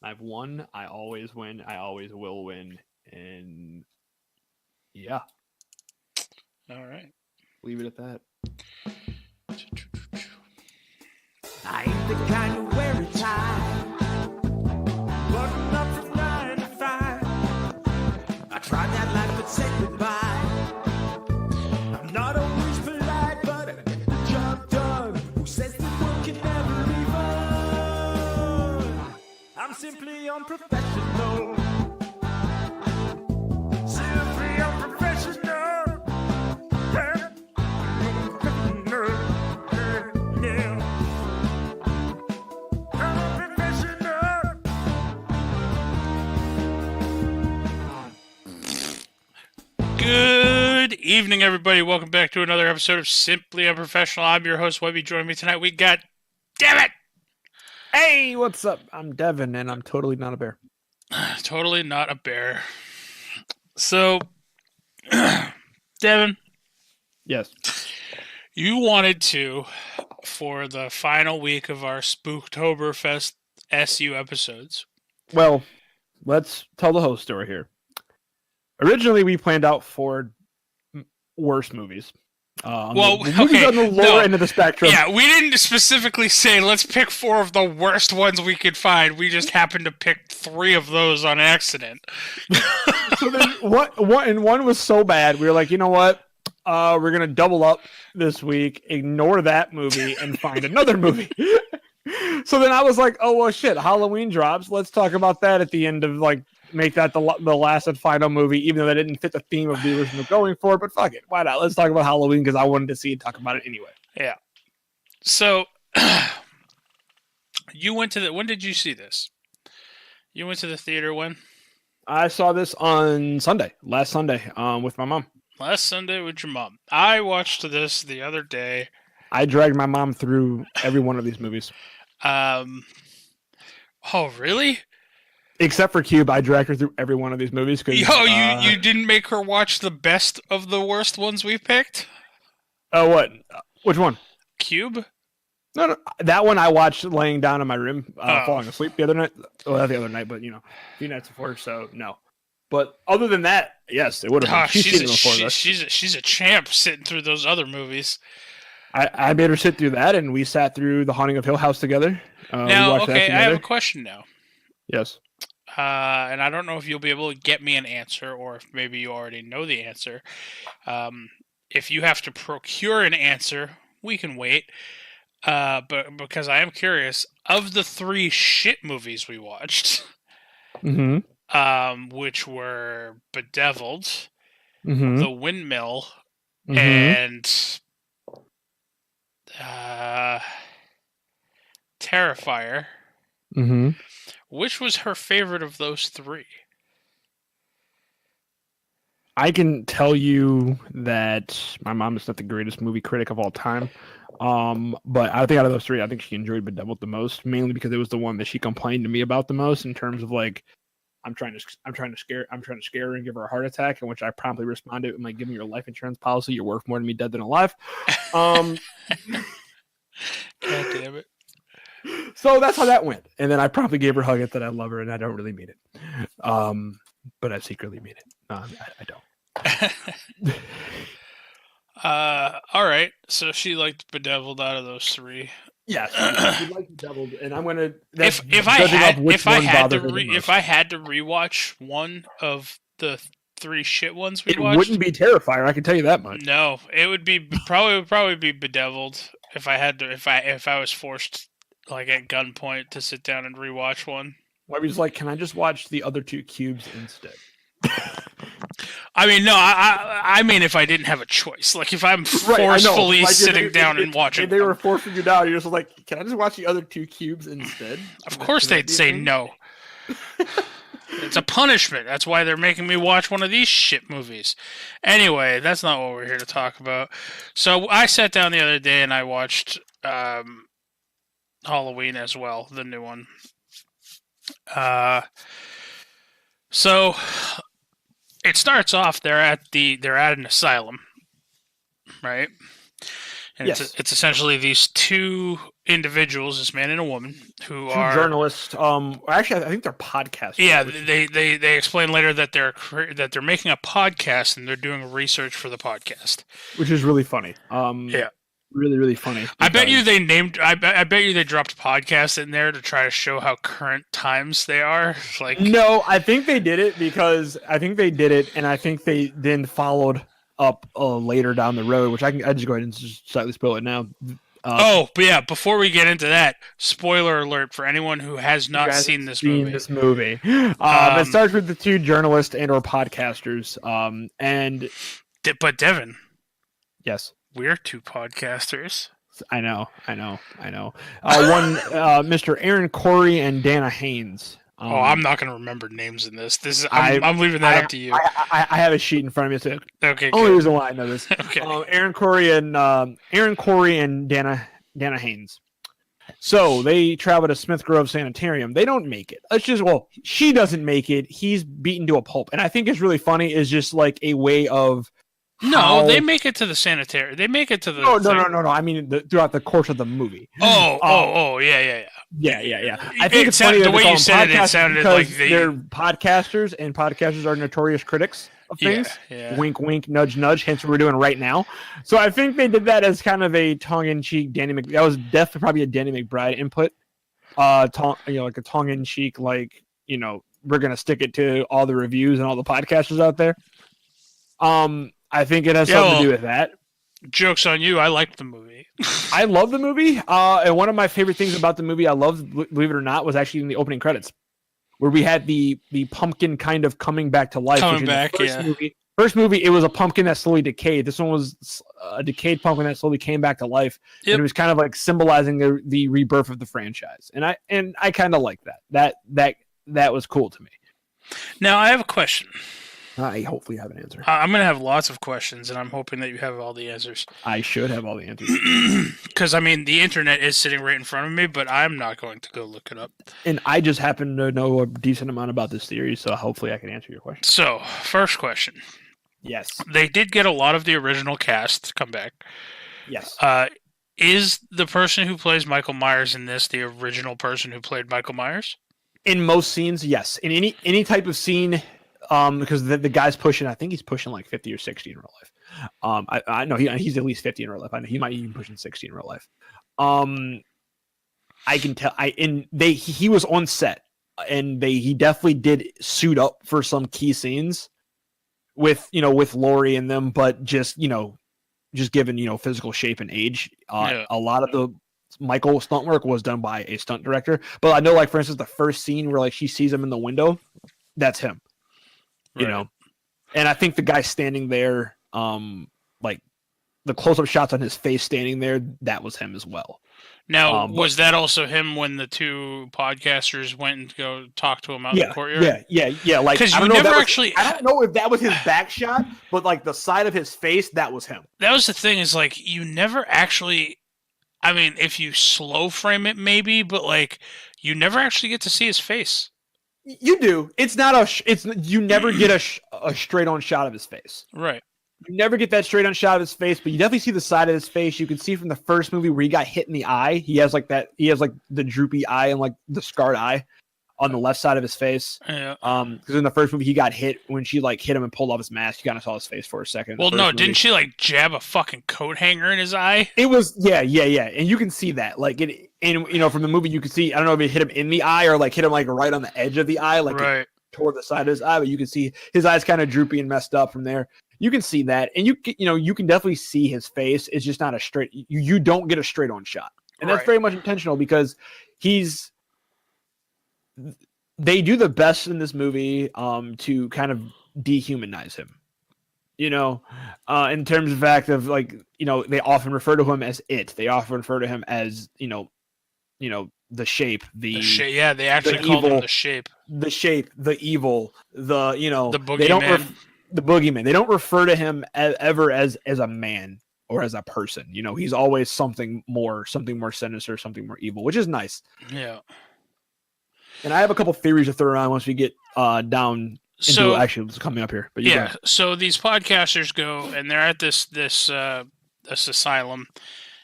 I've won. I always win. I always will win. And yeah, All right. leave it at that. I ain't the kind to wear a tie. Button up from 9 to 5. I tried that life but said goodbye. I'm not always polite, but I get the job done. Who says the world can never be fun? I'm simply unprofessional. Simply unprofessional. Yeah. Yeah. Good evening, everybody. Welcome back to another episode of Simply Unprofessional. I'm your host, Webby. Joining me tonight, we got Devin. Hey, what's up? I'm Devin, and I'm totally not a bear. Totally not a bear. So, Devin, Yes. you wanted to, for the final week of our Spooktoberfest SU episodes. Well, let's tell the whole story here. Originally, we planned out 4 worst movies. Movies on the lower end of the spectrum. Yeah, we didn't specifically say let's pick 4 of the worst ones we could find. We just happened to pick 3 of those on accident. So then one was so bad, we were like, you know what? We're gonna double up this week, ignore that movie, and find another movie. So then I was like, oh well, shit, Halloween drops. Let's talk about that at the end of make that the last and final movie, even though that didn't fit the theme of the original going for. But fuck it, why not? Let's talk about Halloween because I wanted to see and talk about it anyway. Yeah. So you went to when did you see this? You went to the theater when? I saw this on last Sunday, with my mom. Last Sunday with your mom. I watched this the other day. I dragged my mom through every one of these movies. Oh, really? Except for Cube, I dragged her through every one of these movies. You didn't make her watch the best of the worst ones we picked? Oh, what? Which one? Cube? No, that one I watched laying down in my room, falling asleep the other night. Well, not the other night, but a few nights before. So no. But other than that, yes, it would have been. She's a champ sitting through those other movies. I made her sit through that, and we sat through The Haunting of Hill House together. Now, okay, I have a question now. Yes. And I don't know if you'll be able to get me an answer, or if maybe you already know the answer. If you have to procure an answer, we can wait. But because I am curious, of the 3 shit movies we watched, which were Bedeviled, The Windmill, and Terrifier. Which was her favorite of those 3? I can tell you that my mom is not the greatest movie critic of all time. But I think out of those 3, I think she enjoyed Bedeviled the most, mainly because it was the one that she complained to me about the most in terms of I'm trying to scare her and give her a heart attack, in which I promptly responded with give me your life insurance policy. You're worth more to me dead than alive. God damn it. So that's how that went. And then I promptly gave her a hug that I love her and I don't really mean it. But I secretly mean it. I don't. All right. So she liked Bedeviled out of those 3. Yes, she liked Bedeviled, and I'm gonna. If I had to rewatch one of the 3 shit ones we watched, it wouldn't be Terrifier. I can tell you that much. No, it would be probably be Bedeviled if I had to. If I was forced at gunpoint to sit down and rewatch one. Webby's like, can I just watch the other 2 Cubes instead? I mean, no. I mean, if I didn't have a choice, if I'm forcefully sitting down and watching, if they were forcing you down, you're just like, can I just watch the other 2 Cubes instead? Of course, they'd say no. It's a punishment. That's why they're making me watch one of these shit movies. Anyway, that's not what we're here to talk about. So I sat down the other day and I watched Halloween as well, the new one. So it starts off they're at an asylum, right? And Yes. it's essentially these two individuals, this man and a woman, who Two are journalists. Actually, I think they're podcasters. yeah. which- They explain later that they're making a podcast and they're doing research for the podcast. which is really funny. Yeah. Really, really funny. I bet you because- I bet you they dropped podcast in there to try to show how current times they are. Like No, I think they did it because I think they did it, and I think they then followed up later down the road, which I just go ahead and just slightly spoil it now. but yeah, before we get into that, spoiler alert for anyone who has not Guys seen this seen movie. This movie. It starts with the two journalists and/or podcasters. And But Devin, yes, we're two podcasters. I know. One, Mr. Aaron Corey and Dana Haynes. I'm not going to remember names in this. I'm leaving that up to you. I have a sheet in front of me. So Okay, only good. reason why I know this. Okay. Aaron Corey and Dana Haynes. So they travel to Smith Grove Sanitarium. They don't make it. She doesn't make it. He's beaten to a pulp. And I think it's really funny is just like a way of No, they make it to the sanitary. They make it to the. No. thing. I mean, throughout the course of the movie. Yeah. Yeah. I think it's funny the that way they you call said them it podcasters sounded like because they're podcasters, and podcasters are notorious critics of things. Yeah. Wink, wink, nudge, nudge. Hence, what we're doing right now. So I think they did that as kind of a tongue-in-cheek That was definitely probably a Danny McBride input. Like a tongue-in-cheek, we're gonna stick it to all the reviews and all the podcasters out there. I think it has something to do with that. Joke's on you. I liked the movie. I love the movie. And one of my favorite things about the movie, I loved, believe it or not, was actually in the opening credits, where we had the pumpkin kind of coming back to life. Coming back, First movie, it was a pumpkin that slowly decayed. This one was a decayed pumpkin that slowly came back to life. Yep. And it was kind of like symbolizing the rebirth of the franchise. And I kind of like that. That was cool to me. Now, I have a question. I hopefully have an answer. I'm going to have lots of questions, and I'm hoping that you have all the answers. I should have all the answers. Because, I mean, the internet is sitting right in front of me, but I'm not going to go look it up. And I just happen to know a decent amount about this theory, so hopefully I can answer your question. So, first question. Yes. They did get a lot of the original cast to come back. Yes. Is the person who plays Michael Myers in this the original person who played Michael Myers? In most scenes, yes. In any type of scene, because the guy's pushing, I think he's pushing like 50 or 60 in real life. I know he's at least 50 in real life. I know he might even pushing 60 in real life. I can tell. He was on set, and he definitely did suit up for some key scenes with Laurie and them, but just given physical shape and age, a lot of the Michael stunt work was done by a stunt director. But I know, like, for instance, the first scene where like she sees him in the window, that's him. You know, and I think the guy standing there, like the close-up shots on his face standing there, that was him as well. Now, was that also him when the two podcasters went and go talk to him out in the courtyard? Yeah. Like, because I you don't know never actually. I don't know if that was his back shot, but like the side of his face, that was him. That was the thing. Is like you never actually. I mean, if you slow frame it, maybe, but like you never actually get to see his face. You do. It's not you never get a straight on shot of his face. Right. You never get that straight on shot of his face, but you definitely see the side of his face. You can see from the first movie where he got hit in the eye. He has like the droopy eye and like the scarred eye on the left side of his face. Yeah. Because in the first movie he got hit when she like hit him and pulled off his mask. You kind of saw his face for a second. Well, no, didn't she like jab a fucking coat hanger in his eye? It was yeah, and you can see that like it. And from the movie you can see. I don't know if it hit him in the eye or like hit him like right on the edge of the eye, like right toward the side of his eye. But you can see his eyes kind of droopy and messed up from there. You can see that, and you can definitely see his face. It's just not a straight. You don't get a straight on shot, and that's very much intentional because they do the best in this movie to kind of dehumanize him. In terms of the fact of like they often refer to him as it. They often refer to him as the shape, the shape. Yeah, they actually call him the shape. The shape, the evil, the boogeyman. The boogeyman. They don't refer to him ever as a man or as a person. He's always something more sinister, something more evil, which is nice. Yeah. And I have a couple theories to throw around once we get down into actually it's coming up here. But yeah, so these podcasters go and they're at this asylum,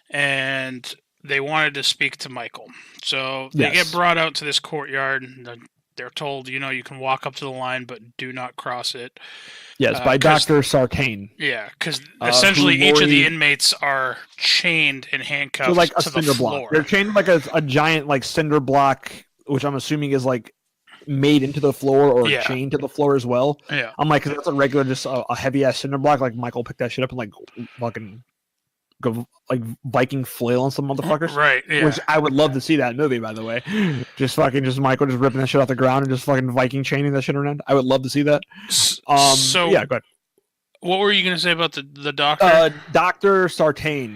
and they wanted to speak to Michael. So they Yes. get brought out to this courtyard, and they're told, you can walk up to the line, but do not cross it. Yes, by 'Cause- Dr. Sartain. Yeah, because who essentially each of the Laurie- inmates are chained and handcuffed To like a to the cinder floor. block. They're chained like a giant like cinder block, which I'm assuming is like made into the floor or Yeah. chained to the floor as well. Yeah. I'm like, 'cause that's a regular, just a heavy ass cinder block. Like Michael picked that shit up and like fucking go like Viking flail on some motherfuckers. Right, yeah. Which I would love to see that movie, by the way. Just Michael just ripping that shit off the ground and just fucking Viking chaining that shit around. I would love to see that. So yeah, go ahead. what were you going to say about the doctor? Dr. Sartain.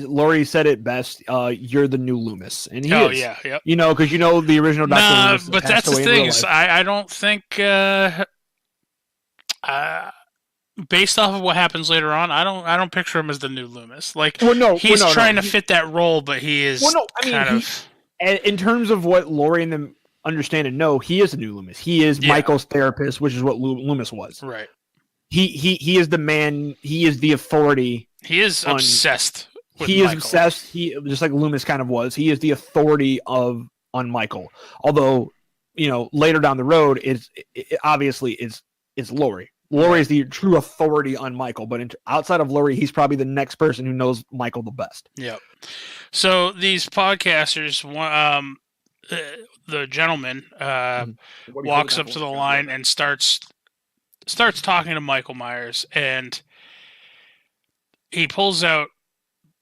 Laurie said it best. You're the new Loomis, and he is. Yeah, yep. Because the original Dr. Nah, Loomis but passed that's the away in real thing. Is life. I don't think, based off of what happens later on, I don't picture him as the new Loomis. Like, he's trying to fit that role, but he is in terms of what Laurie and them understand and know, he is the new Loomis. He is Michael's therapist, which is what Loomis was. Right. He is the man. He is the authority. He is obsessed with He Michael. is obsessed. He just like Loomis kind of was. He is the authority on Michael. Although, later down the road, it obviously is Laurie. Laurie is the true authority on Michael, but outside of Laurie, he's probably the next person who knows Michael the best. Yep. So these podcasters, the gentleman walks up to the line and starts talking to Michael Myers, and he pulls out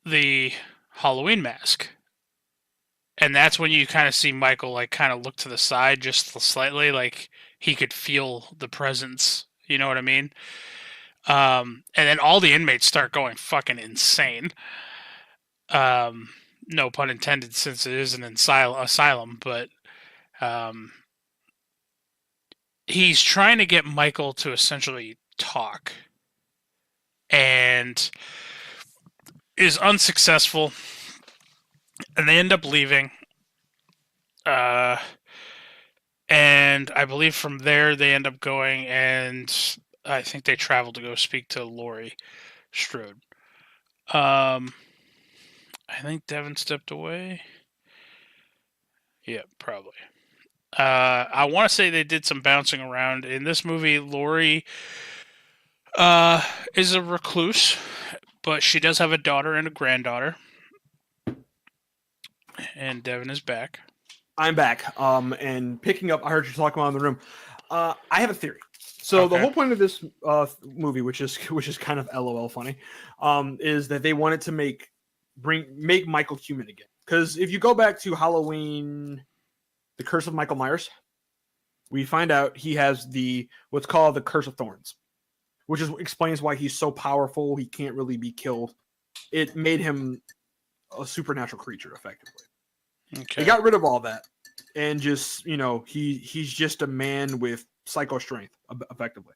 the Halloween mask. And that's when you kind of see Michael like kind of look to the side just slightly, like he could feel the presence. You know what I mean? And then all the inmates start going fucking insane. No pun intended, since it is an asylum, but he's trying to get Michael to essentially talk, and is unsuccessful, and they end up leaving. And I believe from there they end up going, and I think they travel to go speak to Laurie Strode. I think Devin stepped away. Yeah, probably. I want to say they did some bouncing around. In this movie, Laurie is a recluse, but she does have a daughter and a granddaughter. And Devin is back. I'm back. And picking up, I heard you talking about in the room. I have a theory. So the whole point of this movie, which is kind of LOL funny, is that they wanted to make Michael human again. Because if you go back to Halloween, The Curse of Michael Myers, we find out he has what's called the Curse of Thorns, which explains why he's so powerful. He can't really be killed. It made him a supernatural creature, effectively. Okay. They got rid of all that, and just he's just a man with psycho strength, effectively.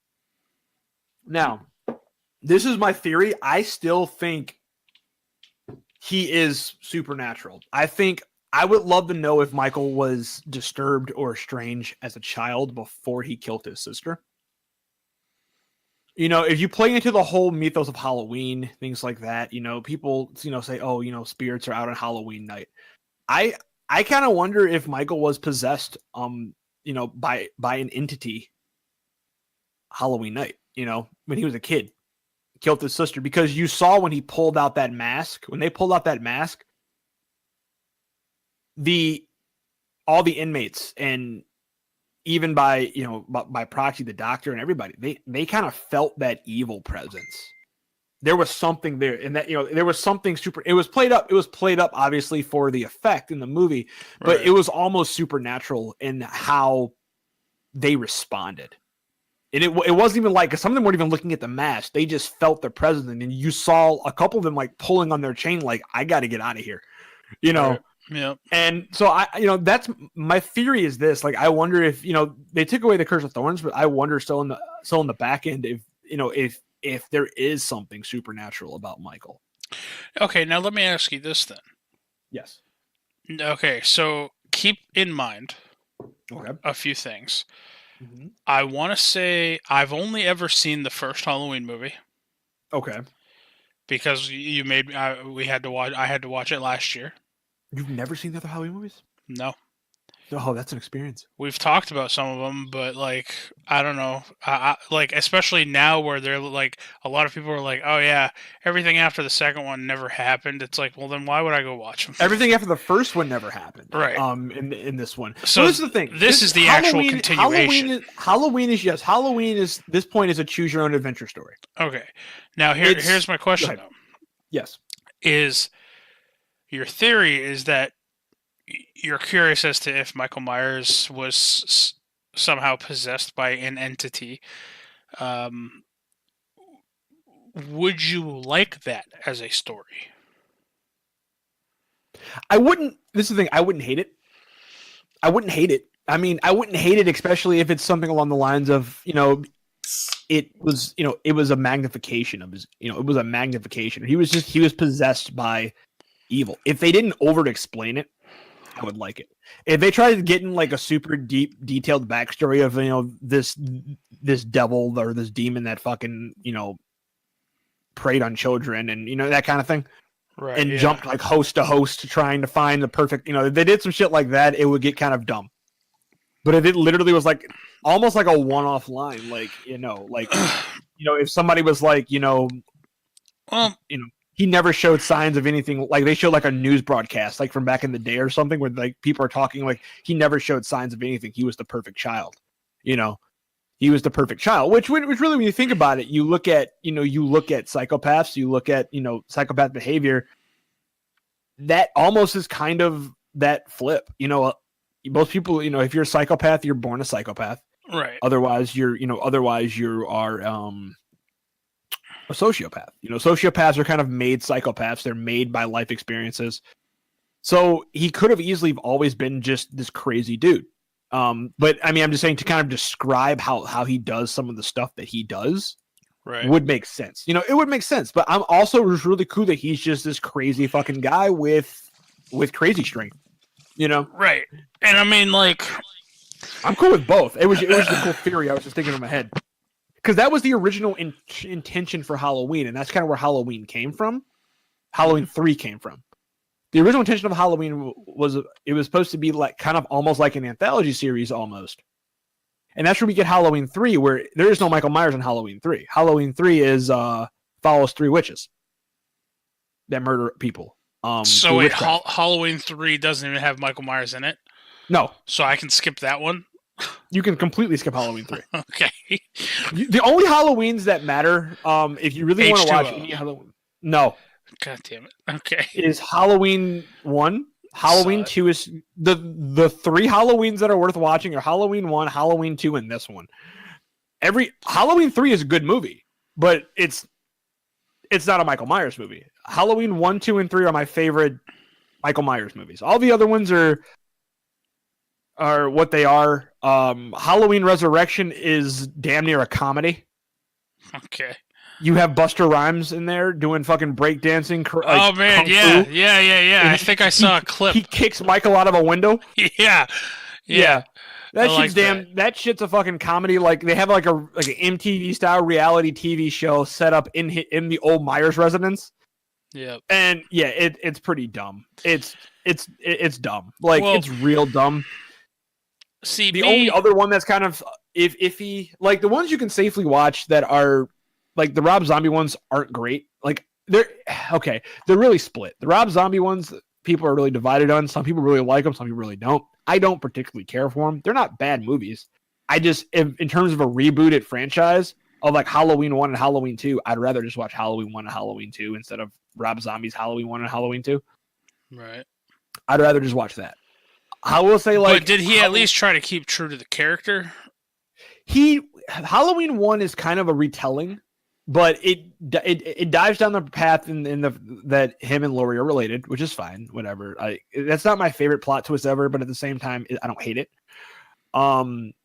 Now, this is my theory. I still think he is supernatural. I would love to know if Michael was disturbed or strange as a child before he killed his sister. If you play into the whole mythos of Halloween, things like that, people, say, oh, spirits are out on Halloween night. I kind of wonder if Michael was possessed, by an entity Halloween night, when he was a kid, killed his sister, because you saw when he pulled out that mask, all the inmates, and even by proxy, the doctor and everybody, they kind of felt that evil presence. There was something there, and that there was something super. It was played up, obviously, for the effect in the movie, but Right. It was almost supernatural in how they responded. And it wasn't even like, some of them weren't even looking at the mask; they just felt the presence, and you saw a couple of them like pulling on their chain, like, I got to get out of here, Right. Yep. And so that's my theory is this. Like, I wonder if they took away the Curse of Thorns, but I wonder still in the back end if there is something supernatural about Michael. Okay, now let me ask you this then. Yes. Okay, so keep in mind Okay. a few things. Mm-hmm. I want to say I've only ever seen the first Halloween movie. Okay. because you made we had to watch. I had to watch it last year. You've never seen the other Halloween movies? No. Oh, that's an experience. We've talked about some of them, but like I don't know, like especially now where they're like a lot of people are like, oh yeah, everything after the second one never happened. It's like, well then why would I go watch them? Everything after the first one never happened. Right. In this one. So this is the thing. This is the actual continuation. Halloween is this point is a choose your own adventure story. Okay. Now here's my question though. Yes. Is your theory is that you're curious as to if Michael Myers was somehow possessed by an entity. Would you like that as a story? I wouldn't. This is the thing. I wouldn't hate it. I wouldn't hate it. I mean, I wouldn't hate it, especially if it's something along the lines of, it was a magnification of his, it was a magnification. He was possessed by evil. If they didn't over-explain it, I would like it. If they tried to get in like a super deep, detailed backstory of this devil or this demon that fucking preyed on children and that kind of thing, right? And jumped like host to host trying to find the perfect, if they did some shit like that, it would get kind of dumb. But if it literally was like almost like a one-off line, like if somebody was like he never showed signs of anything. Like they showed like a news broadcast, like from back in the day or something, where like people are talking like he never showed signs of anything. He was the perfect child, He was the perfect child. Which really, when you think about it, you look at psychopaths, you look at psychopath behavior. That almost is kind of that flip. Most people, if you're a psychopath, you're born a psychopath. Right. Otherwise, you are a sociopath. Sociopaths are kind of made psychopaths. They're made by life experiences. So he could have easily always been just this crazy dude. But I mean, I'm just saying to kind of describe how he does some of the stuff that he does, right, would make sense. It would make sense. But I'm also really cool that he's just this crazy fucking guy with crazy strength. Right. And I mean, like, I'm cool with both. It was a cool theory I was just thinking in my head. Because that was the original intention for Halloween, and that's kind of where Halloween came from. Halloween 3 came from. The original intention of Halloween was supposed to be like kind of almost like an anthology series almost. And that's where we get Halloween 3, where there is no Michael Myers in Halloween 3. Halloween 3 is follows 3 witches that murder people. So wait, Halloween 3 doesn't even have Michael Myers in it? No. So I can skip that one? You can completely skip Halloween 3. Okay. The only Halloweens that matter, if you really want to watch any Halloween, no. God damn it. Okay. Is Halloween 1. Halloween 2 is the 3 Halloweens that are worth watching are Halloween 1, Halloween 2, and this one. Halloween 3 is a good movie, but it's not a Michael Myers movie. Halloween 1, 2, and 3 are my favorite Michael Myers movies. All the other ones are what they are. Halloween Resurrection is damn near a comedy. Okay. You have Busta Rhymes in there doing fucking breakdancing. Oh man, yeah. I think I saw a clip. He kicks Michael out of a window. Yeah. That shit's a fucking comedy. Like they have like an MTV style reality TV show set up in the old Myers residence. Yeah. And yeah, it's pretty dumb. It's dumb. Like it's real dumb. See, the only other one that's kind of iffy, like the ones you can safely watch that are like the Rob Zombie ones aren't great. Like they're really split. The Rob Zombie ones, people are really divided on. Some people really like them, some people really don't. I don't particularly care for them. They're not bad movies. I just, in terms of a rebooted franchise of like Halloween 1 and Halloween 2, I'd rather just watch Halloween 1 and Halloween 2 instead of Rob Zombie's Halloween 1 and Halloween 2. Right. I'd rather just watch that. I will say, like, but did he at least try to keep true to the character? Halloween 1 is kind of a retelling, but it dives down the path that him and Laurie are related, which is fine. Whatever. That's not my favorite plot twist ever, but at the same time, I don't hate it.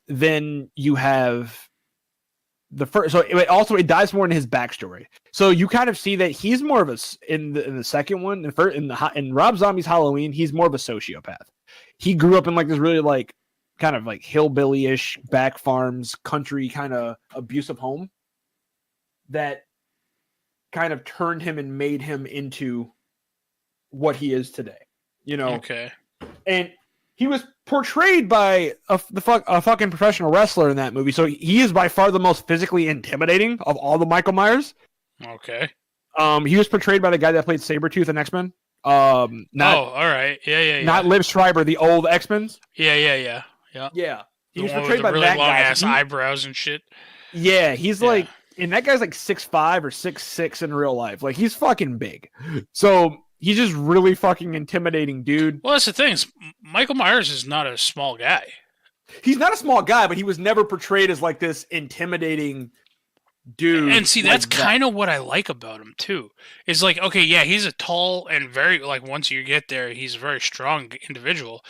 Then you have the first. So it dives more into his backstory. So you kind of see that he's more of in the second one, in Rob Zombie's Halloween, he's more of a sociopath. He grew up in like this really like kind of like hillbilly-ish back farms country kind of abusive home that kind of turned him and made him into what he is today. You know, Okay. and he was portrayed by a fucking professional wrestler in that movie, so he is by far the most physically intimidating of all the Michael Myers. Okay. He was portrayed by the guy that played Sabretooth in X-Men. All right. Yeah. Not Liv Schreiber, the old X-Men's. Yeah. Yeah. He The was one portrayed with by the really that long guy. ass eyebrows and shit. Yeah, he's Yeah. like, and that guy's like 6'5" or 6'6" in real life. Like, he's fucking big. So he's just really fucking intimidating, dude. Well, that's the thing. Michael Myers is not a small guy. He's not a small guy, but he was never portrayed as like this intimidating dude. And see, that's like kind of what I like about him too. Is like, okay, yeah, he's a tall and very like once you get there, he's a very strong individual.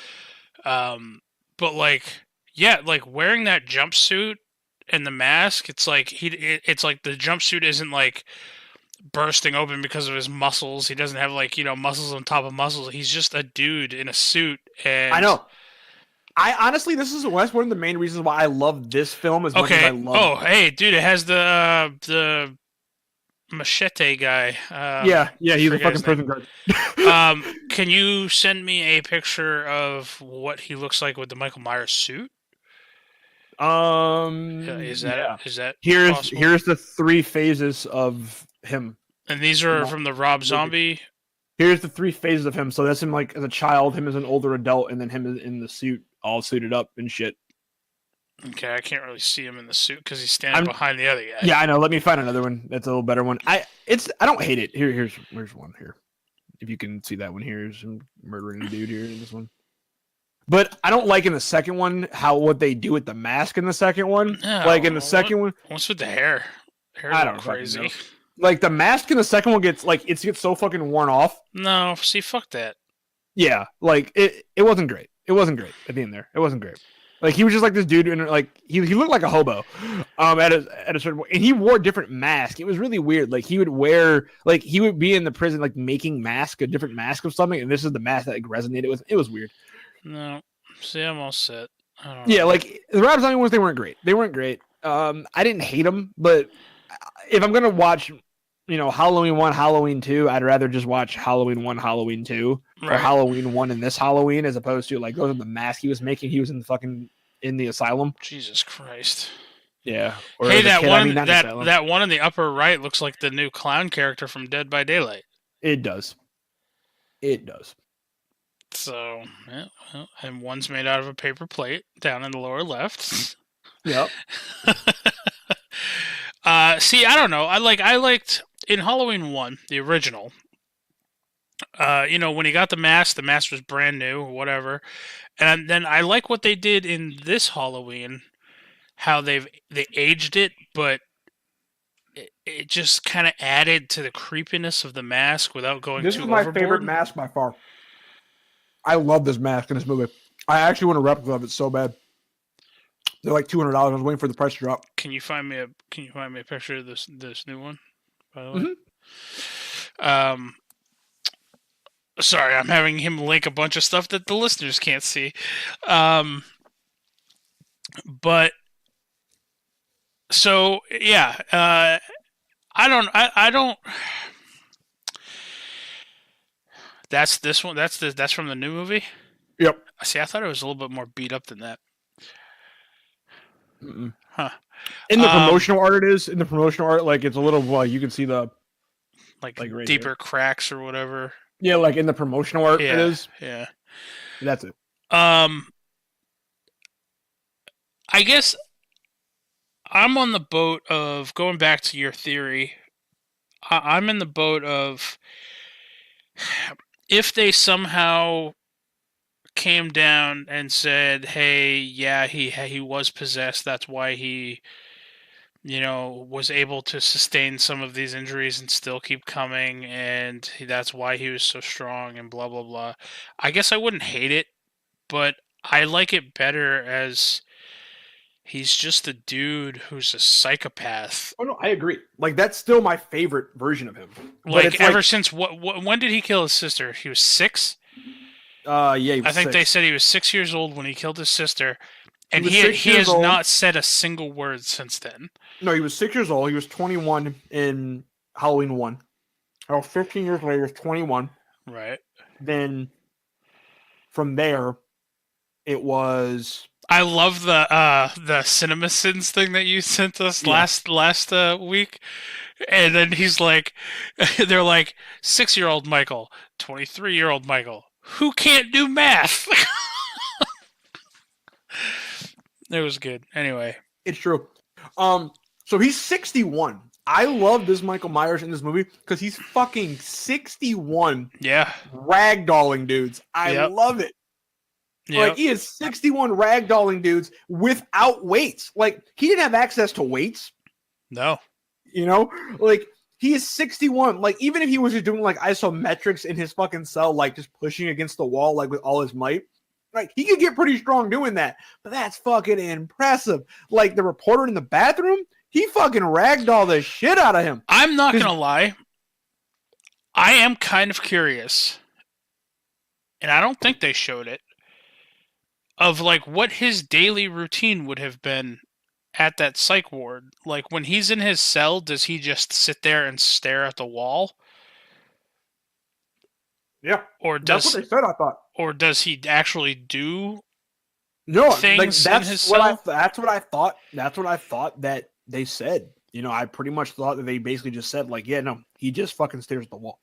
But like, yeah, like wearing that jumpsuit and the mask, it's like it's like the jumpsuit isn't like bursting open because of his muscles. He doesn't have like muscles on top of muscles. He's just a dude in a suit. And I know. I honestly, that's one of the main reasons why I love this film as much as I love. Oh, hey, dude, it has the machete guy. Yeah, he's a fucking prison guard. Can you send me a picture of what he looks like with the Michael Myers suit? Is that possible? Here's the 3 phases of him. And these are from the Rob Zombie. Here's the 3 phases of him. So that's him like as a child, him as an older adult, and then him in the suit, all suited up and shit. Okay, I can't really see him in the suit because he's standing behind the other guy. Yeah, I know. Let me find another one. That's a little better one. I don't hate it. Here's one here. If you can see that one here, here's him murdering a dude here in this one. But I don't like in the second one what they do with the mask in the second one. Like in the second one, what's with the hair? Hair's I don't crazy. know. Like the mask in the second one gets so fucking worn off. No, see, fuck that. Yeah, like it wasn't great. It wasn't great at the end there. It wasn't great. Like he was just like this dude, and like he looked like a hobo, at a certain point, and he wore a different mask. It was really weird. Like he would be in the prison like making a different mask of something, and this is the mask that like resonated with. It was weird. No, see, I'm all set. I don't Yeah, know. like the Rob Zombie ones, they weren't great. I didn't hate them, but if I'm gonna watch, Halloween 1, Halloween 2, I'd rather just watch Halloween 1, Halloween 2, or Halloween 1 and this Halloween, as opposed to like those are the mask he was making. He was in the asylum. Jesus Christ. Yeah. Hey, that one in the upper right looks like the new clown character from Dead by Daylight. It does. So, yeah, well, and one's made out of a paper plate down in the lower left. Yep. See, I don't know. I liked in Halloween 1, the original. When he got the mask was brand new or whatever. And then I like what they did in this Halloween, how they aged it, but it just kind of added to the creepiness of the mask without going too overboard. This is my favorite mask by far. I love this mask in this movie. I actually want a replica of it so bad. They're like $200. I was waiting for the price to drop. Can you find me a picture of this new one, by the way? Mm-hmm. Sorry, I'm having him link a bunch of stuff that the listeners can't see. But so yeah, I don't. That's this one. That's from the new movie. Yep. See, I thought it was a little bit more beat up than that. Mm-mm. Huh. In the promotional art, it is. In the promotional art, like it's a little. Well, you can see the like right deeper here. Cracks or whatever. Yeah, like in the promotional art, it is. Yeah. That's it. I guess I'm on the boat of going back to your theory. I'm in the boat of if they somehow came down and said, "Hey, yeah, he was possessed. That's why he, was able to sustain some of these injuries and still keep coming, and that's why he was so strong." And blah blah blah. I guess I wouldn't hate it, but I like it better as he's just a dude who's a psychopath. Oh no, I agree. Like that's still my favorite version of him. Like ever since when did he kill his sister? He was 6. Yeah, he was I think 6. they said he was 6 years old when he killed his sister, and He was he 6 has years old. not said a single word since then. No, he was 6 years old. He was 21 in Halloween 1. Oh, 15 years later, it's 21. Right. Then from there, it was... I love the CinemaSins thing that you sent us last week. And then he's like, they're like, 6-year-old Michael, 23-year-old Michael, who can't do math? It was good. Anyway. It's true. So he's 61. I love this Michael Myers in this movie because he's fucking 61. Yeah. Ragdolling dudes. I love it. Yep. Like, he is 61 ragdolling dudes without weights. Like, he didn't have access to weights. No. You know? Like, he is 61. Like, even if he was just doing, like, isometrics in his fucking cell, like, just pushing against the wall, like, with all his might, like, he could get pretty strong doing that. But that's fucking impressive. Like, the reporter in the bathroom, he fucking ragdolled the shit out of him. I'm not going to lie. I am kind of curious, and I don't think they showed it, of, like, what his daily routine would have been at that psych ward. Like, when he's in his cell, does he just sit there and stare at the wall? Yeah. Or that's what they said, I thought. Or does he actually do things in his cell? That's what I thought. That's what I thought that they said. You know, I pretty much thought that they basically just said, like, yeah, no, he just fucking stares at the wall.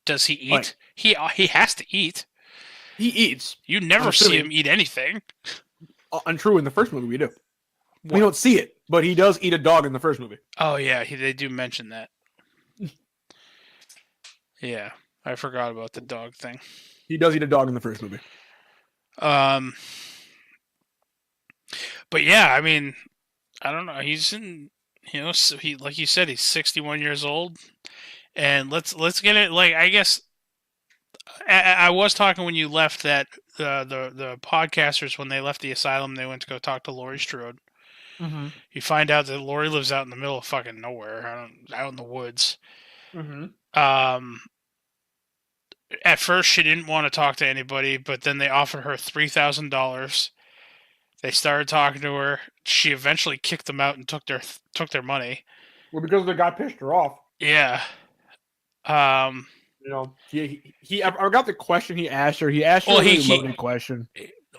Does he eat? Like, he has to eat. He eats. You never see him eat anything. Untrue, in the first movie we do. What? We don't see it, but he does eat a dog in the first movie. Oh, yeah, they do mention that. Yeah, I forgot about the dog thing. He does eat a dog in the first movie. But yeah, I mean, I don't know. He's in, you know, he, like you said, he's 61 years old, and let's get it. Like, I guess I was talking when you left that the podcasters, when they left the asylum, they went to go talk to Laurie Strode. Mm-hmm. You find out that Laurie lives out in the middle of fucking nowhere, out in the woods. Mm-hmm. At first, she didn't want to talk to anybody, but then they offered her $3,000. They started talking to her. She eventually kicked them out and took their money. Well, because the guy pissed her off. Yeah. You know, I got the question he asked her. He asked her a really loaded question.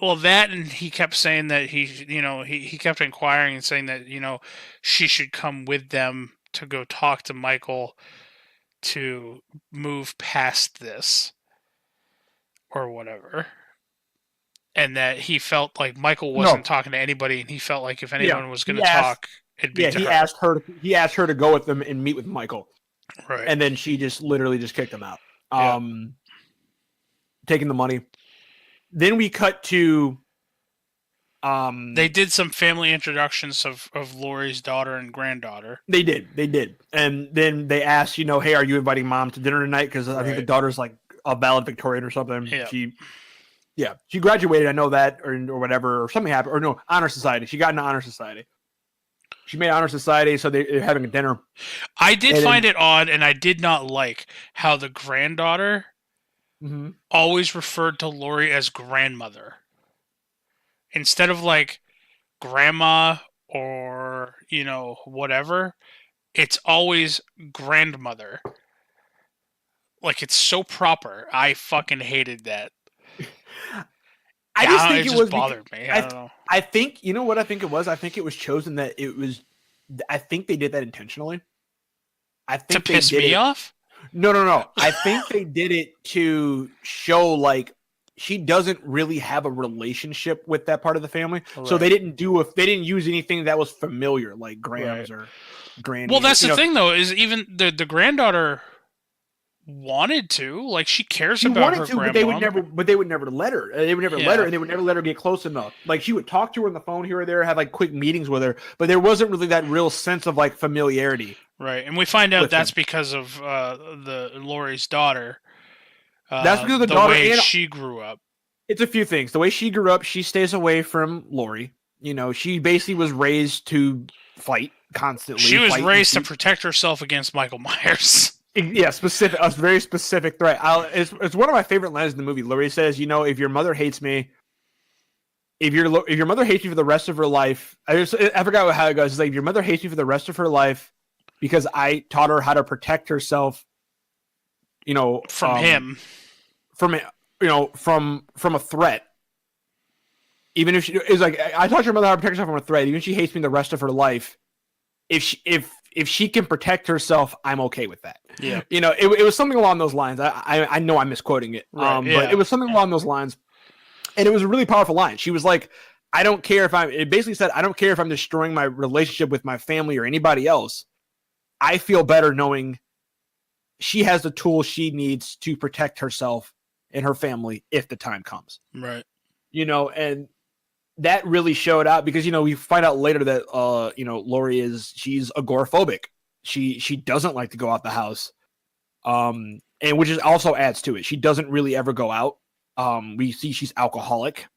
Well, that, and he kept saying that he kept inquiring and saying that, you know, she should come with them to go talk to Michael to move past this or whatever. And that he felt like Michael wasn't talking to anybody, and he felt like if anyone was going to talk, it'd be to her. He asked her to go with them and meet with Michael. Right. And then she just literally just kicked him out. Taking the money. Then we cut to they did some family introductions of Laurie's daughter and granddaughter. They did. And then they asked, you know, hey, are you inviting mom to dinner tonight? Because I think the daughter's like a valedictorian or something. Yeah. She graduated, I know that, or whatever, or something happened. Or no, honor society. She got into honor society. She made honor society, so they're having a dinner. I did find it odd, and I did not like how the granddaughter always referred to Laurie as grandmother. Instead of like grandma or, you know, whatever, it's always grandmother. Like, it's so proper. I fucking hated that. I just think it bothered me. I don't know. I think, you know what I think it was? I think it was chosen that it was, I think they did that intentionally. I think to piss me off? No. I think they did it to show, like, she doesn't really have a relationship with that part of the family. Right. So they didn't use anything that was familiar, like grams or granny. Well, that's the thing, though, is even the granddaughter wanted to, like, she cares about her grandma, but they would never let her. They would never let her, and they would never let her get close enough. Like, she would talk to her on the phone here or there, have like quick meetings with her, but there wasn't really that real sense of like familiarity. Right, and we find out that's because of the Laurie's daughter. That's because of the daughter, way she grew up. It's a few things. The way she grew up, she stays away from Laurie. You know, she basically was raised to fight constantly. She was raised to protect herself against Michael Myers. Yeah, a very specific threat. It's one of my favorite lines in the movie. Laurie says, "You know, if your mother hates me, if your mother hates you for the rest of her life," I forgot how it goes. It's like, if your mother hates you for the rest of her life, because I taught her how to protect herself, From him. from a threat. Even if she is like, I taught your mother how to protect herself from a threat. Even if she hates me the rest of her life, if she can protect herself, I'm okay with that. Yeah. It was something along those lines. I know I'm misquoting it, Right, but it was something along those lines, and it was a really powerful line. She was like, I don't care if it basically said, I don't care if I'm destroying my relationship with my family or anybody else. I feel better knowing she has the tools she needs to protect herself and her family if the time comes. Right. And that really showed out because, we find out later that, Lori she's agoraphobic. She doesn't like to go out the house. And which is also adds to it. She doesn't really ever go out. We see she's alcoholic,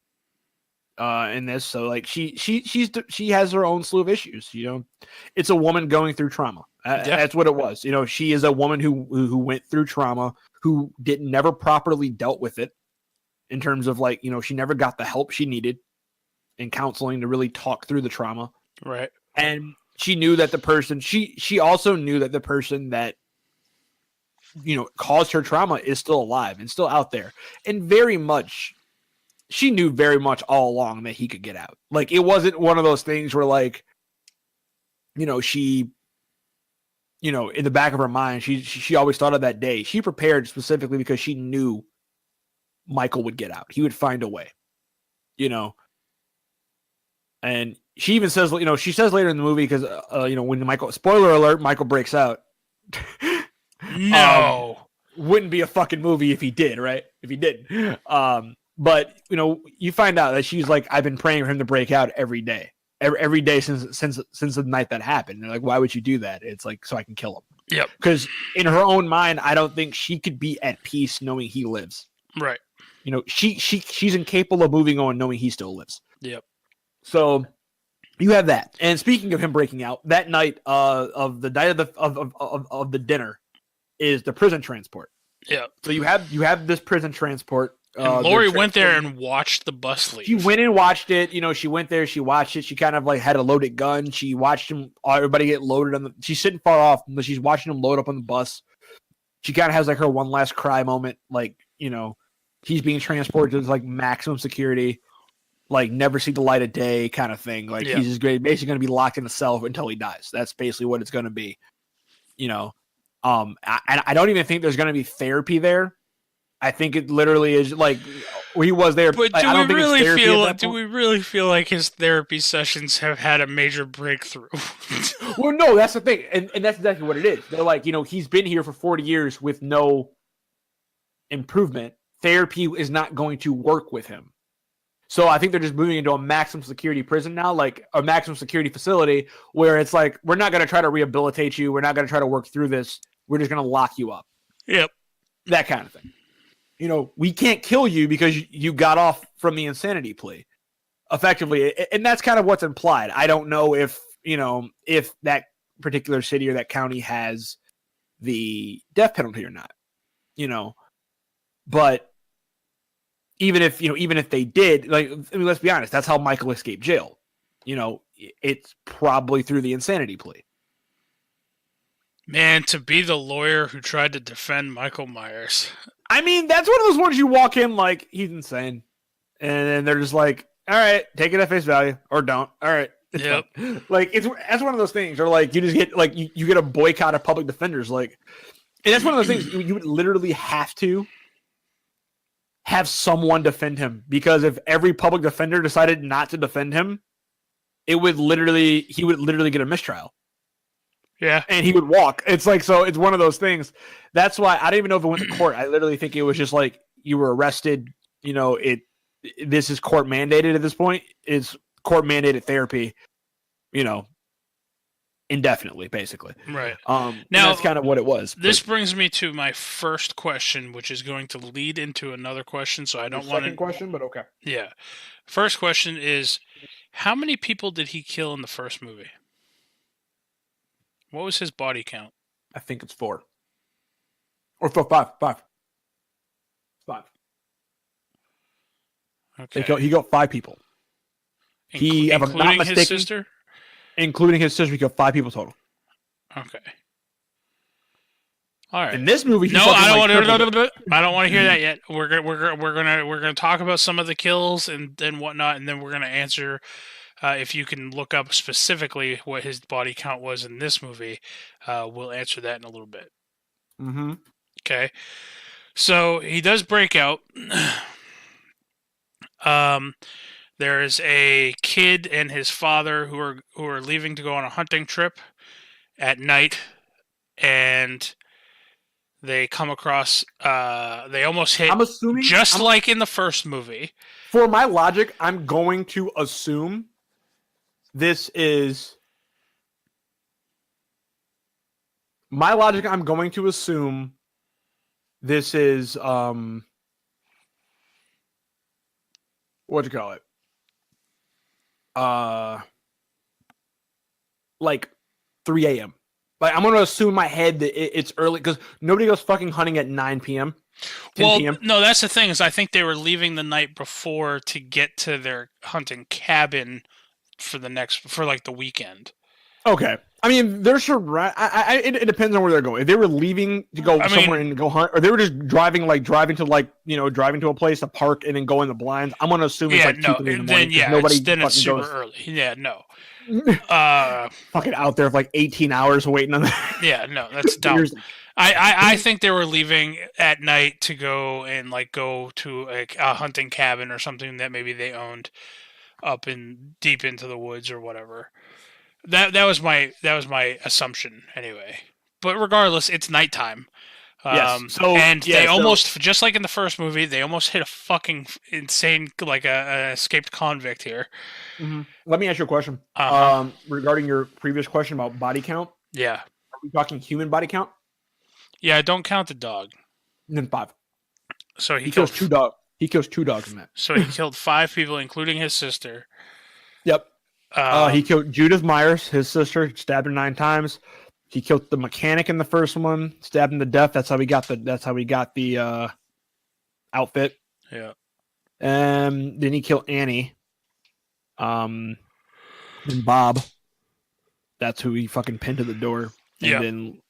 in this. So like she has her own slew of issues, it's a woman going through trauma. That's what it was. She is a woman who went through trauma, who never properly dealt with it in terms of like, she never got the help she needed in counseling to really talk through the trauma. Right. And she knew that the person, she also knew that the person that, caused her trauma is still alive and still out there. And she knew very much all along that he could get out. Like, it wasn't one of those things where like, she, in the back of her mind, she always thought of that day. She prepared specifically because she knew Michael would get out. He would find a way, and she even says, she says later in the movie, because, when Michael, spoiler alert, Michael breaks out. No. Wouldn't be a fucking movie if he did, right? If he didn't. But, you find out that she's like, I've been praying for him to break out every day. Every day since the night that happened. They're like, why would you do that? It's like, so I can kill him. Yep. Because in her own mind, I don't think she could be at peace knowing he lives. Right. She's incapable of moving on knowing he still lives. Yep. So you have that. And speaking of him breaking out, that night of the night of the dinner is the prison transport. Yeah. So you have this prison transport. And Lori went there and watched the bus leave. She went and watched it. She went there. She watched it. She kind of like had a loaded gun. She watched everybody get loaded on she's sitting far off, but she's watching them load up on the bus. She kind of has like her one last cry moment. Like, he's being transported to like maximum security, like never see the light of day kind of thing. Like he's just basically going to be locked in a cell until he dies. That's basically what it's going to be. I don't even think there's going to be therapy there. I think it literally is like he was there. But do we really feel like his therapy sessions have had a major breakthrough? Well, no, that's the thing. And that's exactly what it is. They're like, he's been here for 40 years with no improvement. Therapy is not going to work with him. So I think they're just moving into a maximum security prison now, like a maximum security facility where it's like, we're not going to try to rehabilitate you. We're not going to try to work through this. We're just going to lock you up. Yep. That kind of thing. We can't kill you because you got off from the insanity plea, effectively. And that's kind of what's implied. I don't know if that particular city or that county has the death penalty or not, but even if they did, like, let's be honest, that's how Michael escaped jail. It's probably through the insanity plea. Man, to be the lawyer who tried to defend Michael Myers. I mean, that's one of those ones you walk in like, he's insane. And then they're just like, all right, take it at face value or don't. All right. Yep. Like, that's one of those things. Or like, you just get like, you get a boycott of public defenders. Like, and that's one of those things you would literally have to have someone defend him, because if every public defender decided not to defend him, he would literally get a mistrial. Yeah. And he would walk. It's like, so it's one of those things. That's why I don't even know if it went to court. I literally think it was just like, you were arrested. This is court mandated at this point. It's court mandated therapy, indefinitely, basically. Right. Now that's kind of what it was. This brings me to my first question, which is going to lead into another question. So I don't want to. Second question, but okay. Yeah. First question is, how many people did he kill in the first movie? What was his body count? I think it's 4. Or 5. 5. Okay. He got 5 people. If I'm not Including his mistaken, sister? including his sister, he killed 5 people total. Okay. All right. In this movie, he No, fucking, I don't like, want tripled it. to. I don't want to hear that yet. We're gonna talk about some of the kills and whatnot, and then we're gonna answer if you can look up specifically what his body count was in this movie. We'll answer that in a little bit. Mm-hmm. Okay. So he does break out. There's a kid and his father who are leaving to go on a hunting trip at night, and they come across. They almost hit. I'm assuming, just like in the first movie. for my logic, I'm going to assume this is. My logic, I'm going to assume this is what you call it? Like 3 a.m. Like, I'm gonna assume in my head that it's early because nobody goes fucking hunting at 9 p.m. 10 p.m. No, that's the thing is I think they were leaving the night before to get to their hunting cabin for like the weekend. Okay. I mean, they're it depends on where they're going. If they were leaving to go somewhere and go hunt, or they were just driving to a place, a park, and then go in the blinds, I'm gonna assume it's like 2 in the morning. Then nobody it's super goes early. Yeah, no. fucking out there for like 18 hours waiting on that. Yeah, no, that's dumb. I think they were leaving at night to go to a hunting cabin or something that maybe they owned up in deep into the woods or whatever. That was my assumption anyway. But regardless, it's nighttime. Yes. They almost, just like in the first movie, they almost hit a fucking insane, like a escaped convict here. Mm-hmm. Let me ask you a question. Regarding your previous question about body count. Yeah. Are we talking human body count? Yeah, don't count the dog. And then 5. So he kills 2 dogs. He kills 2 dogs in that. So he killed 5 people, including his sister. Yep. He killed Judith Myers, his sister, stabbed her 9 times. He killed the mechanic in the first one, stabbed him to death. That's how we got the outfit. Yeah. And then he killed Annie. And Bob. That's who he fucking pinned to the door. And then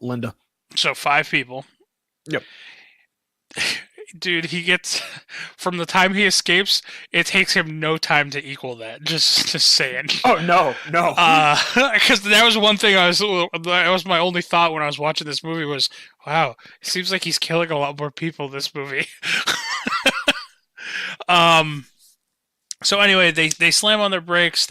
Linda. So 5 people. Yep. Dude, he gets from the time he escapes, it takes him no time to equal that. Just saying. Oh no. Because that was one thing that was my only thought when I was watching this movie was, wow, it seems like he's killing a lot more people this movie. So anyway, they slam on their brakes.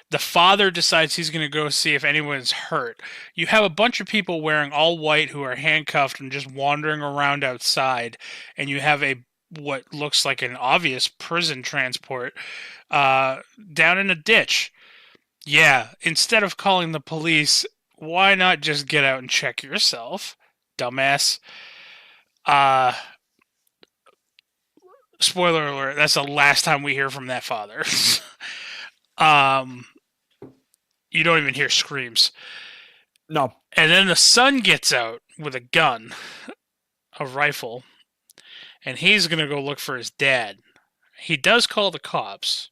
The father decides he's going to go see if anyone's hurt. You have a bunch of people wearing all white who are handcuffed and just wandering around outside, and you have what looks like an obvious prison transport down in a ditch. Yeah, instead of calling the police, why not just get out and check yourself, dumbass? Spoiler alert, that's the last time we hear from that father. You don't even hear screams. No. And then the son gets out with a gun, a rifle, and he's going to go look for his dad. He does call the cops.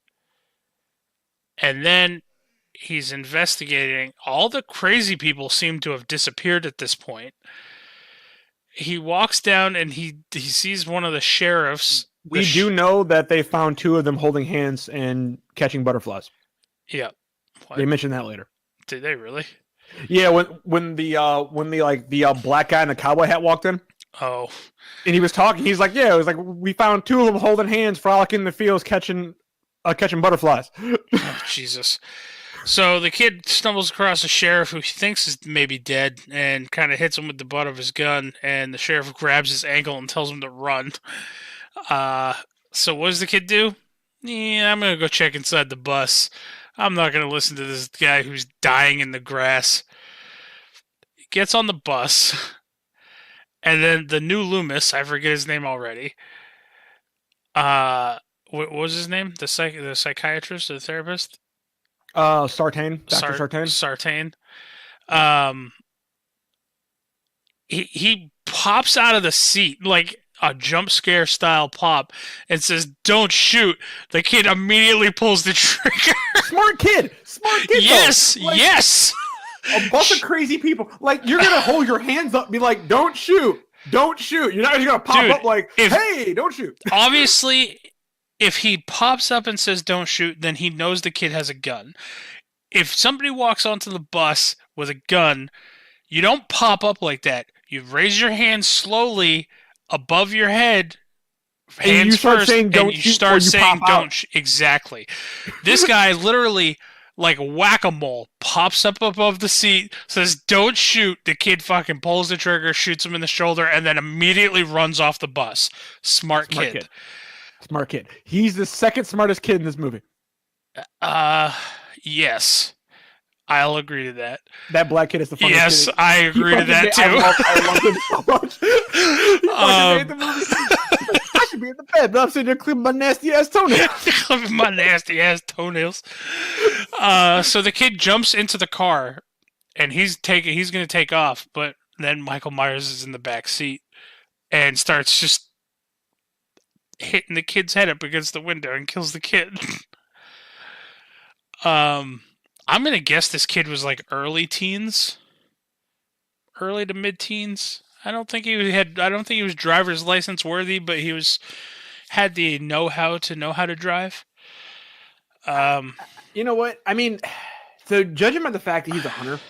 And then he's investigating. All the crazy people seem to have disappeared at this point. He walks down and he sees one of the sheriffs. We do know that they found 2 of them holding hands and catching butterflies. Yeah. What? They mentioned that later. Did they really? Yeah, when the black guy in the cowboy hat walked in. Oh. And he was talking. He's like, yeah, it was like we found 2 of them holding hands, frolicking in the fields, catching butterflies. Oh, Jesus. So the kid stumbles across a sheriff who he thinks is maybe dead and kind of hits him with the butt of his gun, and the sheriff grabs his ankle and tells him to run. So what does the kid do? Yeah, I'm going to go check inside the bus. I'm not going to listen to this guy who's dying in the grass. He gets on the bus, and then the new Loomis, I forget his name already. What was his name? The psychiatrist or the therapist? Sartain. Dr. Sartain. He pops out of the seat like a jump scare style pop and says, "Don't shoot." The kid immediately pulls the trigger. Smart kid. Yes, yes. a bunch of crazy people. Like, you're gonna hold your hands up and be like, don't shoot. Don't shoot. You're not just gonna pop up like, hey, don't shoot. Obviously, if he pops up and says don't shoot, then he knows the kid has a gun. If somebody walks onto the bus with a gun, you don't pop up like that. You raise your hand slowly above your head, hands and you start first, saying don't and you shoot start you saying pop don't. out. Exactly. This guy literally, like whack-a-mole, pops up above the seat, says don't shoot. The kid fucking pulls the trigger, shoots him in the shoulder, and then immediately runs off the bus. Smart kid. Smart kid. He's the second smartest kid in this movie. Yes. I'll agree to that. That black kid is the funniest Yes, kid. I agree to that too. I love him so much. He fucking made the movie. I should be in the bed, but I'm sitting there clipping my nasty ass toenails. Clipping my nasty ass toenails. So the kid jumps into the car, and he's gonna take off, but then Michael Myers is in the back seat and starts just hitting the kid's head up against the window and kills the kid. I'm gonna guess this kid was like early teens, early to mid-teens. I don't think he was driver's license worthy, but he had the know-how to drive. You know what? I mean, so judging by the fact that he's a hunter,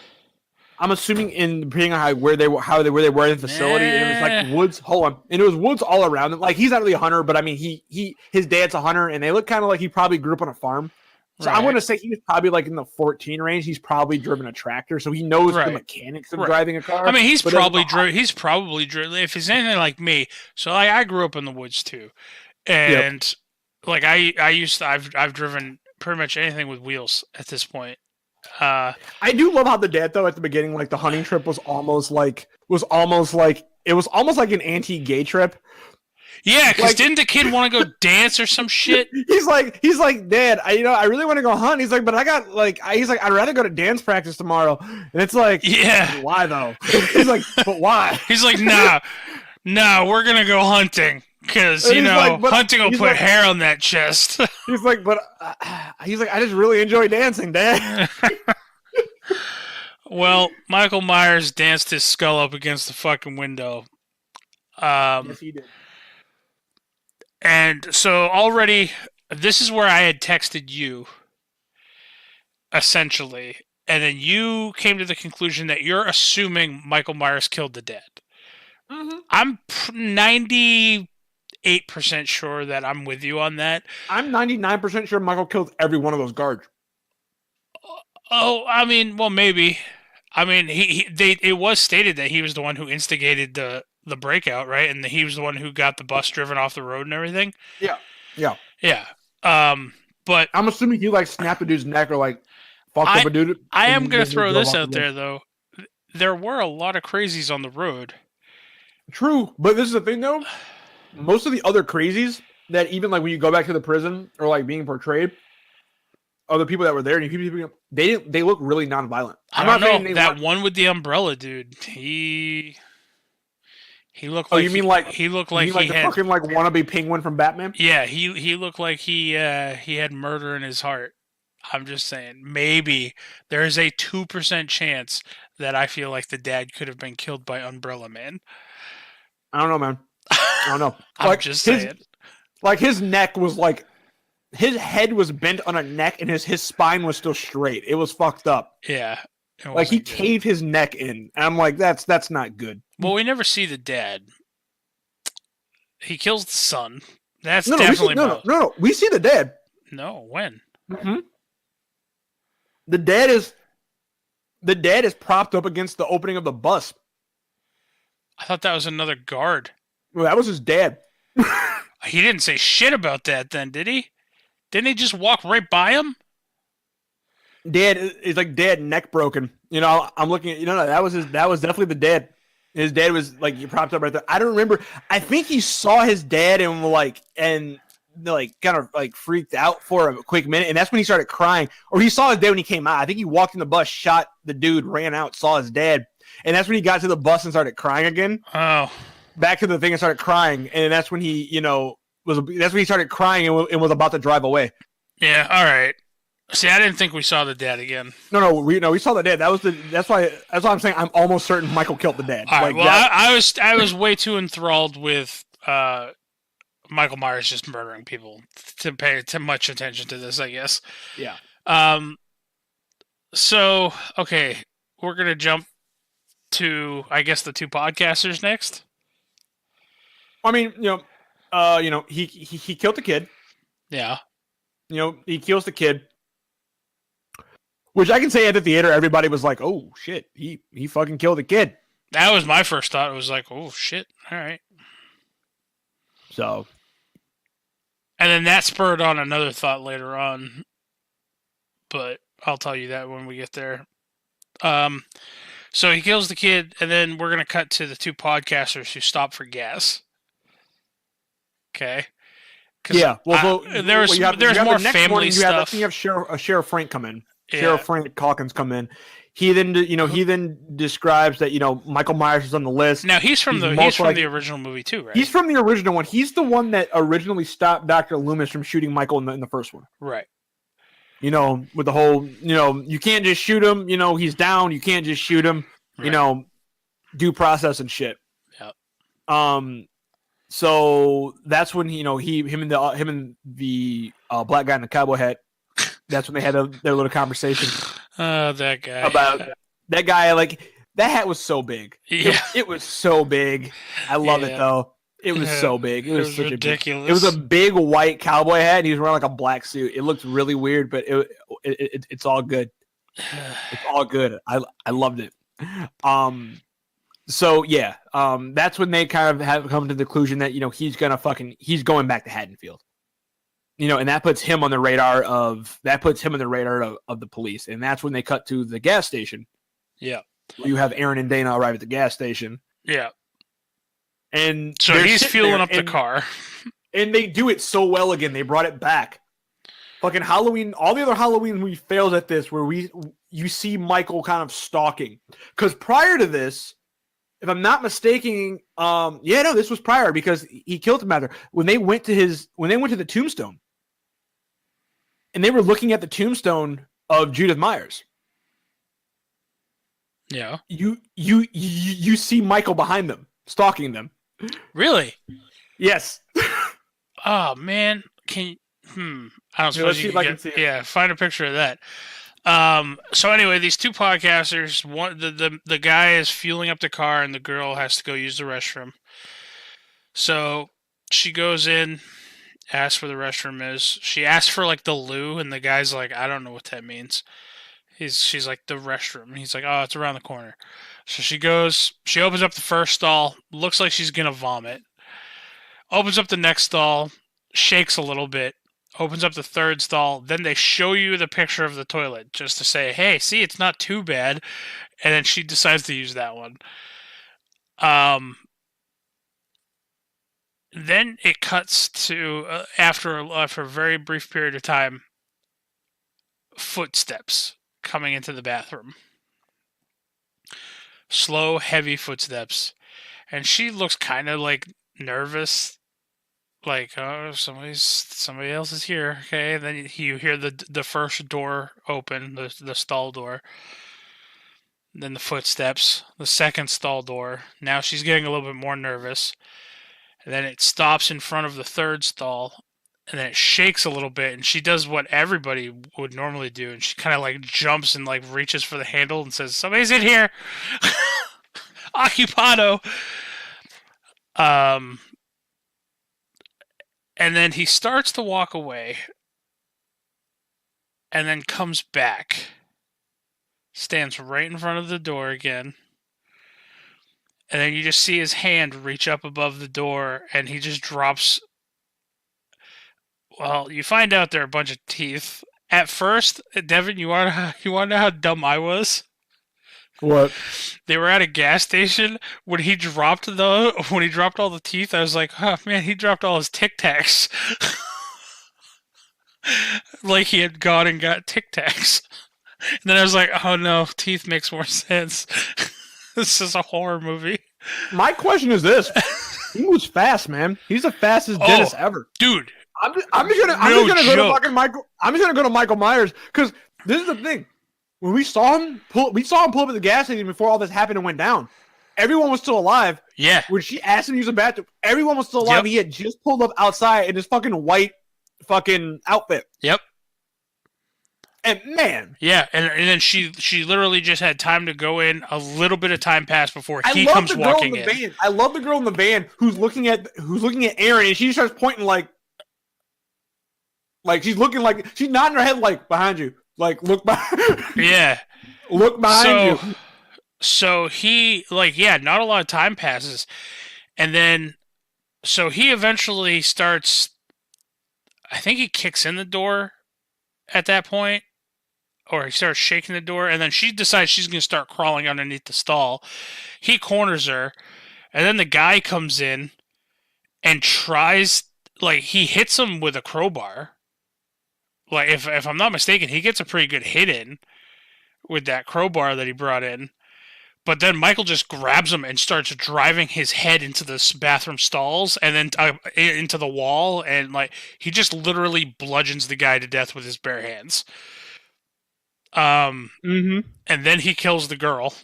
I'm assuming depending on where they were in the facility, and it was like woods. Hold on, and it was woods all around them. Like, he's not really a hunter, but I mean, his dad's a hunter, and they look kind of like he probably grew up on a farm. So Right. I want to say he was probably like in the 14 range. He's probably driven a tractor, so he knows the mechanics of driving a car. I mean, he's probably driven. If he's anything like me, so I grew up in the woods too, and like I've driven pretty much anything with wheels at this point. I do love how the dad, though, at the beginning, like the hunting trip was almost like an anti-gay trip. Yeah, because didn't the kid want to go dance or some shit? He's like, Dad, I really want to go hunt. He's like, but I'd rather go to dance practice tomorrow. And it's like, yeah, why though? He's like, but why? He's like, nah, we're gonna go hunting because hunting will put hair on that chest. He's like, I just really enjoy dancing, Dad. Well, Michael Myers danced his skull up against the fucking window. Yes, he did. And so already, this is where I had texted you, essentially, and then you came to the conclusion that you're assuming Michael Myers killed the dad. Mm-hmm. I'm 98% sure that I'm with you on that. I'm 99% sure Michael killed every one of those guards. Oh, I mean, well, maybe. I mean, it was stated that he was the one who instigated the breakout, right? And he was the one who got the bus driven off the road and everything. Yeah. But I'm assuming he like snapped a dude's neck or like fucked up a dude. I am gonna throw this out there though. There were a lot of crazies on the road. True, but this is the thing though. Most of the other crazies that even like when you go back to the prison or like being portrayed, other people that were there, and people they look really nonviolent. I don't know that one with the umbrella, dude. He looked like he looked like he had fucking like wannabe penguin from Batman. Yeah, he looked like he had murder in his heart. I'm just saying, maybe there is a 2% chance that I feel like the dad could have been killed by Umbrella Man. I don't know, man. I don't know. I'm just saying. Like his neck was like his head was bent on a neck, and his spine was still straight. It was fucked up. Yeah. Like he caved his neck in. And I'm like, that's not good. Well, we never see the dad. He kills the son. That's no, definitely no. We see the dad. No, when? Mm-hmm. The dad is propped up against the opening of the bus. I thought that was another guard. Well, that was his dad. He didn't say shit about that then, did he? Didn't he just walk right by him? Dad is like dad neck broken. I'm looking at that was definitely the dad. His dad was like propped up right there. I don't remember. I think he saw his dad and kind of like freaked out for a quick minute, and that's when he started crying. Or he saw his dad when he came out. I think he walked in the bus, shot the dude, ran out, saw his dad, and that's when he got to the bus and started crying again. Oh, back to the thing and started crying, and that's when he started crying and was about to drive away. Yeah. All right. See, I didn't think we saw the dad again. No, we saw the dad. That's why I'm saying I'm almost certain Michael killed the dad. All right, Like well, that, I was way too enthralled with Michael Myers just murdering people to pay too much attention to this, I guess. yeah. So, okay, we're going to jump to, I guess, the two podcasters next. I mean, he killed the kid. Yeah. He kills the kid. Which I can say at the theater, everybody was like, "Oh shit, he fucking killed the kid." That was my first thought. It was like, "Oh shit, all right." So, and then that spurred on another thought later on, but I'll tell you that when we get there. So he kills the kid, and then we're gonna cut to the two podcasters who stop for gas. Okay. Yeah. Well, there's more family stuff. You have Sheriff Frank come in. Yeah. Sheriff Frank Calkins come in. He then describes that Michael Myers is on the list. Now he's from the original movie too, right? He's from the original one. He's the one that originally stopped Dr. Loomis from shooting Michael in the first one. Right. With the whole you can't just shoot him. He's down. You can't just shoot him. Right. Due process and shit. Yep. So that's when him and the black guy in the cowboy hat. That's when they had their little conversation. That guy. About that guy, like, that hat was so big. Yeah. It was so big. I love it, though. It was so big. It was such ridiculous. It was a big white cowboy hat, and he was wearing, like, a black suit. It looked really weird, but it's all good. It's all good. I loved it. So, yeah. That's when they kind of have come to the conclusion that, he's going back to Haddonfield. And that puts him on the radar of the police. And that's when they cut to the gas station. Yeah. You have Aaron and Dana arrive at the gas station. Yeah. And so he's fueling up the car. And they do it so well again. They brought it back. Fucking Halloween, all the other Halloween movie fails at this, where you see Michael kind of stalking. Because prior to this, if I'm not mistaken, this was prior, because he killed him after. When they went to the tombstone, and they were looking at the tombstone of Judith Myers. Yeah. You see Michael behind them, stalking them. Really? Yes. Oh man, I don't suppose you can see it. Yeah, find a picture of that. So anyway, these two podcasters, the guy is fueling up the car, and the girl has to go use the restroom. So she goes in, asks where the restroom is. She asks for like the loo, and the guy's like, I don't know what that means. She's like, the restroom. He's like, oh, it's around the corner. So she opens up the first stall, looks like she's gonna vomit. Opens up the next stall, shakes a little bit, opens up the third stall, then they show you the picture of the toilet just to say, hey, see, it's not too bad. And then she decides to use that one. Then it cuts to, after a very brief period of time, footsteps coming into the bathroom. Slow, heavy footsteps. And she looks kind of like nervous. Like, oh, somebody else is here. Okay, and then you hear the first door open, the stall door. Then the footsteps, the second stall door. Now she's getting a little bit more nervous. And then it stops in front of the third stall, and then it shakes a little bit, and she does what everybody would normally do, and she kind of like jumps and like reaches for the handle and says, "Somebody's in here, occupado." And then he starts to walk away, and then comes back, stands right in front of the door again. And then you just see his hand reach up above the door, and he just drops. Well, you find out there are a bunch of teeth. At first, Devin, you want to know how dumb I was? What? They were at a gas station when he dropped all the teeth. I was like, oh man, he dropped all his Tic Tacs. Like he had gone and got Tic Tacs. And then I was like, oh no, teeth makes more sense. This is a horror movie. My question is this. He moves fast, man. He's the fastest dentist ever. Dude, I'm just gonna No go to joke. fucking Michael. I'm just gonna go to Michael Myers because this is the thing. When we saw him pull up at the gas station before all this happened and went down. Everyone was still alive. Yeah. When she asked him to use the bathroom, everyone was still alive. Yep. He had just pulled up outside in his fucking white fucking outfit. Yep. And man, Yeah, and then she literally just had time to go in. A little bit of time passed before I he love comes the girl walking in the in. van. I love the girl in the van who's looking at Aaron, and she starts pointing like she's looking like she's nodding her head like behind you, like look behind. Yeah. Look behind you. So he not a lot of time passes, and then so he eventually starts. I think he kicks in the door at that point, or he starts shaking the door, and then she decides she's going to start crawling underneath the stall. He corners her, and then the guy comes in and tries, he hits him with a crowbar. Like, if I'm not mistaken, he gets a pretty good hit in with that crowbar that he brought in. But then Michael just grabs him and starts driving his head into the bathroom stalls and then into the wall. And, he just literally bludgeons the guy to death with his bare hands. And then he kills the girl.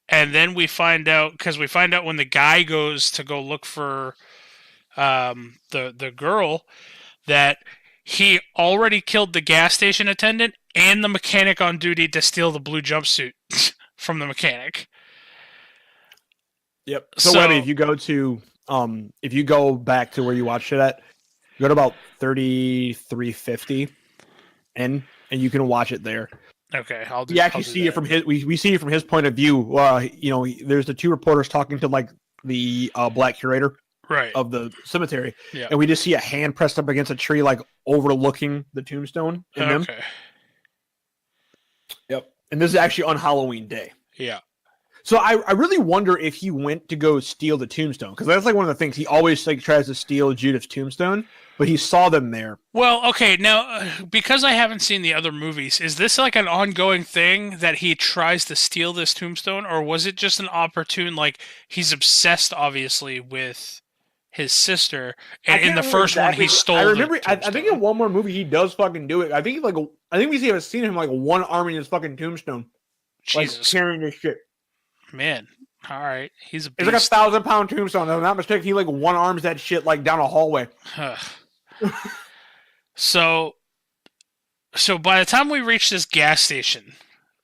And then we find out when the guy goes to go look for the girl, that he already killed the gas station attendant and the mechanic on duty to steal the blue jumpsuit from the mechanic. Yep. So Webby, if you go back to where you watched it at, go to about 3350 and you can watch it there. Okay, I'll do. We actually see it from his. We see it from his point of view. There's the two reporters talking to the black curator of the cemetery, and we just see a hand pressed up against a tree, overlooking the tombstone in them. Yep. And this is actually on Halloween Day. Yeah. So I really wonder if he went to go steal the tombstone, because that's one of the things he always tries to steal Judith's tombstone, but he saw them there. Well, okay, now because I haven't seen the other movies, is this an ongoing thing that he tries to steal this tombstone, or was it just an opportune he's obsessed obviously with his sister, and in the first one he stole? I remember. I think in one more movie he does fucking do it. I think we have seen him one arming his fucking tombstone, Jesus. carrying this shit. Man, all right, he's a beast. It's 1,000-pound tombstone. If I'm not mistaken, he one arms that shit down a hallway. So by the time we reach this gas station,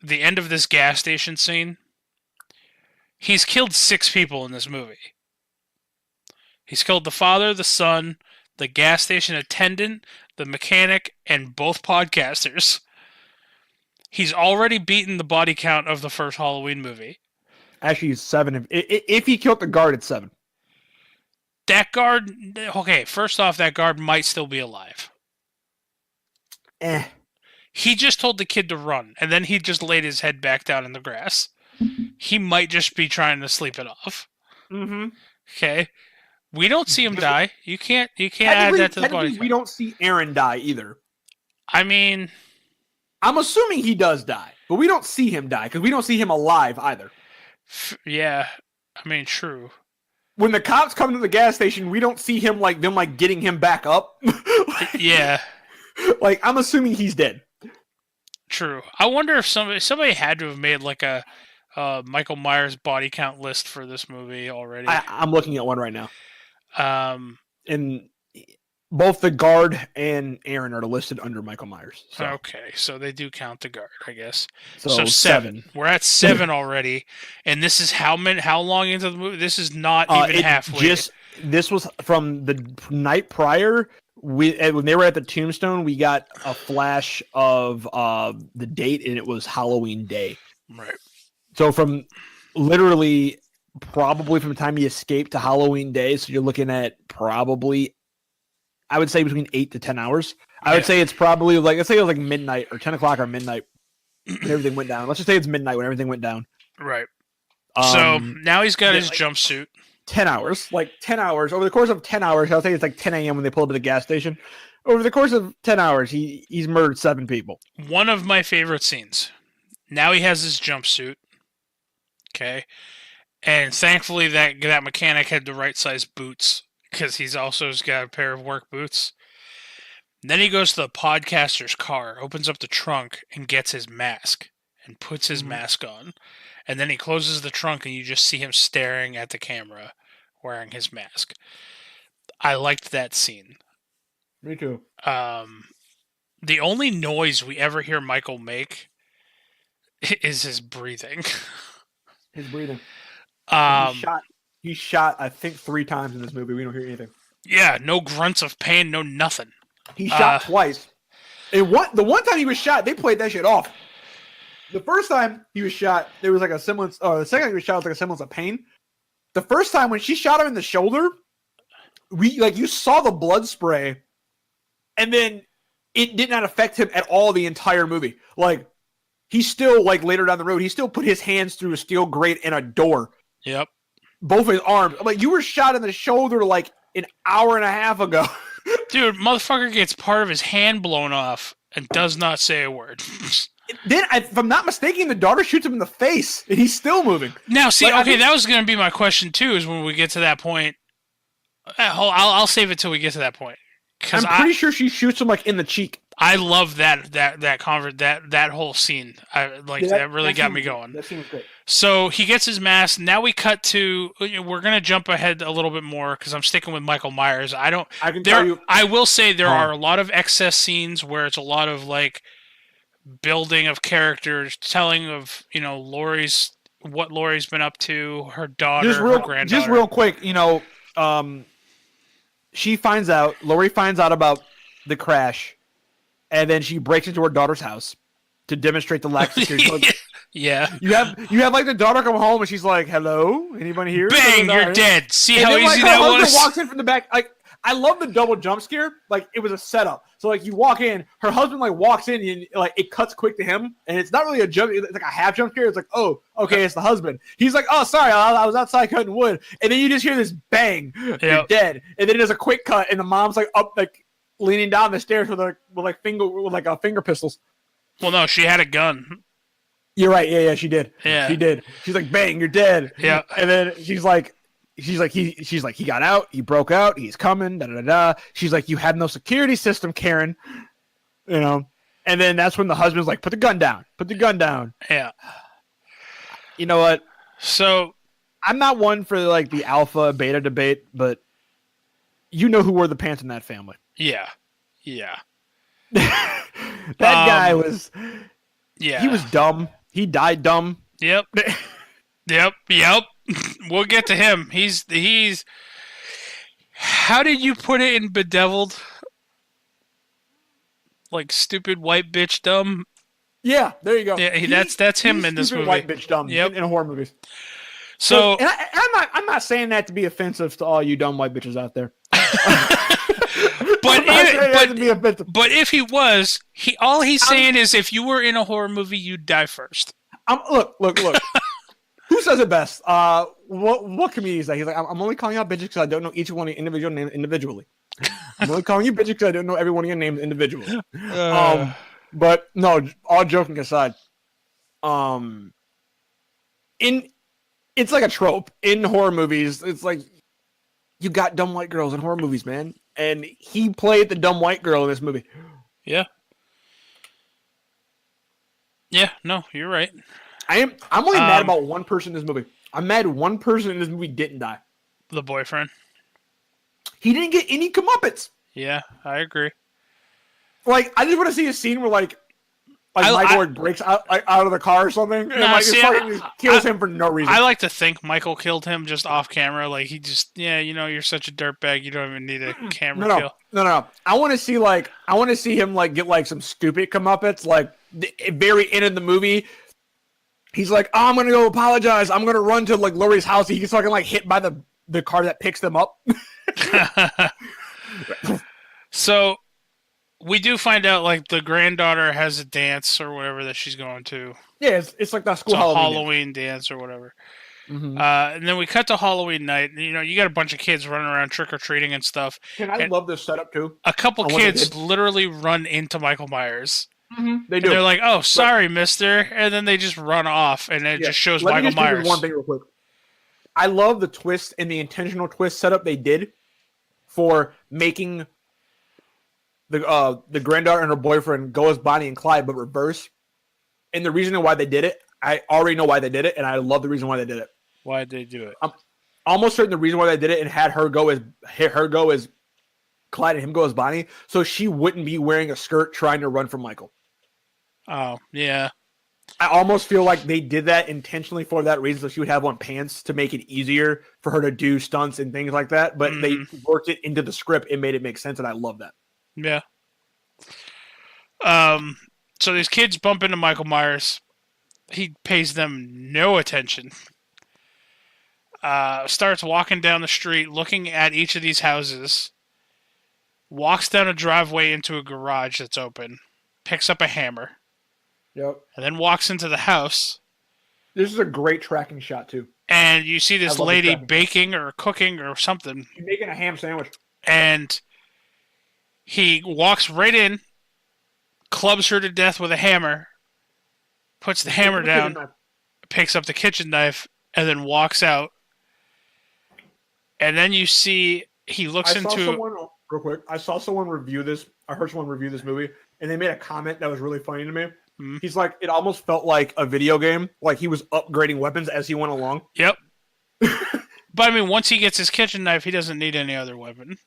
the end of this gas station scene, he's killed 6 people in this movie. He's killed the father, the son, the gas station attendant, the mechanic, and both podcasters. He's already beaten the body count of the first Halloween movie. Actually, it's 7. If he killed the guard, it's 7. That guard... Okay, first off, that guard might still be alive. He just told the kid to run, and then he just laid his head back down in the grass. He might just be trying to sleep it off. Mm-hmm. Okay. We don't see him die. You can't add that to the body count. We don't see Aaron die either. I mean... I'm assuming he does die, but we don't see him die, because we don't see him alive either. Yeah, I mean, true. When the cops come to the gas station, we don't see him getting him back up. Yeah. I'm assuming he's dead. True. I wonder if somebody had to have made a Michael Myers body count list for this movie already. I'm looking at one right now. And both the guard and Aaron are listed under Michael Myers. So. Okay, so they do count the guard, I guess. So 7. We're at 7 already, and this is how long into the movie? This is not even halfway. This was from the night prior. When they were at the tombstone, we got a flash of the date, and it was Halloween Day. Right. So from literally probably from the time he escaped to Halloween Day, so you're looking at probably, I would say, between 8 to 10 hours. I would say it's probably let's say it was midnight or 10 o'clock or midnight when everything went down. Let's just say it's midnight when everything went down. Right. So now he's got his jumpsuit. 10 hours. 10 hours. Over the course of 10 hours, I'll say it's 10 a.m. when they pull up at the gas station. Over the course of 10 hours, he's murdered 7 people. One of my favorite scenes. Now he has his jumpsuit. Okay. And thankfully that mechanic had the right size boots, because he's also got a pair of work boots. Then he goes to the podcaster's car, opens up the trunk, and gets his mask and puts his mask on. And then he closes the trunk, and you just see him staring at the camera wearing his mask. I liked that scene. Me too. The only noise we ever hear Michael make is his breathing. His breathing. Um, He's shot, I think, 3 times in this movie. We don't hear anything. Yeah, no grunts of pain, no nothing. He shot twice. And the one time he was shot, they played that shit off. The first time he was shot, there was like a semblance. The second time he was shot was like a semblance of pain. The first time when she shot him in the shoulder, you saw the blood spray, and then it did not affect him at all the entire movie. Like, he still, like, later down the road, he still put his hands through a steel grate and a door. Yep. Both of his arms. I'm like, you were shot in the shoulder like an hour and a half ago. Dude, motherfucker gets part of his hand blown off and does not say a word. Then, if I'm not mistaken, the daughter shoots him in the face, and he's still moving. Now, see, okay, that was going to be my question, too, is when we get to that point. I'll save it till we get to that point. I'm pretty sure she shoots him, like, in the cheek. I love that whole scene. That really got me going. That seems great. So he gets his mask. Now we cut to. We're gonna jump ahead a little bit more because I'm sticking with Michael Myers. I will say there are a lot of excess scenes where it's a lot of like building of characters, telling of what Laurie's been up to, her daughter, her granddaughter. Just real quick, Laurie finds out about the crash. And then she breaks into her daughter's house to demonstrate the lack of security. Yeah. You have like the daughter come home and she's like, "Hello, anybody here?" Bang, you're dead. See how then, easy that was? Walks in from the back. Like, I love the double jump scare. Like, it was a setup. So like you walk in, her husband like walks in, and like it cuts quick to him, and it's not really a jump. It's like a half jump scare. It's like, oh, okay, it's the husband. He's like, "Oh, sorry, I was outside cutting wood," and then you just hear this bang, you're dead, and then there's a quick cut, and the mom's like up like. Leaning down the stairs with finger pistols. Well, no, she had a gun. You're right. Yeah, she did. Yeah, she did. She's like, "Bang, you're dead." Yeah, and then she's like, he got out. He broke out. He's coming. Da da da. She's like, "You have no security system, Karen." And then that's when the husband's like, "Put the gun down. Put the gun down." Yeah. You know what? So I'm not one for like the alpha beta debate, but you know who wore the pants in that family. Yeah. That guy was. Yeah. He was dumb. He died dumb. Yep. We'll get to him. He's. How did you put it in Bedeviled? Like stupid white bitch dumb. Yeah, there you go. Yeah, that's him in this movie. White bitch dumb. Yep. In horror movies. So and I'm not saying that to be offensive to all you dumb white bitches out there. But if he was, all he's saying is if you were in a horror movie, you'd die first. Look. Who says it best? What comedian is that? He's like, I'm only calling out bitches because I don't know each one of your individual names individually. I'm only calling you bitches because I don't know every one of your names individually. But no, all joking aside, it's like a trope in horror movies. It's like you got dumb white girls in horror movies, man. And he played the dumb white girl in this movie. Yeah. Yeah, no, you're right. I'm only mad about one person in this movie. I'm mad one person in this movie didn't die. The boyfriend. He didn't get any comeuppance. Yeah, I agree. Like, I just want to see a scene where Michael breaks out of the car or something, and just kills him for no reason. I like to think Michael killed him just off camera. Like he just, you're such a dirtbag. You don't even need a camera kill. No. I want to see him get like some stupid comeuppance. Like the very end of the movie, he's like, "Oh, I'm gonna go apologize. I'm gonna run to like Laurie's house." He gets fucking like hit by the car that picks them up. So. We do find out, like, the granddaughter has a dance or whatever that she's going to. Yeah, it's like that school Halloween dance or whatever. Mm-hmm. And then we cut to Halloween night. You got a bunch of kids running around trick-or-treating and stuff. And I love this setup, too. A couple kids literally run into Michael Myers. Mm-hmm. They do. And they're like, "Oh, sorry, mister." And then they just run off, and it just shows Michael Myers. Let me just one thing real quick. I love the twist and the intentional twist setup they did. for making the granddaughter and her boyfriend go as Bonnie and Clyde, but reverse. And the reason why they did it, I already know why they did it, and I love the reason why they did it. Why did they do it? I'm almost certain the reason why they did it and had her go as Clyde and him go as Bonnie, so she wouldn't be wearing a skirt trying to run from Michael. Oh, yeah. I almost feel like they did that intentionally for that reason, so she would have on pants to make it easier for her to do stunts and things like that. But they worked it into the script and made it make sense, and I love that. Yeah. So these kids bump into Michael Myers. He pays them no attention. Starts walking down the street, looking at each of these houses. Walks down a driveway into a garage that's open. Picks up a hammer. Yep. And then walks into the house. This is a great tracking shot, too. And you see this lady baking or cooking or something. She's making a ham sandwich. And he walks right in, clubs her to death with a hammer, puts the hammer down, picks up the kitchen knife, and then walks out. And then you see he looks real quick. I saw someone review this. I heard someone review this movie, and they made a comment that was really funny to me. Mm-hmm. He's like, it almost felt like a video game, like he was upgrading weapons as he went along. Yep. But I mean, once he gets his kitchen knife, he doesn't need any other weapon.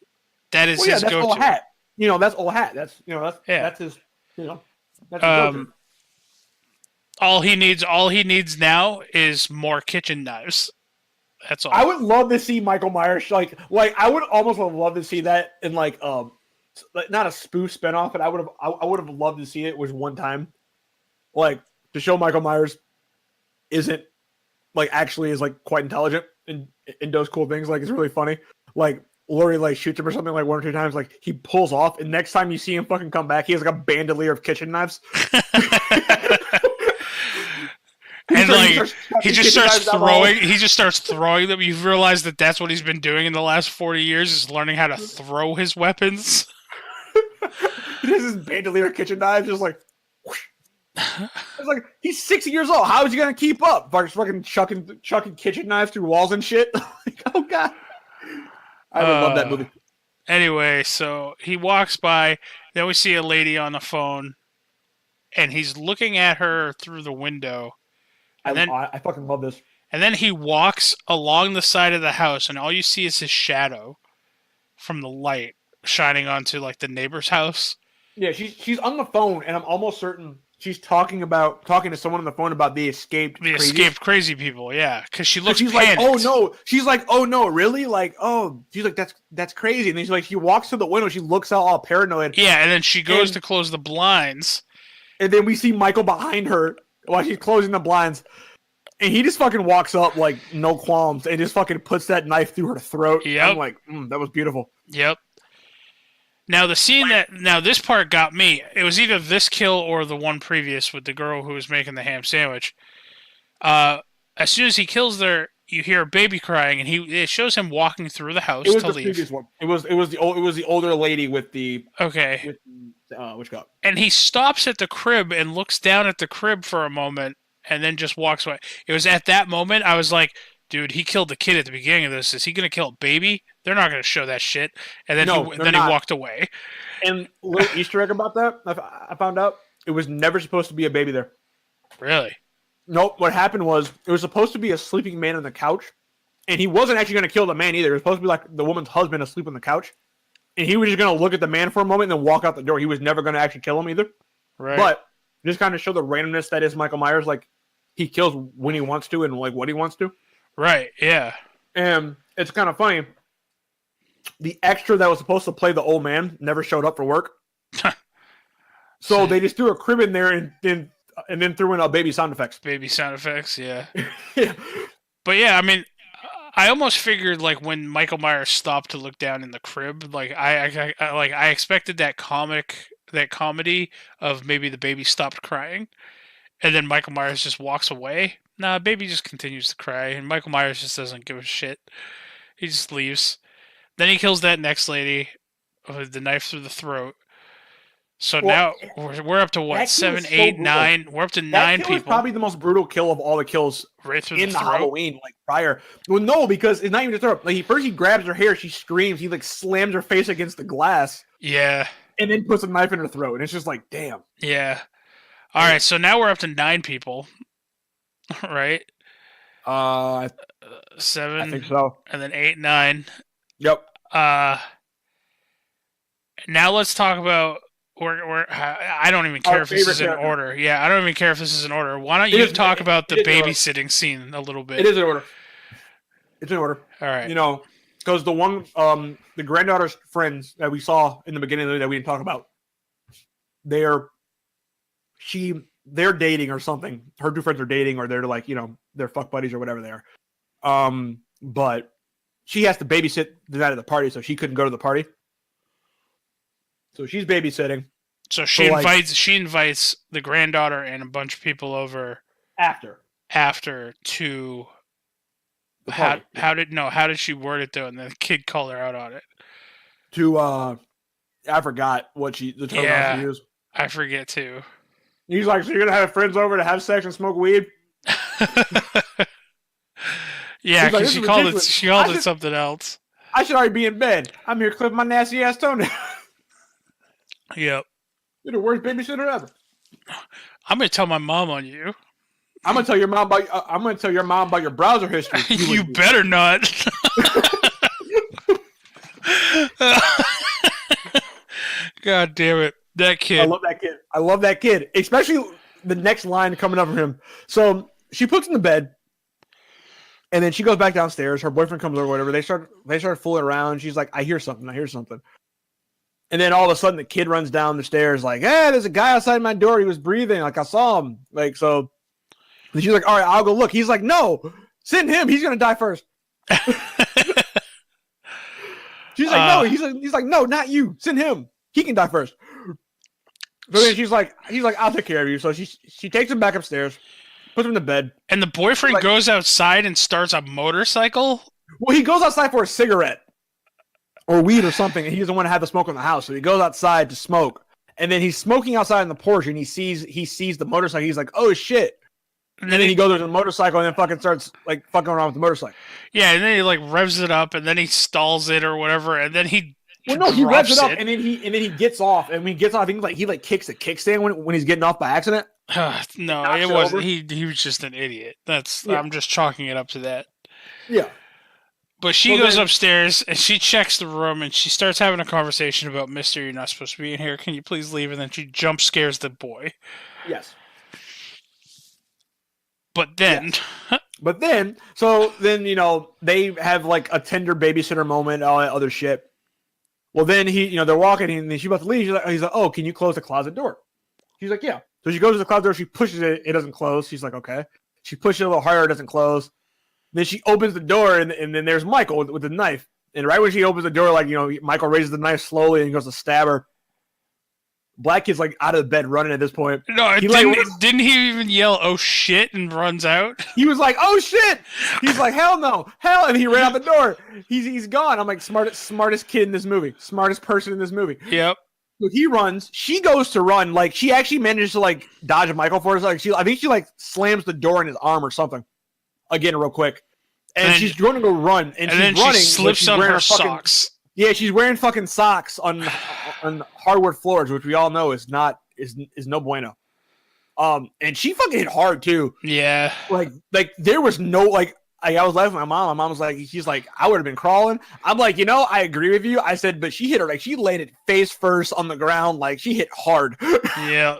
That is his go-to. Old hat. That's old hat. That's his. That's his go-to. All he needs now is more kitchen knives. That's all. I would love to see Michael Myers like I would almost love to see that in like not a spoof spinoff, but I would have loved to see it was one time, like to show Michael Myers isn't like actually is like quite intelligent and does cool things. Like it's really funny. Like Laurie like shoots him or something like one or two times. Like he pulls off, and next time you see him fucking come back, he has like a bandolier of kitchen knives. And like he just starts throwing them. You've realized that that's what he's been doing in the last 40 years is learning how to throw his weapons. He has his bandolier of kitchen knives, just like. Whoosh. It's like he's 60 years old. How is he gonna keep up? Fucking chucking kitchen knives through walls and shit. Like, oh god, I would love that movie. Anyway, so he walks by. Then we see a lady on the phone, and he's looking at her through the window. And I fucking love this. And then he walks along the side of the house, and all you see is his shadow from the light shining onto like the neighbor's house. Yeah, she's on the phone, and I'm almost certain she's talking to someone on the phone about the escaped crazy people. Yeah, because she's panicked. Like, oh no, she's like, oh no, really? Like, oh, she's like, that's crazy. And then she walks to the window, she looks out all paranoid. Yeah, and then she goes to close the blinds, and then we see Michael behind her while she's closing the blinds, and he just fucking walks up like no qualms and just fucking puts that knife through her throat. Yep. I'm like, that was beautiful. Yep. Now this part got me. It was either this kill or the one previous with the girl who was making the ham sandwich. As soon as he kills her, you hear a baby crying, and it shows him walking through the house to leave. Previous one. It was the older lady with the which got. And he stops at the crib and looks down at the crib for a moment, and then just walks away. It was at that moment I was like, dude, he killed the kid at the beginning of this. Is he going to kill a baby? They're not going to show that shit. And then he walked away. And a little Easter egg about that, I found out it was never supposed to be a baby there. Really? Nope. What happened was it was supposed to be a sleeping man on the couch, and he wasn't actually going to kill the man either. It was supposed to be like the woman's husband asleep on the couch, and he was just going to look at the man for a moment and then walk out the door. He was never going to actually kill him either. Right. But just kind of show the randomness that is Michael Myers. Like he kills when he wants to and like what he wants to. Right. Yeah. And it's kind of funny. The extra that was supposed to play the old man never showed up for work. So they just threw a crib in there and then threw in baby sound effects. Baby sound effects, yeah. Yeah. But yeah, I mean, I almost figured like when Michael Myers stopped to look down in the crib, like I expected that comedy of maybe the baby stopped crying, and then Michael Myers just walks away. Nah, baby just continues to cry, and Michael Myers just doesn't give a shit. He just leaves. Then he kills that next lady with the knife through the throat. So Well, now we're up to that what? kill 7, is so 8, brutal. 9. We're up to That 9 kill is people. probably the most brutal kill of all the kills Right through in the the throat. Halloween, like prior. Well, no, because it's not even the throat. Like first he grabs her hair, she screams, he like slams her face against the glass, Yeah. and then puts a knife in her throat, and it's just like, damn. Yeah. All right. So now we're up to 9 people. Right. I 7. think so. And then 8, 9. Yep. Now let's talk about. I don't even care Our if this is in favorite character. order. Yeah, I don't even care if this is in order. Why don't It you is- talk about the it is in order. babysitting scene a little bit? It is in order. It's in order. All right. You know, because the one, the granddaughter's friends that we saw in the beginning that we didn't talk about, they're dating or something. Her two friends are dating, or they're like, you know, they're fuck buddies or whatever they are. But she has to babysit the night of the party, so she couldn't go to the party. So she's babysitting. So she So, like- invites the granddaughter and a bunch of people over After to the party. how did she word it though? And the kid called her out on it. I forgot what the term Yeah. she used. I forget too. He's like, so you're gonna have friends over to have sex and smoke weed? Yeah, He's like, because "This she is called ridiculous. it something else. I should already be in bed. I'm here clipping my nasty ass toenail. Yep. You're the worst babysitter ever. I'm gonna tell my mom on you. I'm gonna tell your mom about your browser history. You better not. God damn it. That kid. I love that kid. Especially the next line coming up from him. So she puts him in the bed, and then she goes back downstairs. Her boyfriend comes over, whatever. They start fooling around. She's like, I hear something. And then all of a sudden the kid runs down the stairs like, hey, there's a guy outside my door. He was breathing. Like I saw him. Like, so and she's like, all right, I'll go look. He's like, no, send him. He's going to die first. She's like, no, he's like, no, not you. Send him. He can die first. So then he's like, I'll take care of you. So she takes him back upstairs, puts him in the bed. And the boyfriend goes outside and starts a motorcycle? Well, he goes outside for a cigarette or weed or something, and he doesn't want to have the smoke in the house. So he goes outside to smoke. And then he's smoking outside on the porch, and he sees the motorcycle. He's like, oh, shit. And then he goes to the motorcycle and then fucking starts like fucking around with the motorcycle. Yeah, and then he like revs it up, and then he stalls it or whatever, and then he he revs it up, and then he gets off. And when he gets off, he kicks the kickstand when he's getting off by accident. No, Knocks it it wasn't. over. He was just an idiot. Yeah. I'm just chalking it up to that. Yeah. But she So goes then- upstairs and she checks the room and she starts having a conversation about Mister, you're not supposed to be in here. Can you please leave? And then she jump scares the boy. Yes. But then, But then, you know, they have like a tender babysitter moment, all that other shit. Well, then they're walking and then she's about to leave. He's like, oh, can you close the closet door? She's like, yeah. So she goes to the closet door. She pushes it. It doesn't close. She's like, okay. She pushes it a little harder. It doesn't close. Then she opens the door and then there's Michael with the knife. And right when she opens the door, like, you know, Michael raises the knife slowly and goes to stab her. Black kid's like out of the bed running at this point. no, didn't he even yell, oh shit, and runs out? He was like, "Oh shit!" He's like, "Hell no, hell!" And he ran out the door. He's gone. I'm like, smartest kid in this movie, smartest person in this movie. Yep. So he runs. She goes to run. Like she actually manages to like dodge Michael for a second. I think she like slams the door in his arm or something. Again, real quick, and she's going to go run, and she's then running. she slips she's on wearing her fucking- socks. Yeah, she's wearing fucking socks on hardwood floors, which we all know is no bueno. And she fucking hit hard too. Yeah. Like there was no like I was laughing at my mom. My mom was like, she's like, I would have been crawling. I'm like, you know, I agree with you. I said, but she hit her like she landed face first on the ground, like she hit hard. Yeah.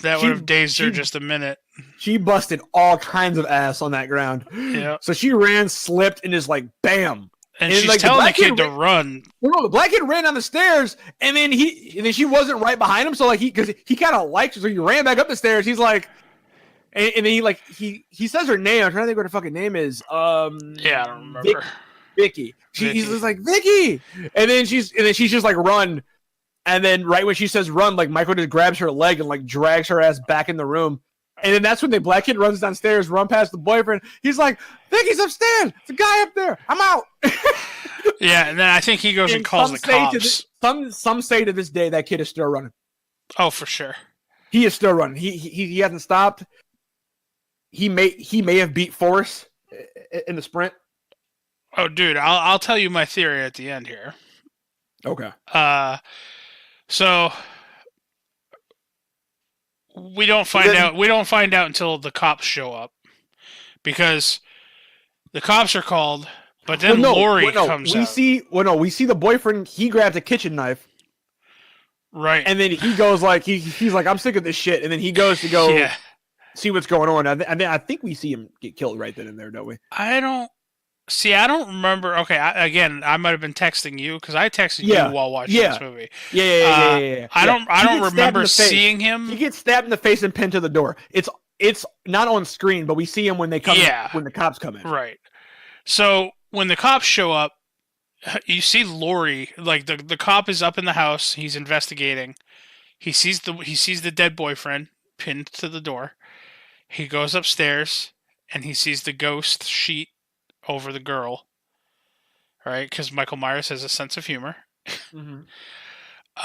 That would have dazed her just a minute. She busted all kinds of ass on that ground. Yeah. So she ran, slipped, and just like bam. And And, she's like, the telling the black kid kid to run. Well, no, the black kid ran down the stairs, and then she wasn't right behind him. So like because he kind of liked her, so he ran back up the stairs. He's like, and then he says her name. I'm trying to think what her fucking name is. Yeah, I don't remember. Vicky. He's just like Vicky, and then she's just like run, and then right when she says run, like Michael just grabs her leg and like drags her ass back in the room. And then that's when the black kid runs downstairs, run past the boyfriend. He's like, Vicky's upstairs. It's a guy up there. I'm out. Yeah, and then I think he goes and calls the cops. Some say to this day that kid is still running. Oh, for sure. He is still running. He hasn't stopped. He may have beat Forrest in the sprint. Oh, dude, I'll tell you my theory at the end here. Okay. So we don't find out. We don't find out until the cops show up, because the cops are called, but then Lori comes out. We see the boyfriend. He grabs a kitchen knife. Right. And then he goes like he's like, I'm sick of this shit. And then he goes to go see what's going on. And then I think we see him get killed right then and there, don't we? I don't remember. Okay, I might have been texting you, because I texted you while watching this movie. Yeah. I don't remember seeing him. He gets stabbed in the face and pinned to the door. It's not on screen, but we see him when they come. When the cops come in. Right. So when the cops show up, you see Lori, like the cop is up in the house. He's investigating. He sees the dead boyfriend pinned to the door. He goes upstairs and he sees the ghost sheet over the girl. Right, because Michael Myers has a sense of humor. Mm-hmm.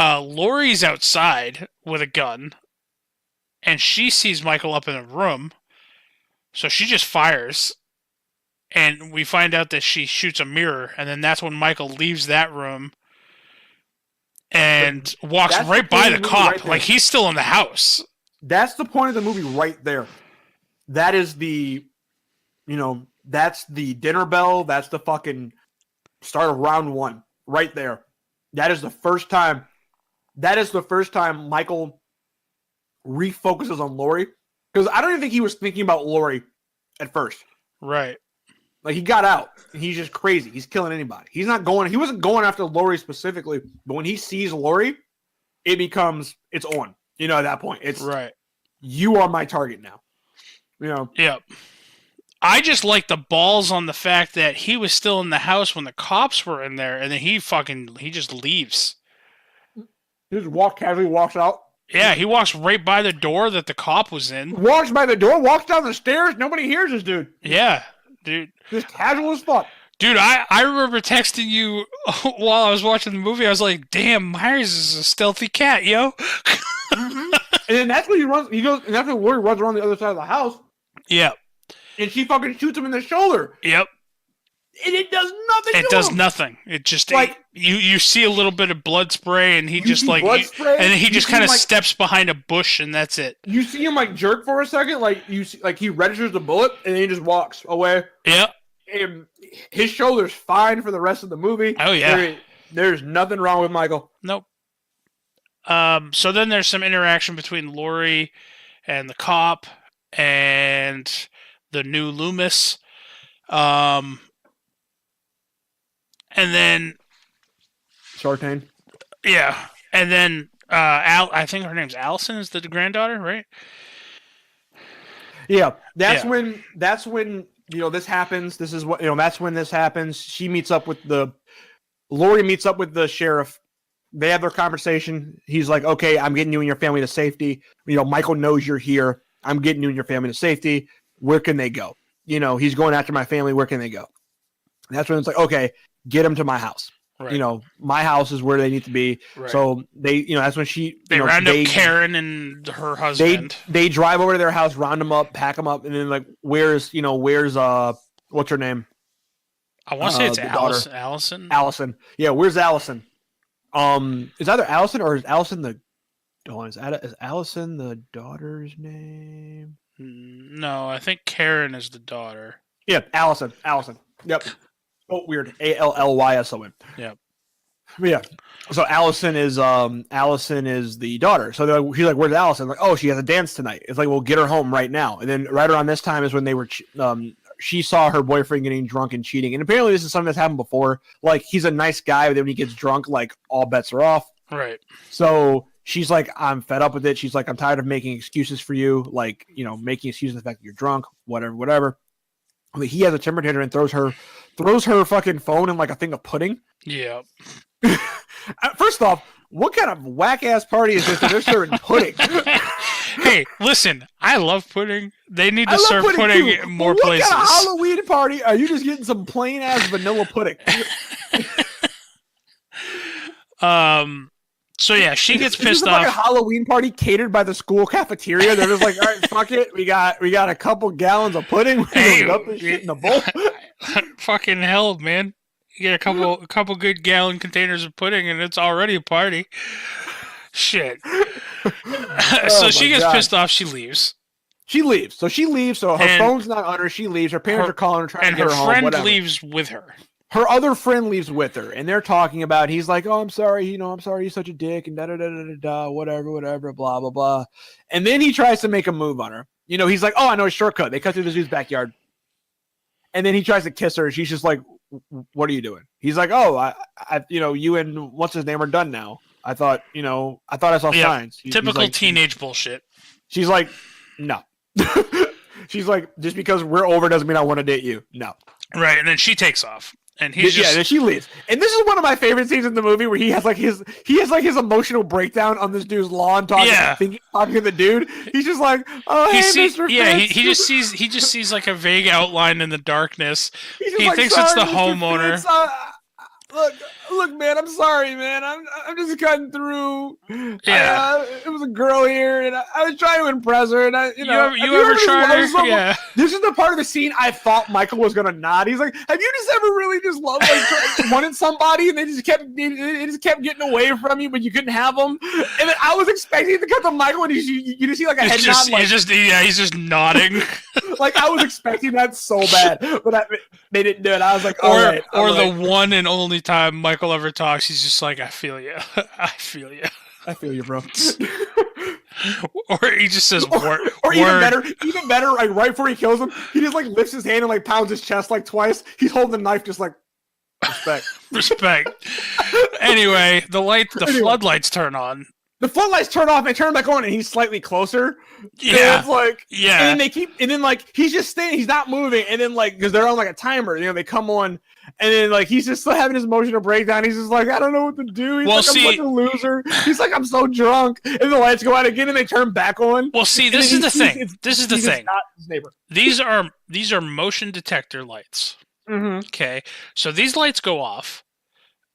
Lori's outside with a gun, and she sees Michael up in a room, so she just fires. And we find out that she shoots a mirror, and then that's when Michael leaves that room and walks right by the cop. Right, like, he's still in the house. That's the point of the movie right there. That is that's the dinner bell. That's the fucking start of round one right there. That is the first time Michael refocuses on Lori. Because I don't even think he was thinking about Lori at first. Right. Like, he got out, and he's just crazy. He's killing anybody. He wasn't going after Lori specifically, but when he sees Lori, it's on. At that point, it's right. You are my target now. Yep. I just like the balls on the fact that he was still in the house when the cops were in there, and then he just leaves. He just casually walks out. Yeah, he walks right by the door that the cop was in. Walks by the door, walks down the stairs. Nobody hears this dude. Yeah. Dude, just casual as fuck. Dude, I remember texting you while I was watching the movie. I was like, "Damn, Myers is a stealthy cat, yo." Mm-hmm. And then that's when he runs. He goes, and that's when Lori runs around the other side of the house. Yep. And she fucking shoots him in the shoulder. Yep. And it does nothing. It does nothing. It just like you see a little bit of blood spray, and he just like, and then he just kind of steps behind a bush, and that's it. You see him like jerk for a second, like you see, like he registers the bullet, and then he just walks away. Yeah. And his shoulder's fine for the rest of the movie. Oh yeah. There's nothing wrong with Michael. Nope. So then there's some interaction between Lori and the cop and the new Loomis. And then Sartain. Yeah. And then I think her name's Allison is the granddaughter, right? Yeah. That's when this happens. This is what that's when this happens. Lori meets up with the sheriff. They have their conversation. He's like, "Okay, I'm getting you and your family to safety. Michael knows you're here. I'm getting you and your family to safety. Where can they go? He's going after my family. Where can they go?" And that's when it's like, "Okay, get them to my house. Right. My house is where they need to be." Right. So they, that's when they round up Karen and her husband. They drive over to their house, round them up, pack them up, and then like, where's what's her name? I want to say it's Allison. Allison. Yeah, where's Allison? Is either Allison or is Allison is Allison the daughter's name? No, I think Karen is the daughter. Yeah, Allison. Yep. Oh, weird. Allison. Yep. Yeah. So Allison is the daughter. So he's like, "Where's Allison?" Like, "Oh, she has a dance tonight." It's like, "Well, get her home right now." And then right around this time is when they were. She saw her boyfriend getting drunk and cheating, and apparently this is something that's happened before. Like, he's a nice guy, but then when he gets drunk, like, all bets are off. Right. So she's like, "I'm fed up with it." She's like, "I'm tired of making excuses for you, like, making excuses for the fact that you're drunk, whatever." I mean, he has a temper tantrum and throws her fucking phone in like a thing of pudding. Yeah. First off, what kind of whack ass party is this that they're serving pudding? Hey, listen, I love pudding. They need to serve pudding in more places. What kind of Halloween party are you just getting some plain ass vanilla pudding? So yeah, she gets This pissed is like a off. Halloween party catered by the school cafeteria. They're just like, all right, fuck it. We got a couple gallons of pudding. We're Hey, gonna dump this shit in the bowl. Fucking hell, man! You get a couple good gallon containers of pudding, and it's already a party. Shit. So she gets pissed off. She leaves. She leaves. So her And- phone's not on her. She leaves. Her parents Her- are calling her, trying And to get her her home. friend Whatever. leaves with her. Her other friend leaves with her, and they're talking about. He's like, "Oh, I'm sorry. I'm sorry. You're such a dick." And da da da da da. Whatever. Blah blah blah. And then he tries to make a move on her. He's like, "Oh, I know a shortcut." They cut through this dude's backyard, and then he tries to kiss her. She's just like, "What are you doing?" He's like, "Oh, I you and what's his name are done now. I thought I saw signs." Typical like, teenage bullshit. She's like, "No." She's like, "Just because we're over doesn't mean I want to date you." No. Right, and then she takes off, and he's just then she leaves. And this is one of my favorite scenes in the movie where he has his emotional breakdown on this dude's lawn talking to the dude. He's just like, "Oh, hey, Mr. Fitz." he just sees like a vague outline in the darkness. He's just He like, thinks it's the "Sorry, Mr. homeowner. Fitz, look, man, I'm sorry, man. I'm just cutting through. Yeah. It was a girl here, and I was trying to impress her. And You ever tried her? Yeah. This is the part of the scene I thought Michael was gonna nod. He's like, "Have you just ever really just loved, wanted somebody, and they just kept getting away from you, but you couldn't have them?" And then I was expecting to cut to Michael, and you just see like a head nod, like, he's just nodding. like I was expecting that so bad, but they didn't do it. I was like, the one and only time Michael ever talks, he's just like, "I feel you, I feel you." I feel you, bro. Or he just says word. Or even better, like right before he kills him, he just like lifts his hand and like pounds his chest like twice. He's holding the knife, just like respect. Anyway, the floodlights turn on. The floodlights turn off and they turn back on, and he's slightly closer. Yeah, and it's like yeah. And then like he's just standing, he's not moving, and then like because they're on like a timer, they come on, and then like he's just still having his emotional breakdown. He's just like, "I don't know what to do." He's like, "I'm such a loser." He's like, "I'm so drunk," and the lights go out again, and they turn back on. Well, see, this is the thing. This is the thing. Not his neighbor. These are motion detector lights. Mm-hmm. Okay, so these lights go off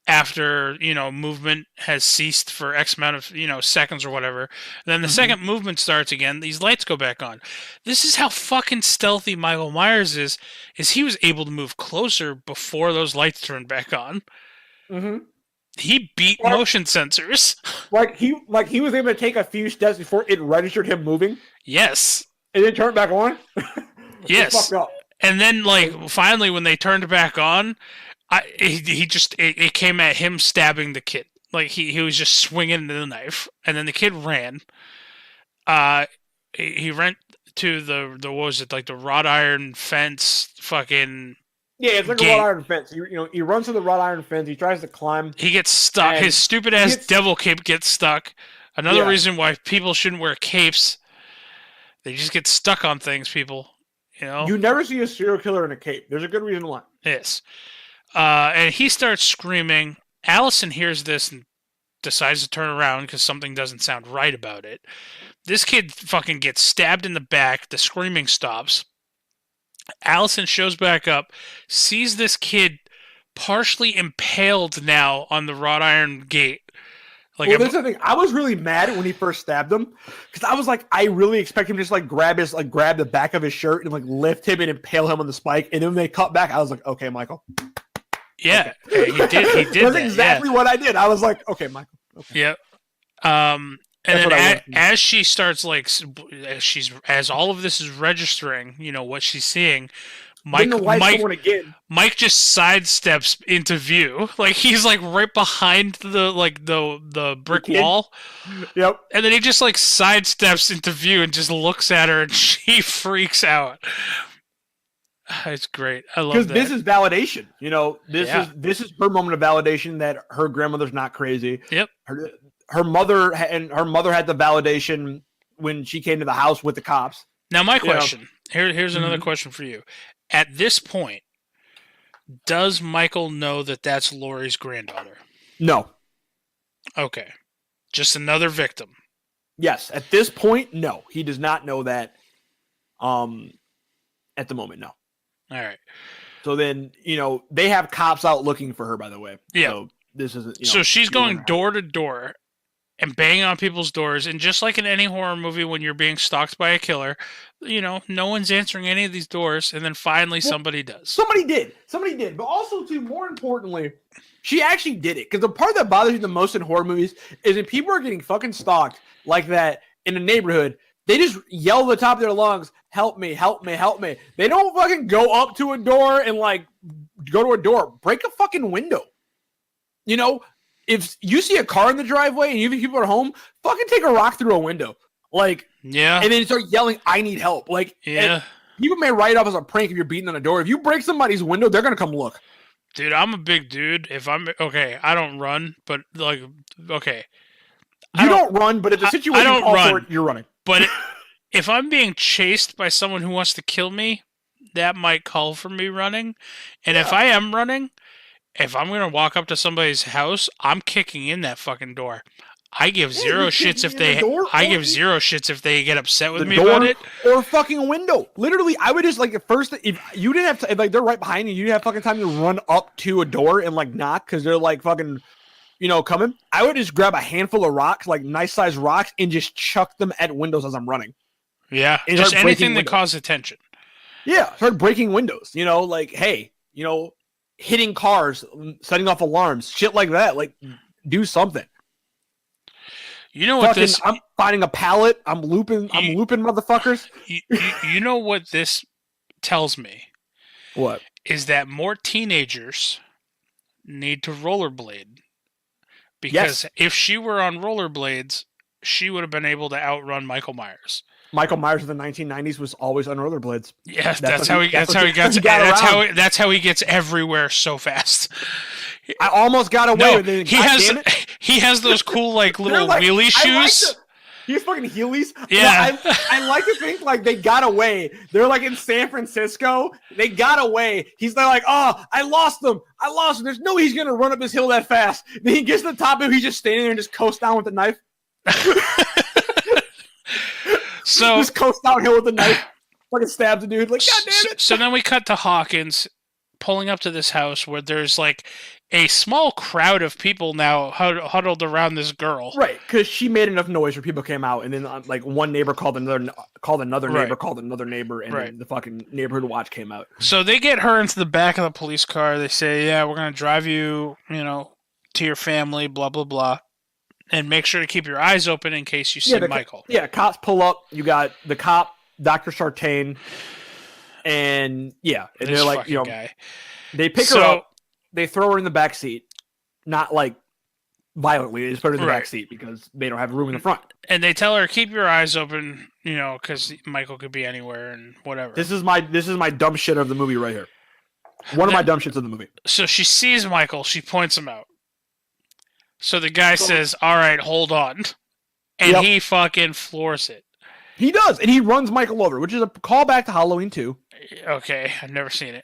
after movement has ceased for X amount of seconds or whatever. Then the second movement starts again, these lights go back on. This is how fucking stealthy Michael Myers is he was able to move closer before those lights turned back on. Mm-hmm. He beat motion sensors. Like he was able to take a few steps before it registered him moving. Yes. And then turn it back on. Yes. And then finally when they turned it back on, it came at him stabbing the kid. Like he was just swinging the knife, and then the kid ran. He ran to the what was it, like the wrought iron fence? Fucking yeah, it's like gate. A wrought iron fence. He runs to the wrought iron fence. He tries to climb. He gets stuck. His stupid ass devil cape gets stuck. Another reason why people shouldn't wear capes. They just get stuck on things, people. You never see a serial killer in a cape. There's a good reason why. Yes. And he starts screaming. Allison hears this and decides to turn around because something doesn't sound right about it. This kid fucking gets stabbed in the back. The screaming stops. Allison shows back up, sees this kid partially impaled now on the wrought iron gate. That's the thing. I was really mad when he first stabbed him because I was like, I really expect him to just grab the back of his shirt and lift him and impale him on the spike. And then when they cut back, I was like, okay, Michael. Yeah, okay. he did. That's exactly what I did. I was like, okay, Michael. Okay. Yep. And then as she starts as all of this is registering, what she's seeing, Mike just sidesteps into view. Like he's right behind the brick wall. Yep. And then he just sidesteps into view and just looks at her, and she freaks out. It's great. I love that. Because this is validation. This is her moment of validation that her grandmother's not crazy. Yep. Her mother had the validation when she came to the house with the cops. Now my question. Here's another question for you. At this point, does Michael know that that's Laurie's granddaughter? No. Okay. Just another victim. Yes. At this point, no. He does not know that. At the moment, no. All right. So then, they have cops out looking for her, by the way. Yeah. So this isn't. So she's going door to door, and banging on people's doors. And just like in any horror movie, when you're being stalked by a killer, no one's answering any of these doors. And then finally somebody does. Somebody did. But also, too, more importantly, she actually did it. Because the part that bothers me the most in horror movies is when people are getting fucking stalked like that in a neighborhood, they just yell at the top of their lungs, help me, help me, help me. They don't fucking go up to a door and like go to a door. Break a fucking window. If you see a car in the driveway and you think people are home, fucking take a rock through a window. Like, yeah. And then start yelling, I need help. Like, yeah. People may write it off as a prank if you're beating on a door. If you break somebody's window, they're going to come look. Dude, I'm a big dude. I don't run, but like, okay. You don't run, but if the situation calls for it, you're running. But if I'm being chased by someone who wants to kill me, that might call for me running. And if I am running, if I'm going to walk up to somebody's house, I'm kicking in that fucking door. I give zero shits if they get upset with me about it. Or a fucking window. Literally, I would just like at first, if you didn't have to, if like they're right behind you, you didn't have fucking time to run up to a door and like knock because they're like fucking, coming. I would just grab a handful of rocks, like nice sized rocks, and just chuck them at windows as I'm running. Yeah, and just anything that causes attention. Yeah, start breaking windows. Like, hey, hitting cars, setting off alarms, shit like that. Like, do something. You know what this? I'm finding a pallet. I'm looping motherfuckers. You know what this tells me? What? Is that more teenagers need to rollerblade? Because if she were on rollerblades, she would have been able to outrun Michael Myers. Michael Myers in the 1990s was always on rollerblades. Yeah, that's how he gets everywhere so fast. I almost got away with it. He has those cool little wheelie shoes. He's fucking Heelys. Yeah. I like to think like they got away. They're like in San Francisco. They got away. He's like, oh, I lost them. There's no way he's gonna run up this hill that fast. Then he gets to the top and he's just standing there and just coast down with the knife. So just coast downhill with the knife. Fucking stabs the dude. Like, God damn it. So then we cut to Hawkins pulling up to this house where there's like a small crowd of people now huddled around this girl. Right, because she made enough noise where people came out, and then like one neighbor called another neighbor, and then the fucking neighborhood watch came out. So they get her into the back of the police car. They say, yeah, we're going to drive you, to your family, blah, blah, blah. And make sure to keep your eyes open in case you see Michael. Cops pull up. You got the cop, Dr. Sartain, and they're like, guy. They pick her up. They throw her in the back seat, not like violently. They just put her in the back seat because they don't have room in the front. And they tell her, keep your eyes open, because Michael could be anywhere and whatever. This is my dumb shit of the movie right here. One of my dumb shits of the movie. So she sees Michael. She points him out. So the guy says, all right, hold on. And he fucking floors it. He does. And he runs Michael over, which is a callback to Halloween 2. Okay, I've never seen it.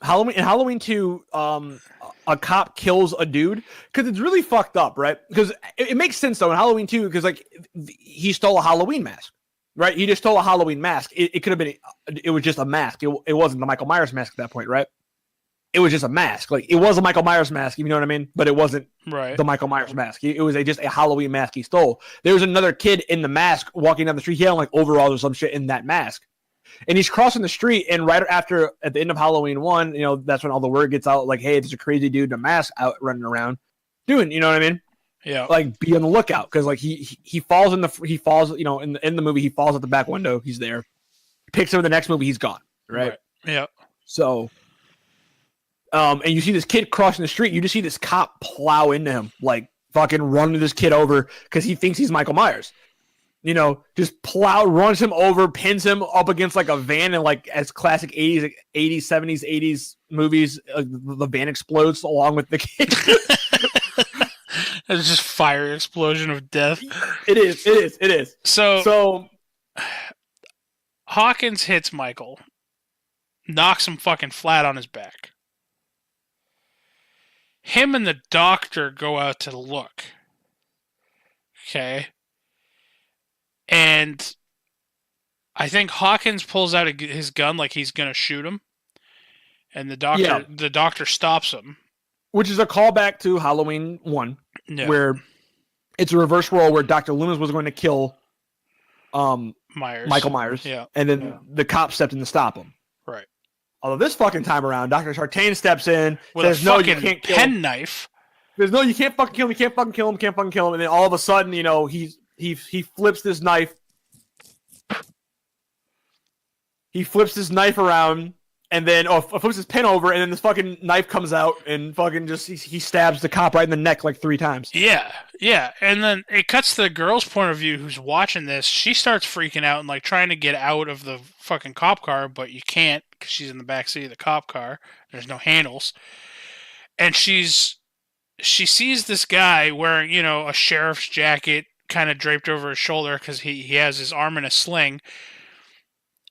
In Halloween 2, a cop kills a dude because it's really fucked up, right? Because it makes sense though in Halloween 2 because like he stole a Halloween mask, right? He just stole a Halloween mask. It could have been, it was just a mask. It wasn't the Michael Myers mask at that point, right? It was just a mask. Like it was a Michael Myers mask, you know what I mean? But it wasn't the Michael Myers mask. It was just a Halloween mask he stole. There was another kid in the mask walking down the street. He had like overalls or some shit in that mask. And he's crossing the street, and right after, at the end of Halloween 1, that's when all the word gets out, like, hey, there's a crazy dude in a mask out running around doing, you know what I mean? Yeah. Like, be on the lookout, because, like, he falls, in the movie, he falls at the back window, he's there. Picks him in the next movie, he's gone, right? Yeah. So, and you see this kid crossing the street, you just see this cop plow into him, like, fucking run this kid over, because he thinks he's Michael Myers. Just runs him over, pins him up against like a van, and like as classic 80s, 70s, 80s movies, the van explodes along with the kid. It's just fire explosion of death. It is. So Hawkins hits Michael, knocks him fucking flat on his back. Him and the doctor go out to look. Okay. And I think Hawkins pulls out his gun like he's going to shoot him. And the doctor stops him. Which is a callback to Halloween 1, where it's a reverse role where Dr. Loomis was going to kill Myers. Michael Myers. Yeah. And then the cop stepped in to stop him. Right. Although this fucking time around, Dr. Sartain steps in, With says, a no, fucking you can't kill him. knife. There's no, you can't fucking kill him, you can't fucking kill him, can't fucking kill him. And then all of a sudden, you know, he flips this knife. He flips this knife around and then flips his pen over, and then this fucking knife comes out and fucking just he stabs the cop right in the neck like 3 times. Yeah, yeah. And then it cuts to the girl's point of view who's watching this. She starts freaking out and like trying to get out of the fucking cop car, but you can't because she's in the backseat of the cop car. There's no handles. And she sees this guy wearing, you know, a sheriff's jacket kind of draped over his shoulder because he has his arm in a sling.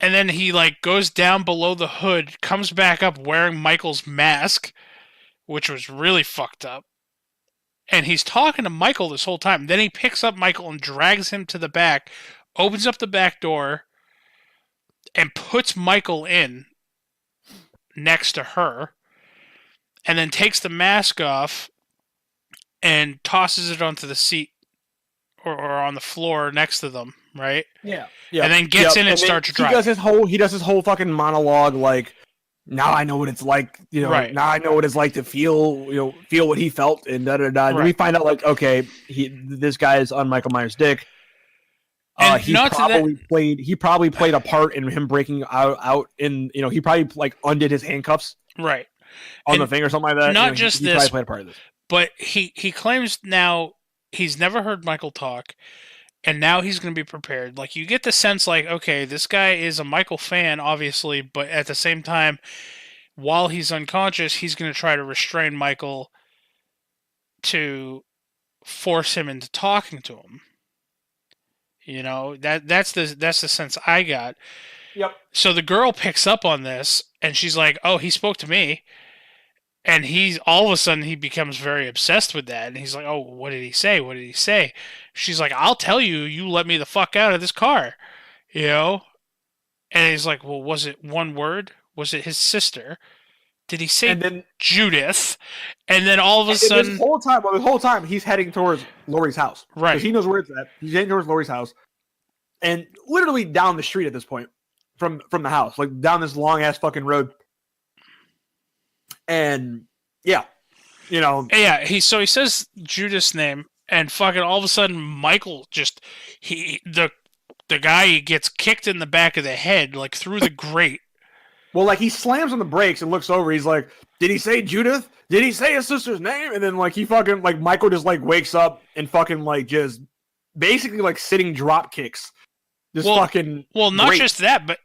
And then he like goes down below the hood, comes back up wearing Michael's mask, which was really fucked up. And he's talking to Michael this whole time. Then he picks up Michael and drags him to the back, opens up the back door, and puts Michael in next to her, and then takes the mask off and tosses it onto the seat or on the floor next to them, right? Yeah. And then gets in and starts driving. He does his whole fucking monologue like, now I know what it's like, you know, Right. now I know what it's like to feel what he felt and da-da-da. And Right. we find out like, okay, this guy is on Michael Myers' dick. And He not to probably played a part in him breaking out in, you know, he probably like undid his handcuffs Right. on And the finger or something like that. not You know, just he this, probably played a part of this. But he claims now he's never heard Michael talk, and now he's going to be prepared. Like, you get the sense, like, okay, this guy is a Michael fan, obviously, but at the same time, while he's unconscious, he's going to try to restrain Michael to force him into talking to him. You know, that's the sense I got. Yep. So the girl picks up on this, and she's like, oh, he spoke to me. And he's all of a sudden he becomes very obsessed with that, and he's like, "Oh, what did he say? What did he say?" She's like, "I'll tell you. You let me the fuck out of this car," you know. And he's like, "Well, was it one word? Was it his sister? Did he say And then Judith?" And then all of a sudden, this whole time he's heading towards Lori's house, right? Because he knows where it's at. He's heading towards Lori's house, and literally down the street at this point from the house, like down this long ass fucking road. And yeah, you know, yeah. He says Judith's name, and fucking all of a sudden, Michael the guy gets kicked in the back of the head, like through the grate. well, like he slams on the brakes and looks over. He's like, "Did he say Judith? Did he say his sister's name?" And then like he fucking like Michael just like wakes up and fucking like just basically like sitting drop kicks. Well, not just that, but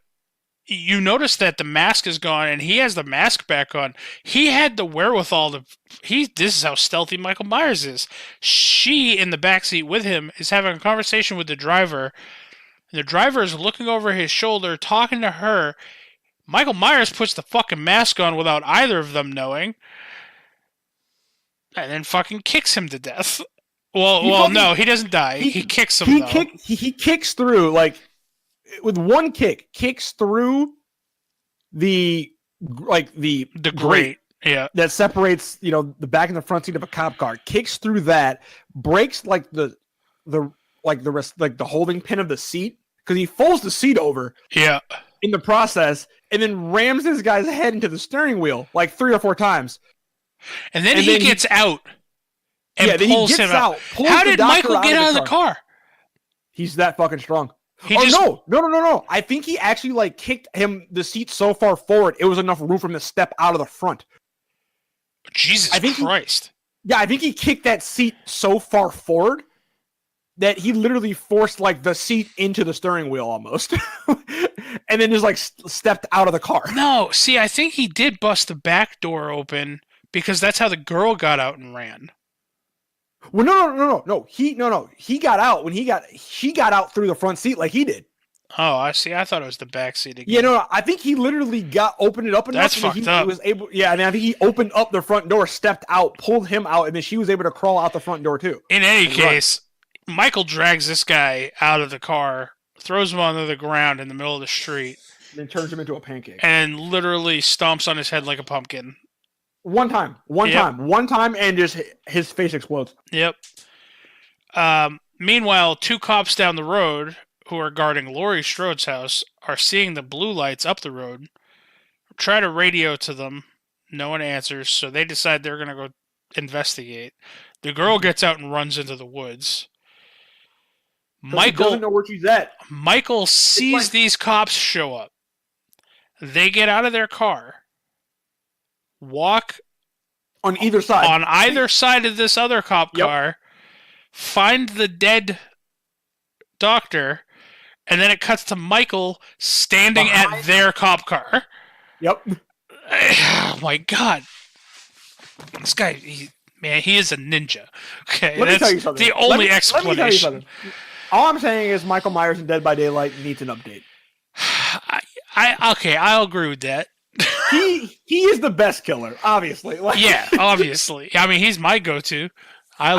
you notice that the mask is gone and he has the mask back on. He had the wherewithal this is how stealthy Michael Myers is. She, in the backseat with him, is having a conversation with the driver. The driver is looking over his shoulder, talking to her. Michael Myers puts the fucking mask on without either of them knowing. And then fucking kicks him to death. No, he doesn't die. He kicks him, though. He kicks through, like, with one kick, kicks through the grate, yeah, that separates, you know, the back and the front seat of a cop car. Kicks through that, breaks like the holding pin of the seat because he folds the seat over, yeah, in the process, and then rams this guy's head into the steering wheel like 3 or 4 times. And then he gets out and pulls him out. How did Michael get out of the car? He's that fucking strong. No. I think he actually like kicked the seat so far forward, it was enough room for him to step out of the front. Jesus Christ. I think he kicked that seat so far forward that he literally forced like the seat into the steering wheel almost. And then just like stepped out of the car. No, see, I think he did bust the back door open because that's how the girl got out and ran. Well, no. He got out when she got out through the front seat like he did. Oh, I see. I thought it was the back seat again. Yeah, no. I think he literally opened it up enough. That's fucked up. He was able, yeah, and I think he opened up the front door, stepped out, pulled him out, and then she was able to crawl out the front door too. In any case, Michael drags this guy out of the car, throws him onto the ground in the middle of the street, and then turns him into a pancake, and literally stomps on his head like a pumpkin. One time, and just his face explodes. Yep. Meanwhile, 2 cops down the road who are guarding Laurie Strode's house are seeing the blue lights up the road, try to radio to them. No one answers, so they decide they're going to go investigate. The girl gets out and runs into the woods. Michael doesn't know where she's at. Michael sees these cops show up. They get out of their car, walk on either side of this other cop car, find the dead doctor, and then it cuts to Michael standing at their cop car. Yep. Oh my god. This guy, he is a ninja. Okay, let me tell you something. The only explanation. Let me tell you something. All I'm saying is Michael Myers in Dead by Daylight needs an update. I'll agree with that. He is the best killer, obviously. Yeah, obviously. I mean, he's my go-to. I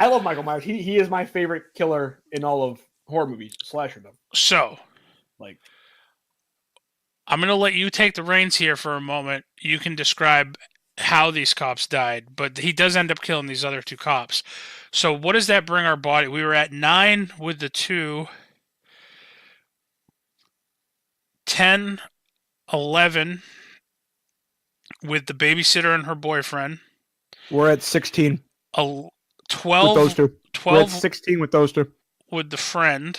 love Michael Myers. He is my favorite killer in all of horror movies, slasherdom. So, I'm going to let you take the reins here for a moment. You can describe how these cops died, but he does end up killing these other 2 cops. So what does that bring our body? We were at 9 with the 2, 10, 11 with the babysitter and her boyfriend. We're at 16. 12 with those 2. 12 we're at 16 with those 2. With the friend.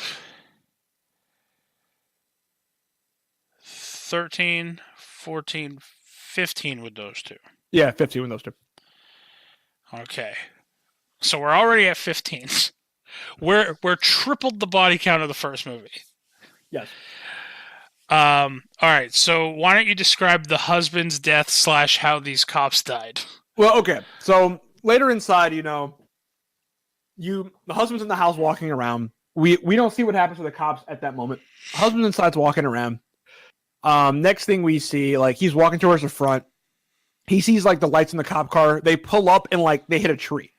13, 14, 15 with those 2. Yeah, 15 with those 2. Okay. So we're already at 15. We're tripled the body count of the first movie. Yes. All right. So why don't you describe the husband's death / how these cops died? Well, okay. So later inside, the husband's in the house walking around. We don't see what happens to the cops at that moment. Husband inside's walking around. Next thing we see, he's walking towards the front. He sees the lights in the cop car. They pull up and they hit a tree.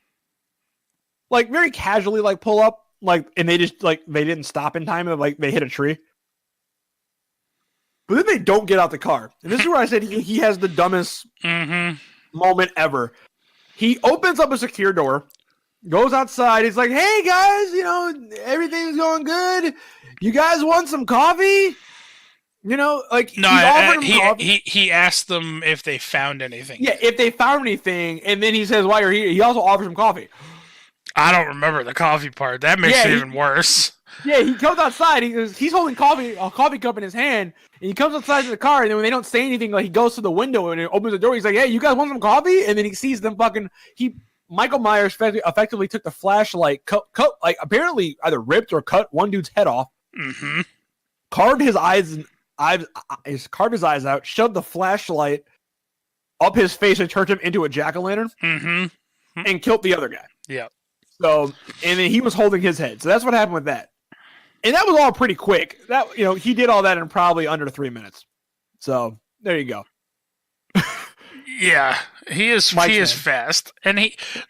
Very casually pull up, and they just they didn't stop in time, and they hit a tree. But then they don't get out the car. And this is where I said he has the dumbest moment ever. He opens up a secure door, goes outside. He's like, "Hey guys, everything's going good. You guys want some coffee?" He asked them if they found anything. Yeah, if they found anything, and then he says, "Why you're here?" He also offers them coffee. I don't remember the coffee part. That makes it even worse. Yeah, he comes outside. He's holding a coffee cup in his hand, and he comes outside to the car. And then when they don't say anything, he goes to the window and opens the door. He's like, "Hey, you guys want some coffee?" And then he sees them Michael Myers effectively took the flashlight, cut apparently either ripped or cut one dude's head off, carved his eyes out, shoved the flashlight up his face and turned him into a jack-o'-lantern, and killed the other guy. Yeah. So, and then he was holding his head. So that's what happened with that. And that was all pretty quick. That he did all that in probably under 3 minutes. So there you go. Yeah, he is fast. And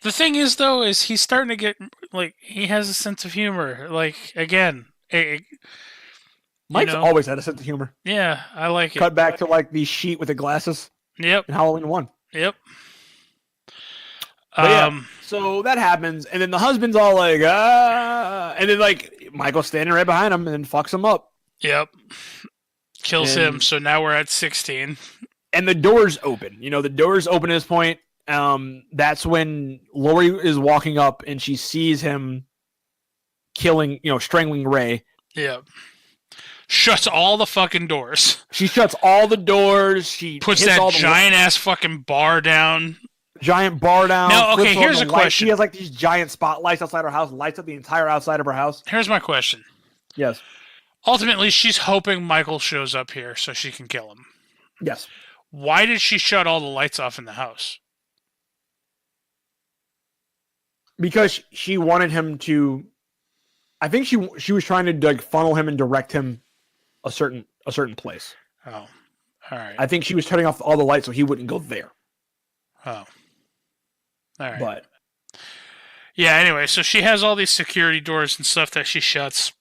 the thing is though, is he's starting to get he has a sense of humor. Again, Mike's always had a sense of humor. Yeah, I like it. Cut back to the sheet with the glasses. Yep. In Halloween 1. Yep. So that happens, and then the husband's all and then Michael's standing right behind him and then fucks him up. Yep. Kills him, so now we're at 16. And the doors open. The doors open at this point. That's when Laurie is walking up and she sees him killing, strangling Ray. Yep. Shuts all the fucking doors. She shuts all the doors. She puts that giant ass fucking bar down. Now, okay, here's a question. She has these giant spotlights outside her house, lights up the entire outside of her house. Here's my question. Yes. Ultimately, she's hoping Michael shows up here so she can kill him. Yes. Why did she shut all the lights off in the house? Because she wanted him to. I think she was trying to funnel him and direct him a certain place. Oh, all right. I think she was turning off all the lights so he wouldn't go there. Oh. All right. But yeah, anyway, so she has all these security doors and stuff that she shuts.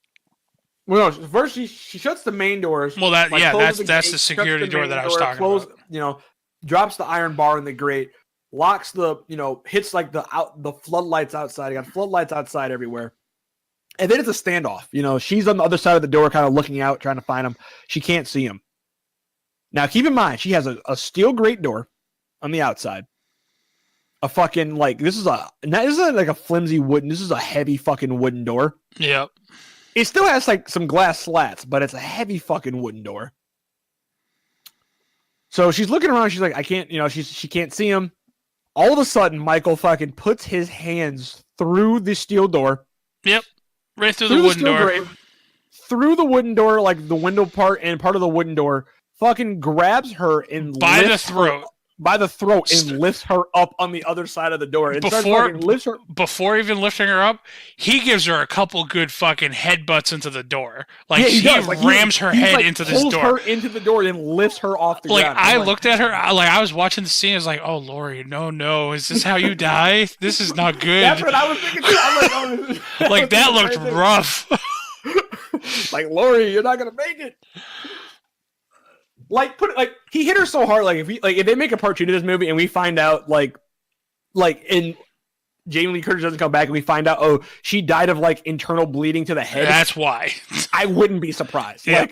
Well, no, first she shuts the main doors. Well, that's the security door that I was talking about. Drops the iron bar in the grate, locks the, hits like the floodlights outside. You got floodlights outside everywhere. And then it's a standoff. She's on the other side of the door, kind of looking out, trying to find him. She can't see him. Now, keep in mind, she has a steel grate door on the outside. A fucking, this is like a flimsy wooden, this is a heavy fucking wooden door. Yep. It still has like some glass slats, but it's a heavy fucking wooden door. So she's looking around. She's like, I can't, she can't see him. All of a sudden, Michael fucking puts his hands through the steel door. Yep. Right through the wooden door. Grate, through the wooden door, like the window part and part of the wooden door, fucking grabs her and by the throat. By the throat and lifts her up on the other side of the door. And before even lifting her up, he gives her a couple good fucking headbutts into the door. He rams her head into this door. Pulls her into the door and lifts her off the ground. I looked at her, I was watching the scene, I was like, oh, Lori, no, is this how you die? This is not good. That's what I was thinking too. I'm like, oh, that looked rough. Like, Lori, you're not going to make it. He hit her so hard. If they make a part 2 to this movie and we find out in Jamie Lee Curtis doesn't come back and we find out she died of internal bleeding to the head. That's why. I wouldn't be surprised. Yeah.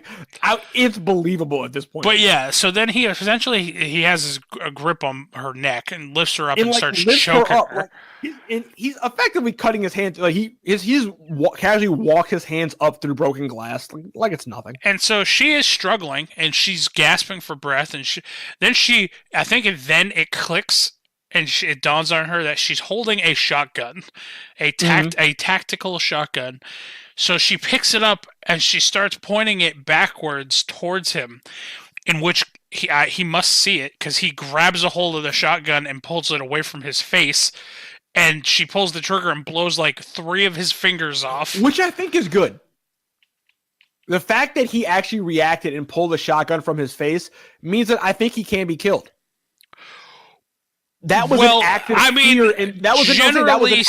It's believable at this point. But yeah, so then he has a grip on her neck and lifts her up and starts choking her. He's effectively cutting his hands. He's casually walk his hands up through broken glass like it's nothing. And so she is struggling and she's gasping for breath. And I think it clicks. And it dawns on her that she's holding a shotgun, a tactical shotgun. So she picks it up and she starts pointing it backwards towards him, in which he must see it because he grabs a hold of the shotgun and pulls it away from his face. And she pulls the trigger and blows 3 of his fingers off. Which I think is good. The fact that he actually reacted and pulled the shotgun from his face means that I think he can be killed. That was an act of fear, and that was an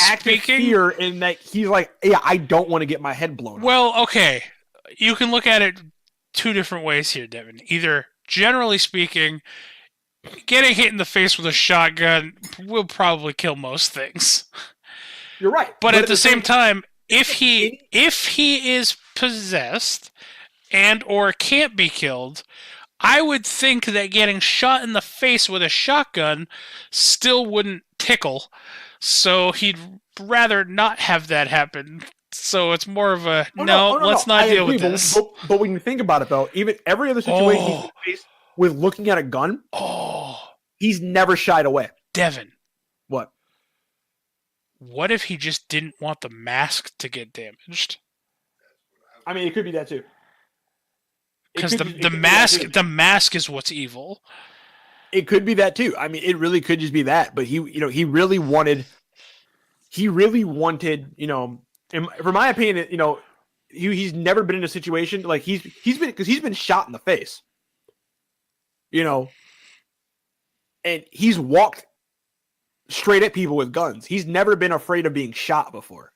act of fear in that he's like, yeah, I don't want to get my head blown off. Well, okay. You can look at it 2 different ways here, Devin. Either, generally speaking, getting hit in the face with a shotgun will probably kill most things. You're right. But at the same time, if he is possessed and or can't be killed, I would think that getting shot in the face with a shotgun still wouldn't tickle, so he'd rather not have that happen. So it's more of a, let's not deal with this. But when you think about it, though, even every other situation he's faced with looking at a gun, he's never shied away. Devin. What? What if he just didn't want the mask to get damaged? I mean, it could be that too. Because the mask is what's evil. It could be that too. I mean, it really could just be that. But he really wanted, from my opinion, he's never been in a situation like he's been shot in the face, and he's walked straight at people with guns. He's never been afraid of being shot before.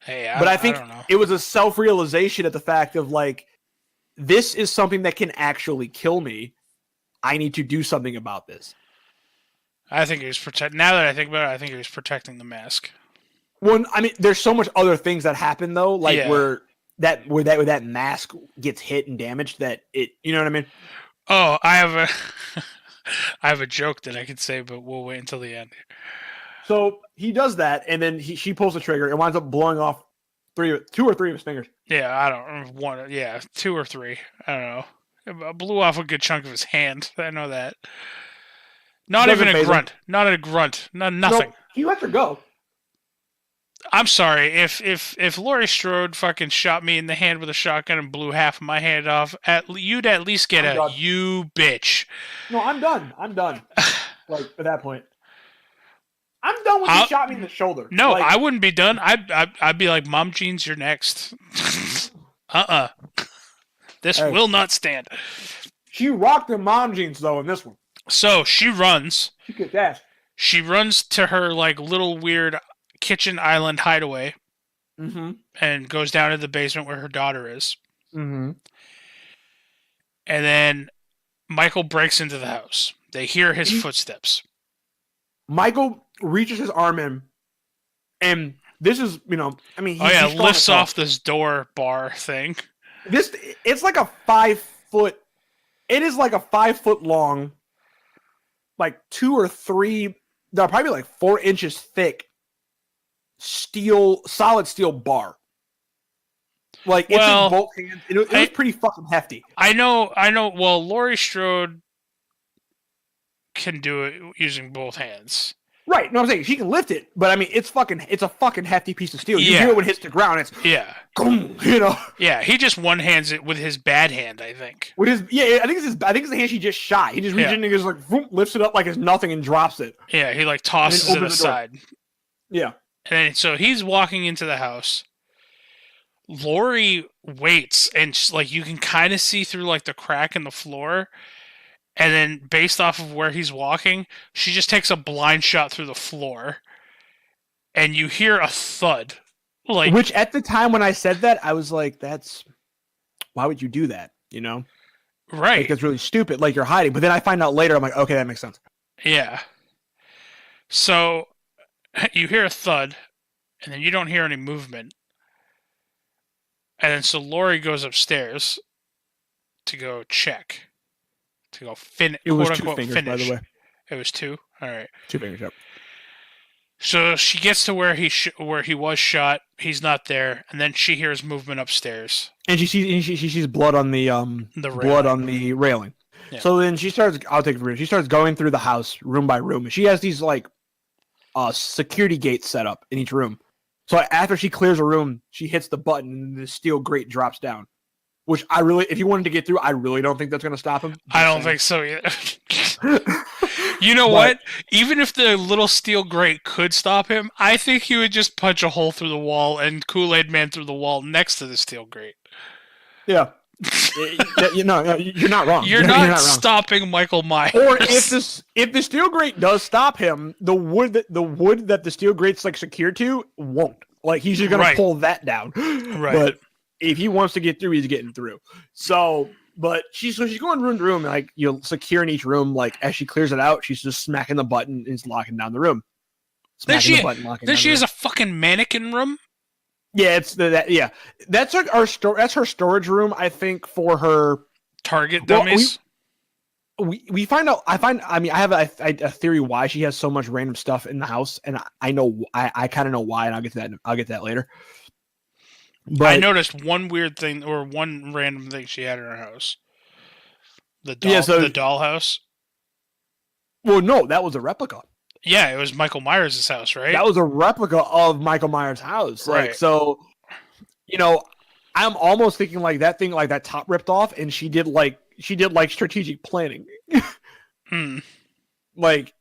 Hey, I think it was a self-realization at the fact of this is something that can actually kill me. I need to do something about this. I think he was now that I think about it, I think he was protecting the mask. Well, I mean, there's so much other things that happen though, where that mask gets hit and damaged that it, you know what I mean? Oh, I have a joke that I could say, but we'll wait until the end. So he does that, and then she pulls the trigger and winds up blowing off 2 or 3 of his fingers. Yeah, I don't want. Yeah, 2 or 3. I don't know. It blew off a good chunk of his hand. I know that. Not even a grunt. Not a grunt. Nothing. No, he lets her go. I'm sorry. If Laurie Strode fucking shot me in the hand with a shotgun and blew half of my hand off, you'd at least get you bitch. No, I'm done. At that point. I'm done when he shot me in the shoulder. No, I wouldn't be done. I'd be like, Mom Jeans, you're next. This will not stand. She rocked the Mom Jeans, though, in this one. So she runs. She kicked ass. She runs to her little weird kitchen island hideaway and goes down to the basement where her daughter is. Mm-hmm. And then Michael breaks into the house. They hear his footsteps. Michael reaches his arm in, and this is, he's strong lifts as hell. off this door bar thing. It's like a 5 foot. It is like a 5 foot long, like 2 or 3, no, probably like 4 inches thick, solid steel bar. Like it's in both hands. It was pretty fucking hefty. I know. Well, Laurie Strode can do it using both hands. Right. No, I'm saying she can lift it, but I mean, it's a fucking hefty piece of steel. You hear it when it hits the ground. It's boom, Yeah, he just one hands it with his bad hand, I think. With his I think it's the hand she just shot. He just reaches in and just like lifts it up like it's nothing and drops it. Yeah, he like tosses it aside. Yeah. And so he's walking into the house. Laurie waits, and like you can kind of see through like the crack in the floor. And then, based off of where he's walking, she just takes a blind shot through the floor, and you hear a thud. Which at the time when I said that, I was like, why would you do that? Right? Like, it's really stupid. Like, you're hiding. But then I find out later, I'm like, okay, that makes sense. Yeah. So you hear a thud, and then you don't hear any movement, and then so Laurie goes upstairs to go check. To go finish. It was 2 fingers, by the way. It was 2? All right. 2 fingers, yep. So she gets to where he was shot. He's not there, and then she hears movement upstairs. And she sees blood on the railing. Yeah. So then she starts. I'll take it for you. She starts going through the house room by room, and she has these like security gates set up in each room. So after she clears a room, she hits the button, and the steel grate drops down. Which if you wanted to get through, I really don't think that's going to stop him. I don't think so either. You know what? Even if the little steel grate could stop him, I think he would just punch a hole through the wall and Kool-Aid Man through the wall next to the steel grate. Yeah. You're not wrong. You're not stopping Michael Myers. Or if the steel grate does stop him, the wood that the steel grate's like secured to won't. Like he's just going to pull that down. Right. But if he wants to get through, he's getting through. So, but she's going room to room, and like securing each room. Like as she clears it out, she's just smacking the button and is locking down the room. Then she has a fucking mannequin room. Yeah, it's yeah. That's like that's her storage room. I think for her Target dummies. We find out. I have a theory why she has so much random stuff in the house, and I know I kind of know why, and I'll get to that later. But I noticed one weird thing or one random thing she had in her house. The doll house. Well, no, that was a replica. Yeah, it was Michael Myers' house, right? That was a replica of Michael Myers' house. Right. Like, so, I'm almost thinking like that thing, like that top ripped off, and she did strategic planning. Like,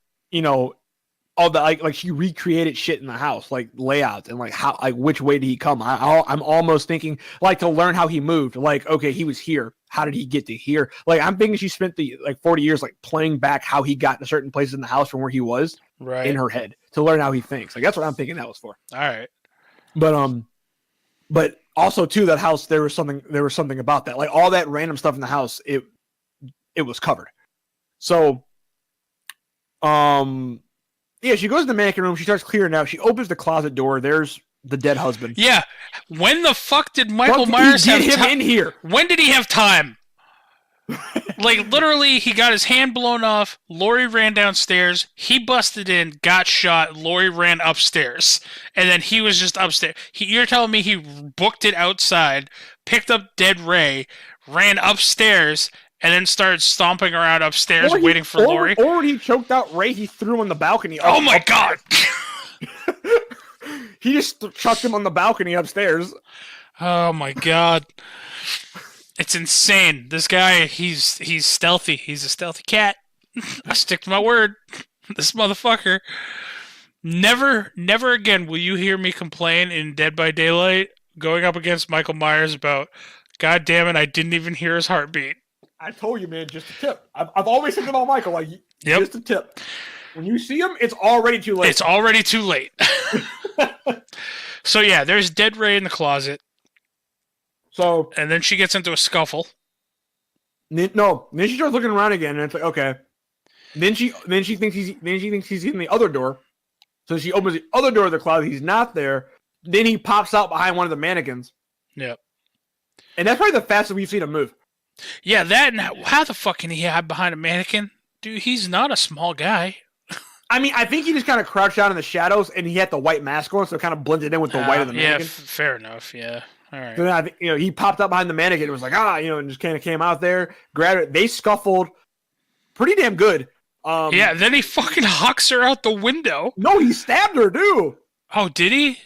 all the like she recreated shit in the house, like layouts and like how, like which way did he come? I'm almost thinking like to learn how he moved. Like, okay, he was here. How did he get to here? Like, I'm thinking she spent the 40 years like playing back how he got to certain places in the house from where he was in her head to learn how he thinks. Like, that's what I'm thinking that was for. All right, but also too, that house there was something about that. Like all that random stuff in the house, it was covered. So, yeah, she goes to the mannequin room. She starts clearing out. She opens the closet door. There's the dead husband. Yeah. When the fuck did Michael Myers have him in here? When did he have time? Like, literally, he got his hand blown off. Laurie ran downstairs. He busted in, got shot. Laurie ran upstairs. And then he was just upstairs. You're telling me he booked it outside, picked up dead Ray, ran upstairs, and then started stomping around upstairs waiting for Laurie? Or when he choked out Ray, he threw him on the balcony. Oh my God! He just chucked him on the balcony upstairs. Oh my God. It's insane. This guy, he's stealthy. He's a stealthy cat. I stick to my word. This motherfucker. Never again will you hear me complain in Dead by Daylight going up against Michael Myers about, God damn it, I didn't even hear his heartbeat. I told you, man, just a tip. I've always said about Michael, like, just a tip. When you see him, it's already too late. It's already too late. So, yeah, there's dead Ray in the closet. So, and then she gets into a scuffle. No, then she starts looking around again, and it's like, okay. Then she thinks he's in the other door. So she opens the other door of the closet. He's not there. Then he pops out behind one of the mannequins. Yep. And that's probably the fastest we've seen him move. Yeah, that and how the fuck can he hide behind a mannequin? Dude, he's not a small guy. I mean, I think he just kind of crouched down in the shadows, and he had the white mask on, so it kind of blended in with the white of the mannequin. Yeah, fair enough. Yeah. All right. So then I think, he popped up behind the mannequin and was like, and just kind of came out there, grabbed it. They scuffled pretty damn good. Yeah, then he fucking hucks her out the window. No, he stabbed her, too. Oh, did he?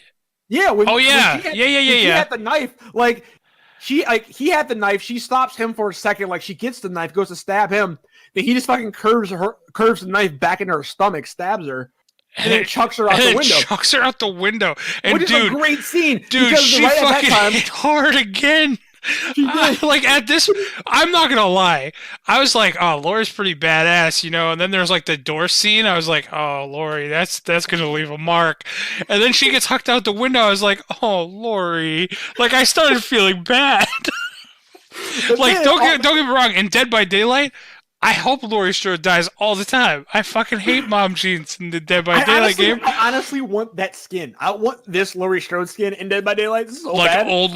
Yeah. Yeah. He had the knife. Like, he had the knife. She stops him for a second. Like, she gets the knife, goes to stab him. Then he just fucking curves the knife back into her stomach, stabs her, and then chucks her out the window. Chucks her out the window. And which is a great scene. Dude, she fucking hit hard again. Like at this, I'm not gonna lie. I was like, "Oh, Laurie's pretty badass," And then there's like the door scene. I was like, "Oh, Laurie, that's gonna leave a mark." And then she gets hucked out the window. I was like, "Oh, Laurie!" Like I started feeling bad. Like don't get me wrong. In Dead by Daylight, I hope Laurie Strode dies all the time. I fucking hate mom jeans in the Dead by Daylight game. I honestly want that skin. I want this Laurie Strode skin in Dead by Daylight so like bad. Old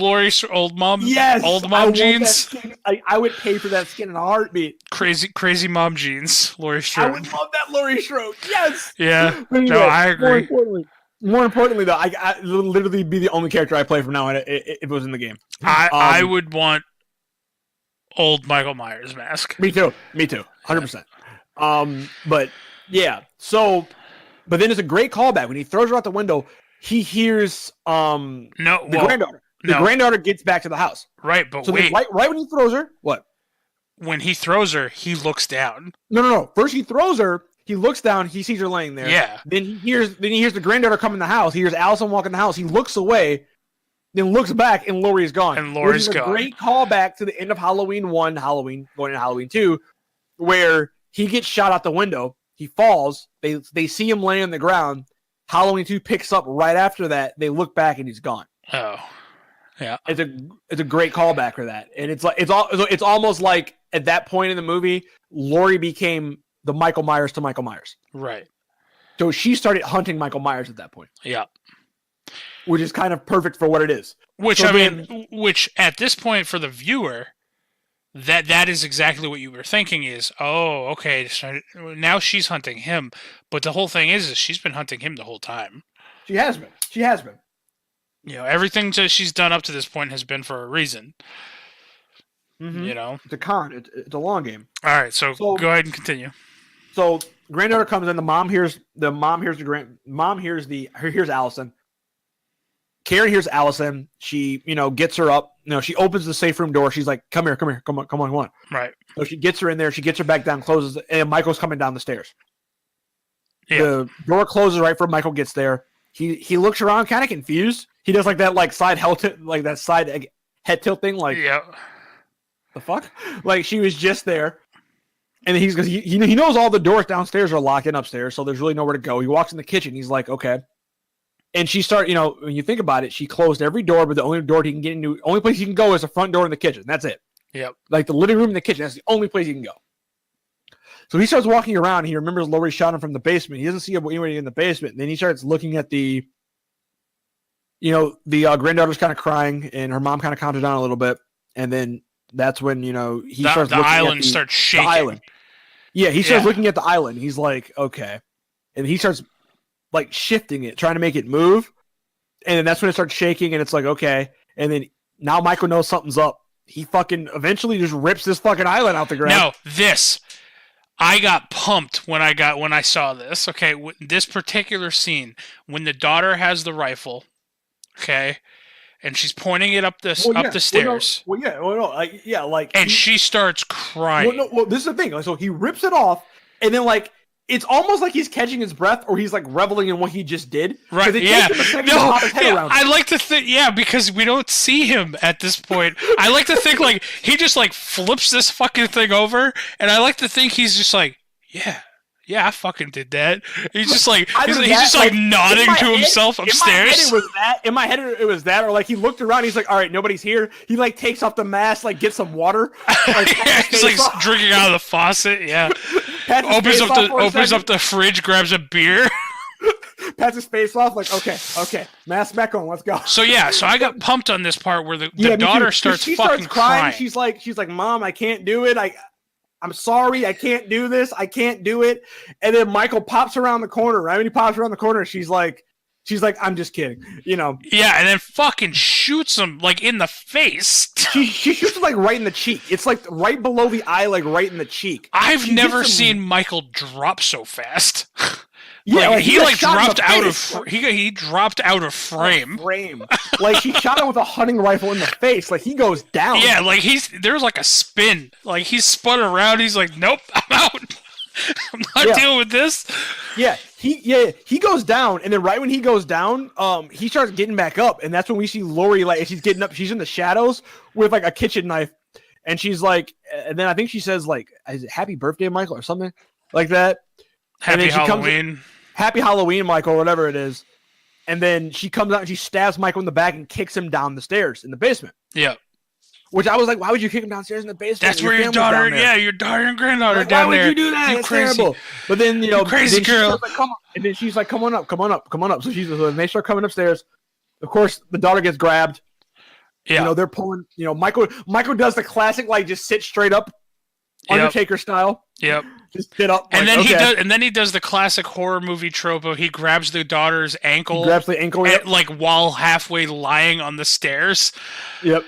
mom. Yes, old mom jeans. I would pay for that skin in a heartbeat. Crazy mom jeans, Laurie Strode. I would love that Laurie Strode. Yes. Yeah. Anyway, no, I agree. More importantly, though, I literally be the only character I play from now on if it was in the game. I would want old Michael Myers mask. Me too. 100%. But yeah, but then it's a great callback when he throws her out the window. He hears the granddaughter. The granddaughter gets back to the house. Right, but so wait. Right when he throws her, what? When he throws her, he looks down. No. First he throws her. He looks down. He sees her laying there. Yeah. Then he hears the granddaughter come in the house. He hears Allison walk in the house. He looks away. Then looks back and Laurie's gone. And Laurie's gone. Which is a great callback to the end of Halloween 1, going into Halloween 2, where he gets shot out the window. He falls. They see him laying on the ground. Halloween 2 picks up right after that. They look back and he's gone. Oh, yeah. It's a great callback for that, and it's almost like at that point in the movie, Laurie became the Michael Myers to Michael Myers. Right. So she started hunting Michael Myers at that point. Yeah. Which is kind of perfect for what it is. Which at this point for the viewer, that is exactly what you were thinking is, oh, okay, so now she's hunting him. But the whole thing is she's been hunting him the whole time. She has been. Everything that she's done up to this point has been for a reason. Mm-hmm. It's a con. It's a long game. All right, so go ahead and continue. So granddaughter comes in. The mom hears Allison. Karen hears Allison. She, gets her up. She opens the safe room door. She's like, come on. Right. So she gets her in there. She gets her back down, closes, and Michael's coming down the stairs. Yeah. The door closes right before Michael gets there. He looks around kind of confused. He does like that side head tilt thing. Like, yeah. The fuck? Like she was just there. And he knows all the doors downstairs are locked and upstairs, so there's really nowhere to go. He walks in the kitchen. He's like, okay. And she when you think about it, she closed every door, but the only door he can get into, only place he can go is the front door in the kitchen. That's it. Yep. Like the living room and the kitchen. That's the only place he can go. So he starts walking around. And he remembers Laurie shot him from the basement. He doesn't see anybody in the basement. And then he starts looking at the granddaughter's kind of crying, and her mom kind of calms her down a little bit. And then that's when, he starts looking island starts shaking. The island. Yeah, he starts looking at the island. He's like, okay. And he starts like shifting it, trying to make it move. And then that's when it starts shaking, and it's like, okay. And then now Michael knows something's up. He fucking eventually just rips this fucking island out the ground. Now, I got pumped when I saw this. Okay, this particular scene, when the daughter has the rifle, okay, and she's pointing it up the stairs. And she starts crying. This is the thing. So he rips it off, and then it's almost like he's catching his breath, or he's like reveling in what he just did. Right? Yeah. I like to think, because we don't see him at this point. I like to think like he just like flips this fucking thing over, and I like to think he's just like, yeah, I fucking did that. He's just like he's just nodding to himself upstairs. In my head it was that, or like he looked around. He's like, all right, nobody's here. He like takes off the mask, like gets some water. He's like drinking out of the faucet. Yeah. pats his opens face up off the for a opens second, up the fridge, grabs a beer. pats his face off like, okay, mask back on, let's go. So I got pumped on this part where the Me daughter too. starts She fucking starts crying. crying. She's like, Mom, I can't do it. I'm sorry, I can't do this. I can't do it. And then Michael pops around the corner. Right when he pops around the corner, she's like, I'm just kidding. Yeah, and then fucking shoots him like in the face. She shoots him like right in the cheek. It's like right below the eye, like right in the cheek. I've never seen Michael drop so fast. Yeah, like, he got dropped out of he dropped out of frame. Like she shot him with a hunting rifle in the face. Like he goes down. Yeah, like there's like a spin. Like he spun around. He's like, nope, I'm out. I'm not dealing with this. Yeah, he goes down, and then right when he goes down, he starts getting back up, and that's when we see Lori like she's getting up. She's in the shadows with like a kitchen knife, and she's like, and then I think she says like, "Is it Happy Birthday, Michael?" or something like that. Happy Halloween. Happy Halloween, Michael, or whatever it is. And then she comes out and she stabs Michael in the back and kicks him down the stairs in the basement. Yeah. Which I was like, why would you kick him downstairs in the basement? That's where your daughter, your daughter and granddaughter like, down there. there. Why would you do that? It's crazy. terrible. But then, crazy girl. Like, come on. And then she's like, come on up. So they start coming upstairs. Of course, the daughter gets grabbed. Yeah. They're pulling, Michael does the classic, like, just sit straight up, Undertaker style. Yep. Just sit up. And then he does the classic horror movie trope of he grabs the daughter's ankle. He grabs the ankle, like while halfway lying on the stairs. Yep.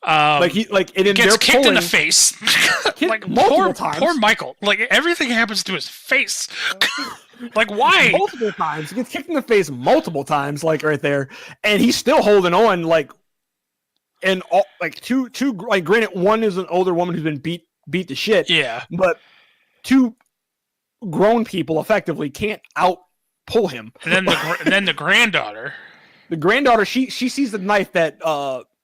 And gets kicked in the face. Like multiple times. Poor Michael. Like everything happens to his face. Like why? Multiple times. He gets kicked in the face multiple times, like right there, and he's still holding on. Like, and all, like two. Like, granted, one is an older woman who's been beat to shit. Yeah. But two grown people effectively can't out pull him. And then the granddaughter. The granddaughter, she sees the knife that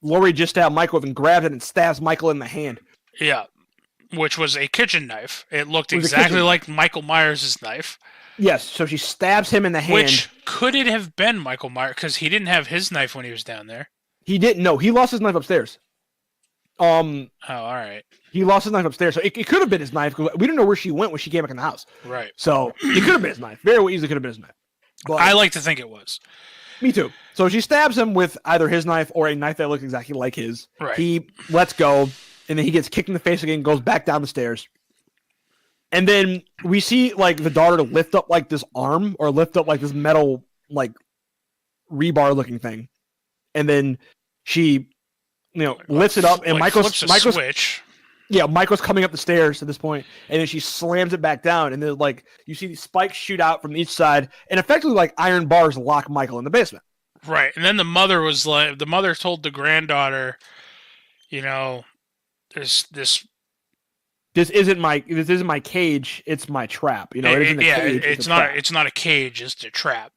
Lori just stabbed Michael with and grabs it and stabs Michael in the hand. Yeah. Which was a kitchen knife. It looked exactly like Michael Myers' knife. Yes, so she stabs him in the hand. Which could it have been Michael Myers? Because he didn't have his knife when he was down there. He didn't. No, he lost his knife upstairs. Oh, all right. He lost his knife upstairs, so it could have been his knife. We don't know where she went when she came back in the house. Right. So it could have been his knife. Very easily could have been his knife. But I like to think it was. Me too. So she stabs him with either his knife or a knife that looks exactly like his. Right. He lets go, and then he gets kicked in the face again, goes back down the stairs. And then we see like the daughter lift up like this arm or lift up like this metal like rebar looking thing. And then she lifts it up, and Michael's switch. Yeah, Michael's coming up the stairs at this point, and then she slams it back down, and then like you see these spikes shoot out from each side, and effectively like iron bars lock Michael in the basement. Right, and then the mother told the granddaughter, this isn't my cage, it's my trap. It isn't a cage. It's not a cage, it's a trap.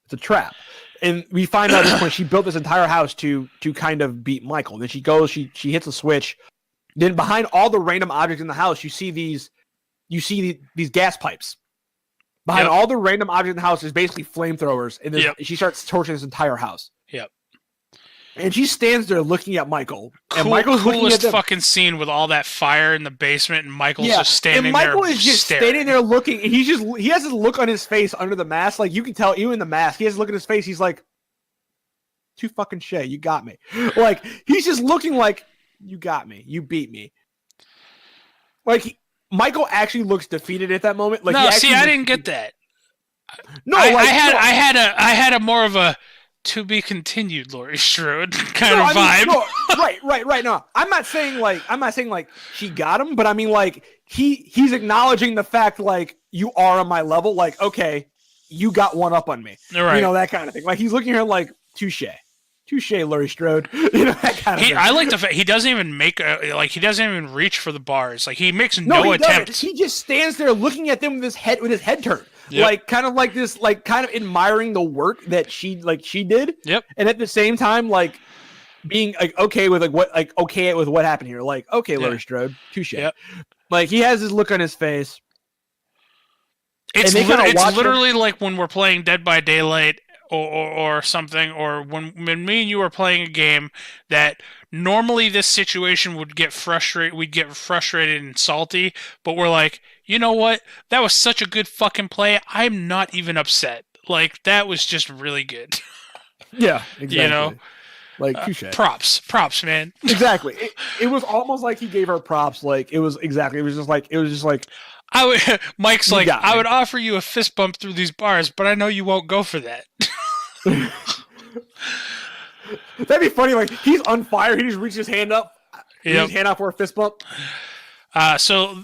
It's a trap. And we find out at this point she built this entire house to kind of beat Michael. Then she goes, she hits a switch. Then behind all the random objects in the house, you see these gas pipes. Behind all the random objects in the house is basically flamethrowers, and she starts torching this entire house. Yep. And she stands there looking at Michael. And Michael's coolest fucking scene with all that fire in the basement, and Michael's just standing there. And Michael is just standing there looking. And he has this look on his face under the mask, like you can tell, even in the mask, he has a look at his face. He's like, "Too fucking shay, you got me." Like he's just looking like, "You got me, you beat me." Like Michael actually looks defeated at that moment. Like, no, see, I didn't get that. No, I had a more of a to be continued Laurie Strode kind of vibe. Right. No, I'm not saying like she got him, but I mean like he's acknowledging the fact like you are on my level. Like, okay, you got one up on me. Right. That kind of thing. Like he's looking at her like touche, Laurie Strode. That kind of thing. I like the fact he doesn't even he doesn't even reach for the bars. Like he makes no attempt. He just stands there looking at them with his head turned. Yep. Like kind of like this, like kind of admiring the work that she did. Yep. And at the same time, like being like okay with what happened here. Like, okay, Laurie Strode, touche. Yep. Like he has his look on his face. It's literally like when we're playing Dead by Daylight or something, or when me and you were playing a game that normally this situation would get frustrated, we'd get frustrated and salty, but we're like, you know what? That was such a good fucking play. I'm not even upset. Like, that was just really good. Yeah, exactly. You know? Like, touche. Props, man. Exactly. It was almost like he gave her props. Like, it was just like Mike's You like, got I me. would offer you a fist bump through these bars, but I know you won't go for that. that'd be funny. Like, he's on fire. He just reaches his hand up. Yep. His hand out for a fist bump. So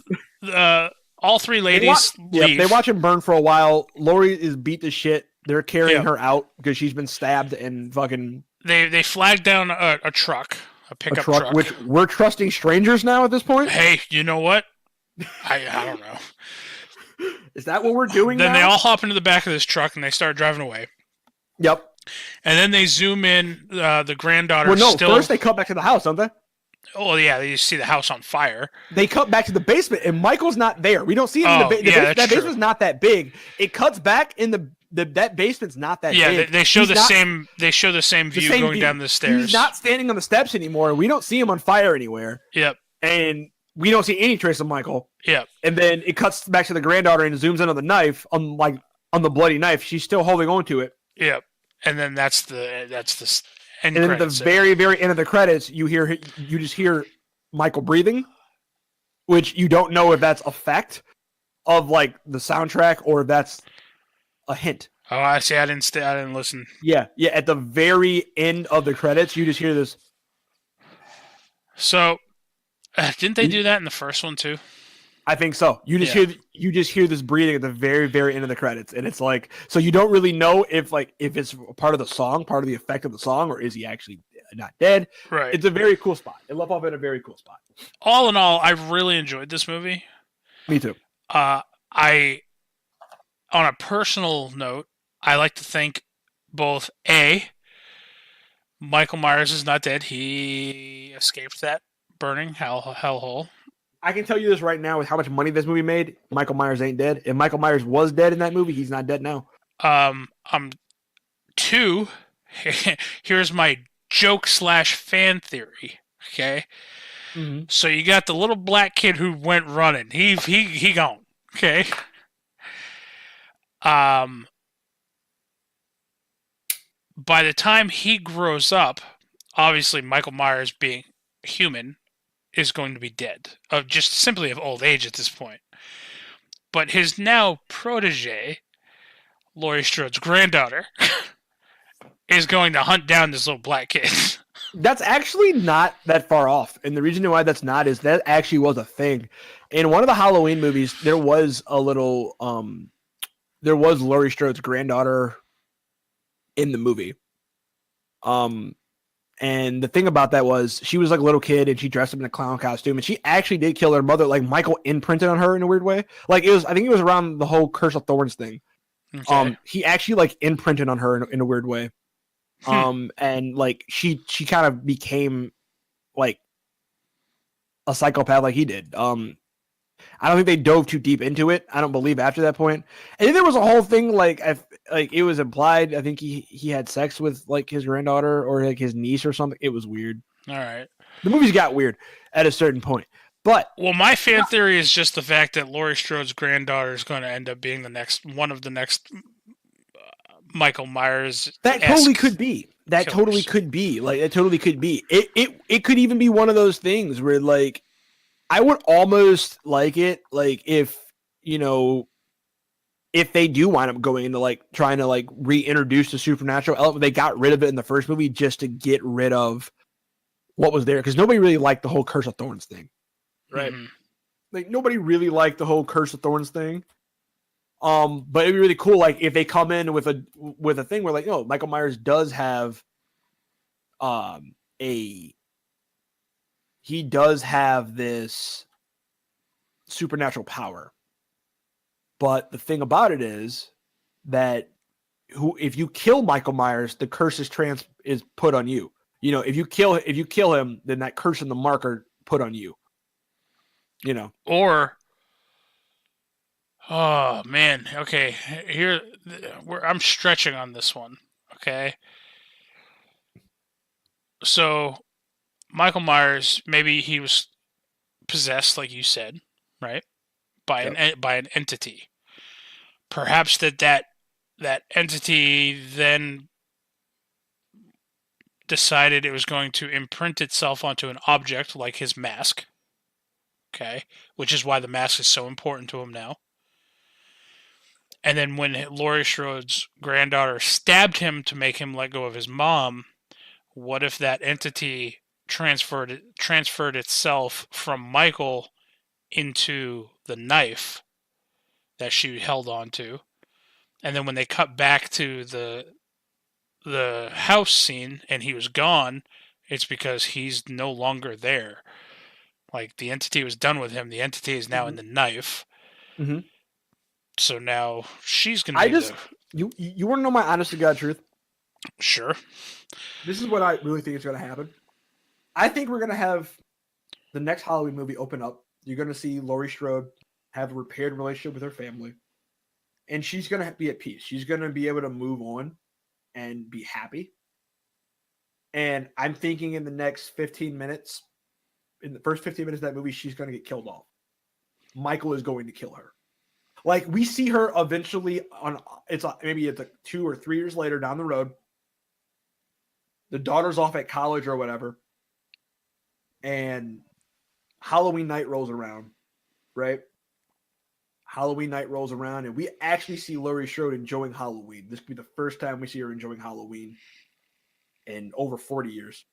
all three ladies leave. They watch him burn for a while. Lori is beat to shit. They're carrying Yep. her out because she's been stabbed and fucking They flag down a truck, a pickup truck. which we're trusting strangers now at this point. Hey, you know what? I don't know. Is that what we're doing Then now? they all hop into the back of this truck and they start driving away. Yep. And then they zoom in. The granddaughter Well, no. still. First, they cut back to the house, don't they? Oh yeah, you see the house on fire. They cut back to the basement, and Michael's not there. We don't see him in the Oh, basement. yeah, that's That true. basement's not that big. It cuts back in that basement's not that Yeah, big. they show He's the not- same. They show the same view same going view. down the stairs. He's not standing on the steps anymore. We don't see him on fire anywhere, Yep. and we don't see any trace of Michael. Yep. And then it cuts back to the granddaughter and zooms in on the knife, on the bloody knife. She's still holding on to it. Yep. And then that's the end And then at the credits there. very, very end of the credits, you just hear Michael breathing, which you don't know if that's effect of like the soundtrack or if that's a hint. Oh, I see. I didn't listen. Yeah. At the very end of the credits, you just hear this. So, didn't they do that in the first one too? I think so. You just hear this breathing at the very, very end of the credits, and it's like, so you don't really know if it's part of the song, part of the effect of the song, or is he actually not dead? Right. It's a very cool spot. It left off in a very cool spot. All in all, I really enjoyed this movie. Me too. On a personal note, I like to think both Michael Myers is not dead. He escaped that burning hellhole. I can tell you this right now with how much money this movie made. Michael Myers ain't dead. If Michael Myers was dead in that movie, he's not dead now. Two, here's my joke/fan theory. Okay. Mm-hmm. So you got the little black kid who went running. He gone. Okay. By the time he grows up, obviously Michael Myers, being human, is going to be dead. Just simply of old age at this point. But his now protege, Laurie Strode's granddaughter, is going to hunt down this little black kid. That's actually not that far off. And the reason why that's not is that actually was a thing. In one of the Halloween movies, there was a little there was Laurie Strode's granddaughter in the movie. And the thing about that was she was like a little kid and she dressed up in a clown costume and she actually did kill her mother. Like Michael imprinted on her in a weird way. Like I think it was around the whole Curse of Thorns thing. Okay. He actually like imprinted on her in a weird way. And like she kind of became like a psychopath like he did. I don't think they dove too deep into it. I don't believe after that point. And then there was a whole thing like it was implied. I think he had sex with like his granddaughter or like his niece or something. It was weird. All right. The movies got weird at a certain point. But my fan theory is just the fact that Laurie Strode's granddaughter is going to end up being one of the next Michael Myers. that totally could be. That killers. totally could be. Like it totally could be. It could even be one of those things where like I would almost like it like if they do wind up going into like trying to like reintroduce the supernatural element. They got rid of it in the first movie just to get rid of what was there because nobody really liked the whole Curse of Thorns thing. Right. Mhm. Like nobody really liked the whole Curse of Thorns thing. But it'd be really cool, like if they come in with a thing where like, Michael Myers does have he does have this supernatural power. But the thing about it is that if you kill Michael Myers, the curse is put on you. If you kill him, then that curse and the mark are put on you. Or, oh man, okay, I'm stretching on this one. Okay. So Michael Myers, maybe he was possessed, like you said, right, by an entity. Perhaps that entity then decided it was going to imprint itself onto an object like his mask. Okay, which is why the mask is so important to him now. And then when Laurie Strode's granddaughter stabbed him to make him let go of his mom, what if that entity transferred itself from Michael into the knife that she held on to? And then when they cut back to the house scene and he was gone, it's because he's no longer there. Like, the entity was done with him. The entity is now in the knife. Mm-hmm. So now she's gonna be you want to know my honest to God truth? Sure. This is what I really think is going to happen. I think we're going to have the next Halloween movie open up. You're going to see Laurie Strode have a repaired relationship with her family, and she's going to be at peace. She's going to be able to move on and be happy. And I'm thinking in the next 15 minutes, in the first 15 minutes of that movie, she's going to get killed off. Michael is going to kill her. Like, we see her eventually maybe it's like 2 or 3 years later down the road. The daughter's off at college or whatever. And Halloween night rolls around, right? Halloween night rolls around, and we actually see Laurie Strode enjoying Halloween. This could be the first time we see her enjoying Halloween in over 40 years.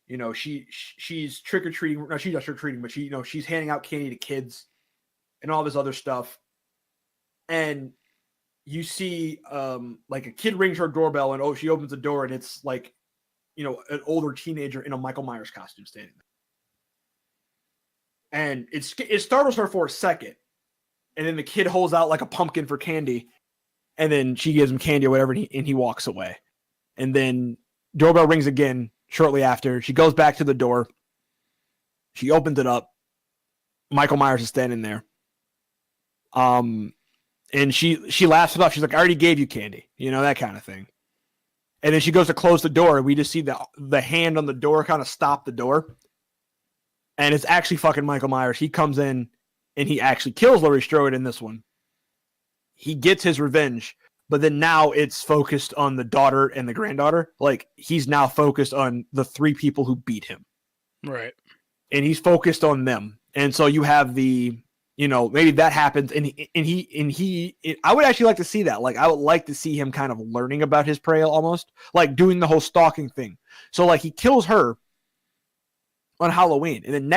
You know, she's trick-or-treating. No, she's not trick-or-treating, but she's handing out candy to kids and all this other stuff. And you see like a kid rings her doorbell, and she opens the door, and it's like, an older teenager in a Michael Myers costume standing there. And it startles her for a second. And then the kid holds out like a pumpkin for candy. And then she gives him candy or whatever, and he walks away. And then doorbell rings again shortly after. She goes back to the door. She opens it up. Michael Myers is standing there. And she laughs it off. She's like, I already gave you candy, that kind of thing. And then she goes to close the door, and we just see the hand on the door kind of stop the door. And it's actually fucking Michael Myers. He comes in, and he actually kills Laurie Strode in this one. He gets his revenge, but then now it's focused on the daughter and the granddaughter. Like, he's now focused on the 3 people who beat him. Right. And he's focused on them. And so you have maybe that happens, and I would actually like to see that. Like, I would like to see him kind of learning about his prey, almost like doing the whole stalking thing. So like, he kills her on Halloween, and then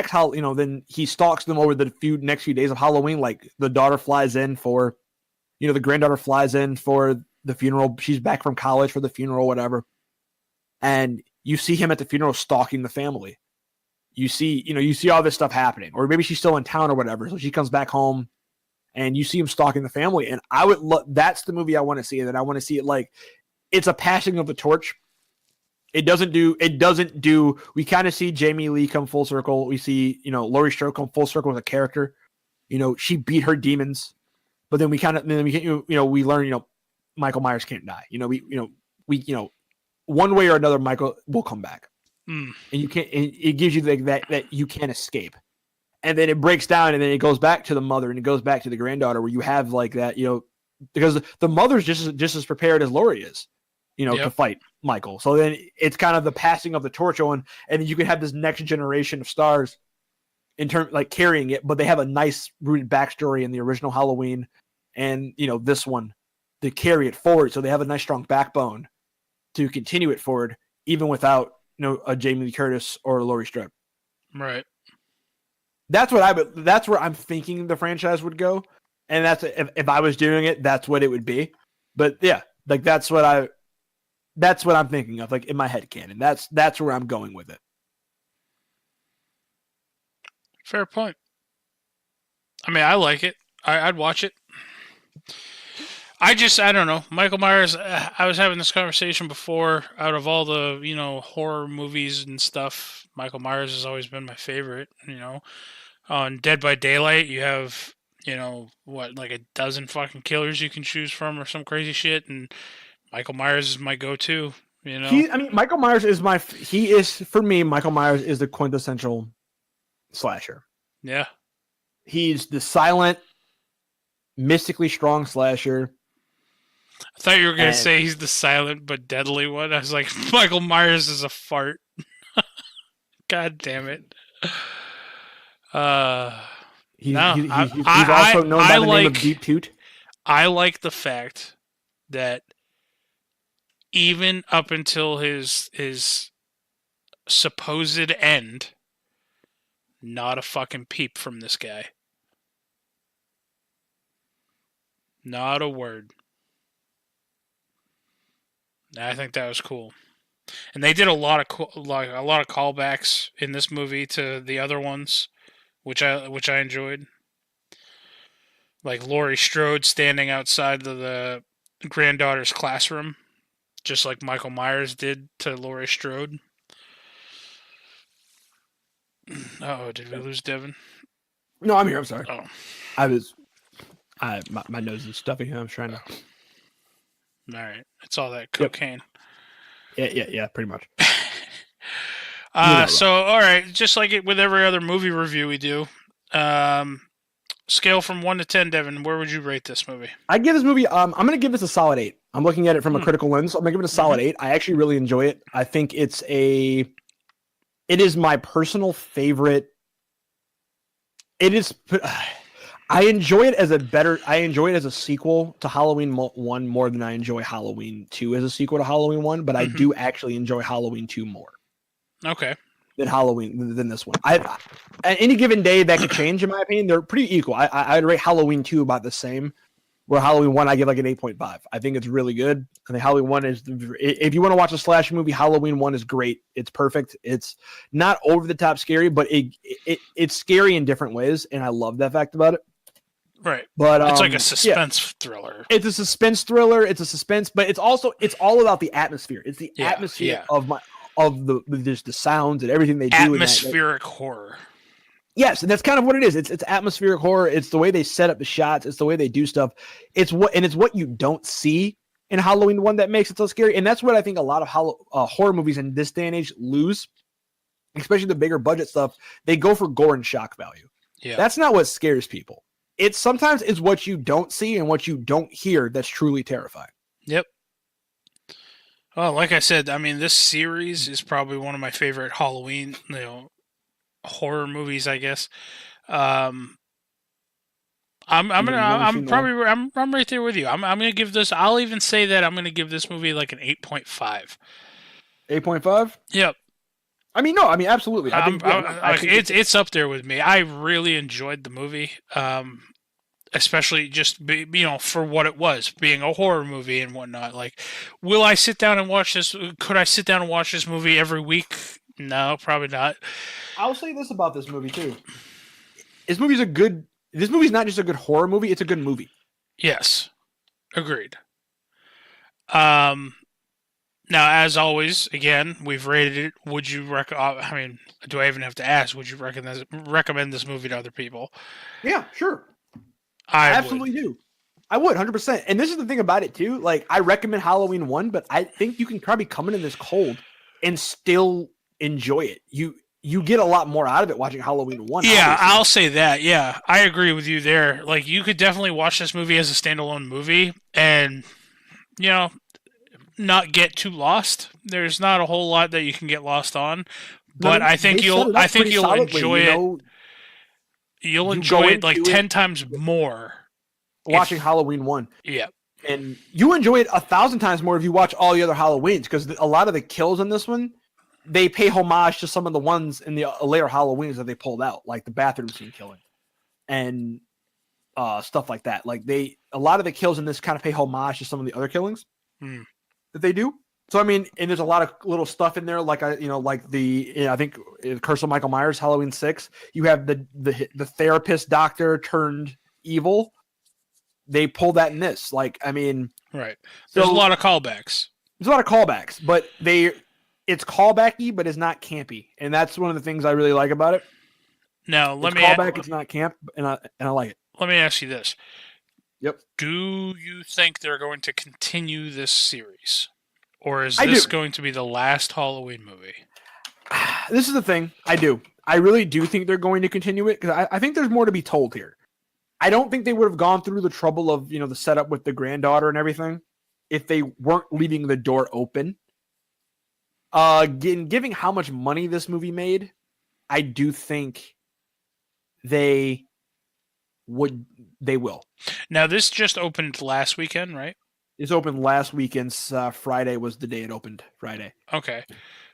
then he stalks them over the next few days of Halloween. Like, the daughter flies in for, the granddaughter flies in for the funeral. She's back from college for the funeral, whatever. And you see him at the funeral stalking the family. You see all this stuff happening, or maybe she's still in town or whatever. So she comes back home, and you see him stalking the family. And that's the movie I want to see. And then I want to see it like it's a passing of the torch. It doesn't do. We kind of see Jamie Lee come full circle. We see, Laurie Strode come full circle with a character. She beat her demons, but then we learn, Michael Myers can't die. We one way or another, Michael will come back. And you can't. It gives you that you can't escape, and then it breaks down, and then it goes back to the mother, and it goes back to the granddaughter, where you have like that, because the mother's just as prepared as Laurie is, to fight Michael. So then it's kind of the passing of the torch on, and then you can have this next generation of stars in terms like carrying it, but they have a nice rooted backstory in the original Halloween, and this one to carry it forward, so they have a nice strong backbone to continue it forward, even without a Jamie Lee Curtis or Laurie Strode. Right. That's where I'm thinking the franchise would go, and that's if I was doing it, that's what it would be. But yeah, like that's what I'm thinking of, like in my head canon. That's where I'm going with it. Fair point. I mean, I like it. I'd watch it. I don't know. Michael Myers, I was having this conversation before. Out of all the, horror movies and stuff, Michael Myers has always been my favorite. On Dead by Daylight, you have, like a dozen fucking killers you can choose from or some crazy shit. And Michael Myers is my go-to. You know, Michael Myers is for me. Michael Myers is the quintessential slasher. yeah. He's the silent, mystically strong slasher. I thought you were gonna say he's the silent but deadly one. I was like, Michael Myers is a fart. God damn it. He's No, also known by the name of Deep Toot. I like the fact that even up until his supposed end, not a fucking peep from this guy. Not a word. I think that was cool, and they did a lot of callbacks in this movie to the other ones, which I enjoyed. Like Laurie Strode standing outside of the granddaughter's classroom, just like Michael Myers did to Laurie Strode. Oh, did we lose Devin? No, I'm here. I'm sorry. Oh, my nose is stuffy. I'm trying to. all right. It's all that cocaine. Yeah, pretty much. So, all right, just like it with every other movie review we do, scale from 1 to 10, Devin, where would you rate this movie? I give this movie. I'm going to give this a solid 8. I'm looking at it from a critical lens. So I'm going to give it a solid 8. I actually really enjoy it. I think it is my personal favorite. It is. I enjoy it as a sequel to Halloween 1 more than I enjoy Halloween 2 as a sequel to Halloween 1, but I do actually enjoy Halloween 2 more. Okay. Than this one. At any given day that could change in my opinion. They're pretty equal. I'd rate Halloween 2 about the same, where Halloween 1 I give like an 8.5. I think it's really good. I think Halloween 1 is, if you want to watch a slasher movie, Halloween 1 is great. It's perfect. It's not over the top scary, but it's scary in different ways, and I love that fact about it. Right. But it's like a suspense thriller. It's a suspense thriller. It's a suspense, but it's all about the atmosphere. It's the atmosphere of the sounds and everything they do. Atmospheric horror. Yes, and that's kind of what it is. It's atmospheric horror. It's the way they set up the shots. It's the way they do stuff. It's what you don't see in Halloween 1 that makes it so scary. And that's what I think a lot of horror movies in this day and age lose, especially the bigger budget stuff. They go for gore and shock value. Yeah, that's not what scares people. It's sometimes it's what you don't see and what you don't hear that's truly terrifying. Yep. Well, like I said, I mean, this series is probably one of my favorite Halloween, horror movies, I guess. I'm right there with you. I'm gonna give this. I'll even say that I'm gonna give this movie like an 8.5. 8.5? Yep. Absolutely. It's up there with me. I really enjoyed the movie, especially just for what it was, being a horror movie and whatnot. Like, will I sit down and watch this? Could I sit down and watch this movie every week? No, probably not. I'll say this about this movie too. This movie's not just a good horror movie; it's a good movie. Yes, agreed. Now, as always, again, we've rated it. Would you do I even have to ask? Would you recommend this movie to other people? Yeah, sure. I absolutely do. I would, 100%. And this is the thing about it too. Like, I recommend Halloween 1, but I think you can probably come into this cold and still enjoy it. You get a lot more out of it watching Halloween 1. Yeah, obviously. I'll say that. Yeah, I agree with you there. Like, you could definitely watch this movie as a standalone movie and, not get too lost. There's not a whole lot that you can get lost on, but I think you'll enjoy it. You'll enjoy it like 10 times more watching Halloween 1. Yeah. And you enjoy it 1,000 times more if you watch all the other Halloweens, because a lot of the kills in this one, they pay homage to some of the ones in the later Halloweens that they pulled out, like the bathroom scene killing and stuff like that. Like a lot of the kills in this kind of pay homage to some of the other killings that they do. So, and there's a lot of little stuff in there, like I think Curse of Michael Myers, Halloween 6. You have the therapist doctor turned evil. They pull that in this. Right. There's a lot of callbacks. But it's callbacky, but it's not campy, and that's one of the things I really like about it. Now, it's not camp, and I like it. Let me ask you this: Yep. Do you think they're going to continue this series? Or is I this do. going to be the last Halloween movie? This is the thing. I do. I really do think they're going to continue it because I think there's more to be told here. I don't think they would have gone through the trouble of, the setup with the granddaughter and everything if they weren't leaving the door open. Giving how much money this movie made, I do think they will. Now, this just opened last weekend, right? It's opened last weekend. Friday was the day it opened. Friday. Okay.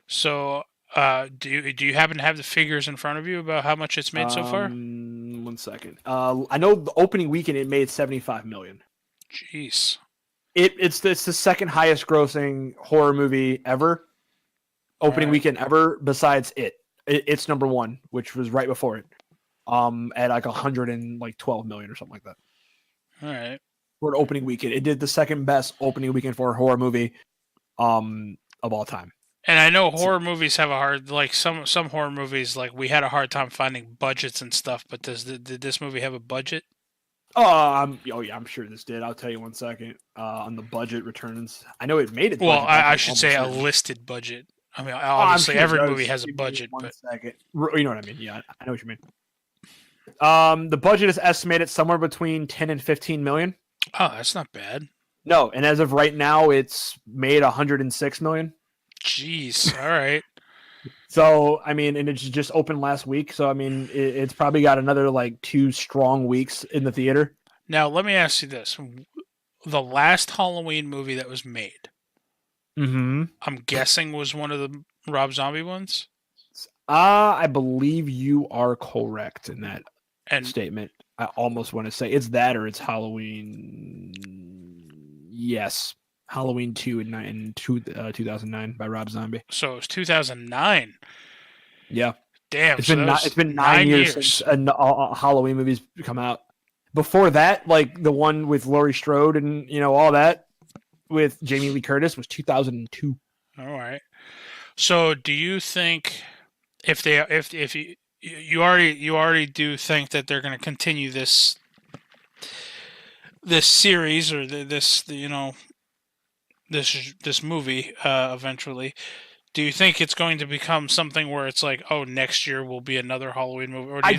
So, do you happen to have the figures in front of you about how much it's made so far? 1 second. I know the opening weekend it made $75 million. Jeez. It's the second highest grossing horror movie ever. Opening weekend ever, besides it's number one, which was right before it. At like 112 million or something like that. All right. For an opening weekend, it did the second best opening weekend for a horror movie, of all time. And I know horror movies have a hard, like some horror movies, like we had a hard time finding budgets and stuff. But did this movie have a budget? Oh yeah, I'm sure this did. I'll tell you 1 second. On the budget returns, I know it made it. Well, I should say a listed budget. I mean, obviously sure every movie has a budget. One But second. You know what I mean? Yeah, I know what you mean. The budget is estimated somewhere between 10 and 15 million. Oh, that's not bad. No, and as of right now, it's made 106 million. Jeez. All right. So, I mean, and it's just opened last week. So, I mean, it's probably got another like 2 strong weeks in the theater. Now, let me ask you this. The last Halloween movie that was made, Mm-hmm. I'm guessing was one of the Rob Zombie ones? I believe you are correct in that And statement. I almost want to say it's that or it's Halloween. Yes. Halloween 2 in 2009 by Rob Zombie. so it was 2009. Yeah. Damn. It's so been that was it's been 9 years since Halloween movies come out. Before that, like the one with Laurie Strode and all that with Jamie Lee Curtis was 2002. All right. So, do you think if you already do think that they're going to continue this series or this movie eventually? Do you think it's going to become something where it's like, oh, next year will be another Halloween movie, or do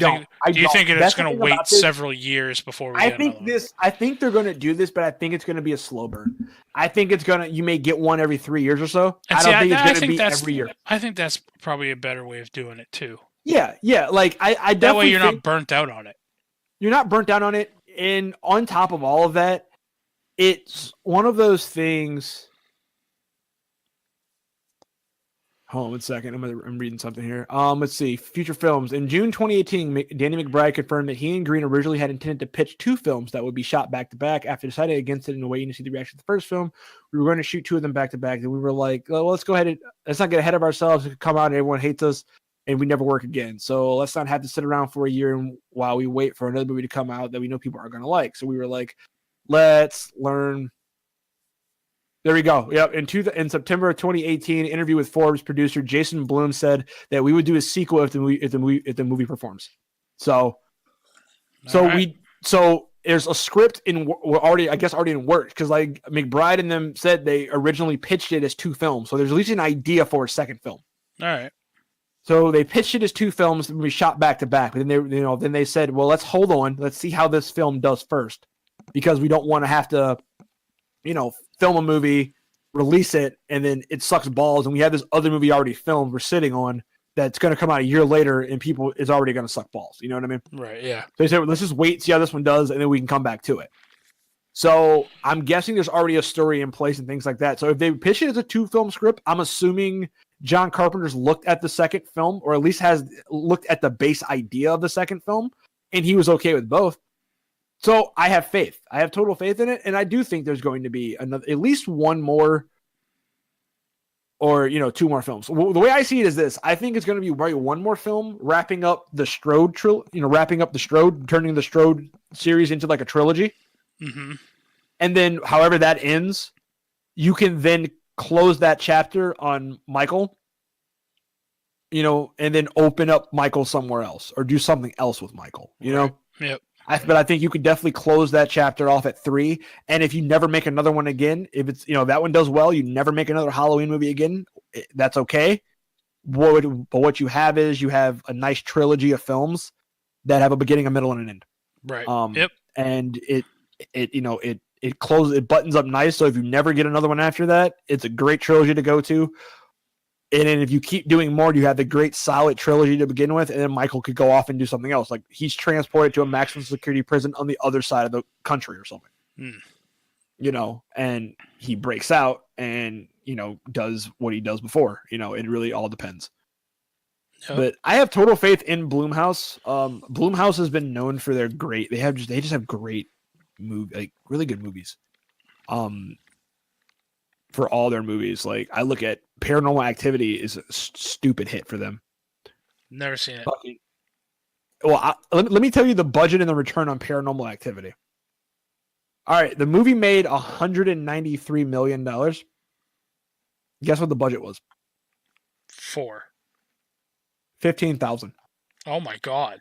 you think it's going to wait several years before we get another one? I think they're going to do this, but I think it's going to be a slow burn. I think you may get one every 3 years or so. And I don't think it's going to be every year. I think that's probably a better way of doing it too. Yeah. Like I definitely that way you're not burnt out on it. You're not burnt out on it, and on top of all of that, it's one of those things. Hold on 1 second. I'm reading something here. Let's see. Future films. In June 2018, Danny McBride confirmed that he and Green originally had intended to pitch 2 films that would be shot back to back. After deciding against it and waiting to see the reaction to the first film, we were going to shoot 2 of them back to back. And we were like, well, let's go ahead and let's not get ahead of ourselves. It could come out and everyone hates us and we never work again. So let's not have to sit around for a year and while we wait for another movie to come out that we know people are going to like. So we were like, let's learn. There we go. Yep. In September of 2018, interview with Forbes producer Jason Blum said that we would do a sequel if the movie performs. So there's a script already in work because like McBride and them said they originally pitched it as 2 films. So there's at least an idea for a second film. All right. So they pitched it as 2 films and we shot back to back. But then they said, well, let's hold on. Let's see how this film does first because we don't want to have to, film a movie, release it, and then it sucks balls. And we have this other movie already filmed we're sitting on that's going to come out a year later and people is already going to suck balls. You know what I mean? Right. Yeah. So they said, well, let's just wait, see how this one does, and then we can come back to it. So I'm guessing there's already a story in place and things like that. So if they pitch it as a 2-film script, I'm assuming John Carpenter's looked at the second film or at least has looked at the base idea of the second film and he was okay with both. So I have faith. I have total faith in it. And I do think there's going to be at least one more or, 2 more films. The way I see it is this. I think it's going to be right, one more film wrapping up the Strode turning the Strode series into like a trilogy. Mm-hmm. And then however that ends, you can then close that chapter on Michael, and then open up Michael somewhere else or do something else with Michael, Right. Yep. But I think you could definitely close that chapter off at 3. And if you never make another one again, if it's that one does well, you never make another Halloween movie again. That's okay. But what you have is you have a nice trilogy of films that have a beginning, a middle, and an end. Right. Yep. And it closes, it buttons up nice. So if you never get another one after that, it's a great trilogy to go to. And then if you keep doing more, you have the great solid trilogy to begin with, and then Michael could go off and do something else. Like he's transported to a maximum security prison on the other side of the country or something. And he breaks out and, does what he does before. It really all depends. Yep. But I have total faith in Blumhouse. Blumhouse has been known for their great. They just have great really good movies. For all their movies, like I look at Paranormal Activity is a stupid hit for them. Never seen it. Well, let me tell you the budget and the return on Paranormal Activity. All right, the movie made $193 million. Guess what the budget was? 15,000. Oh my God.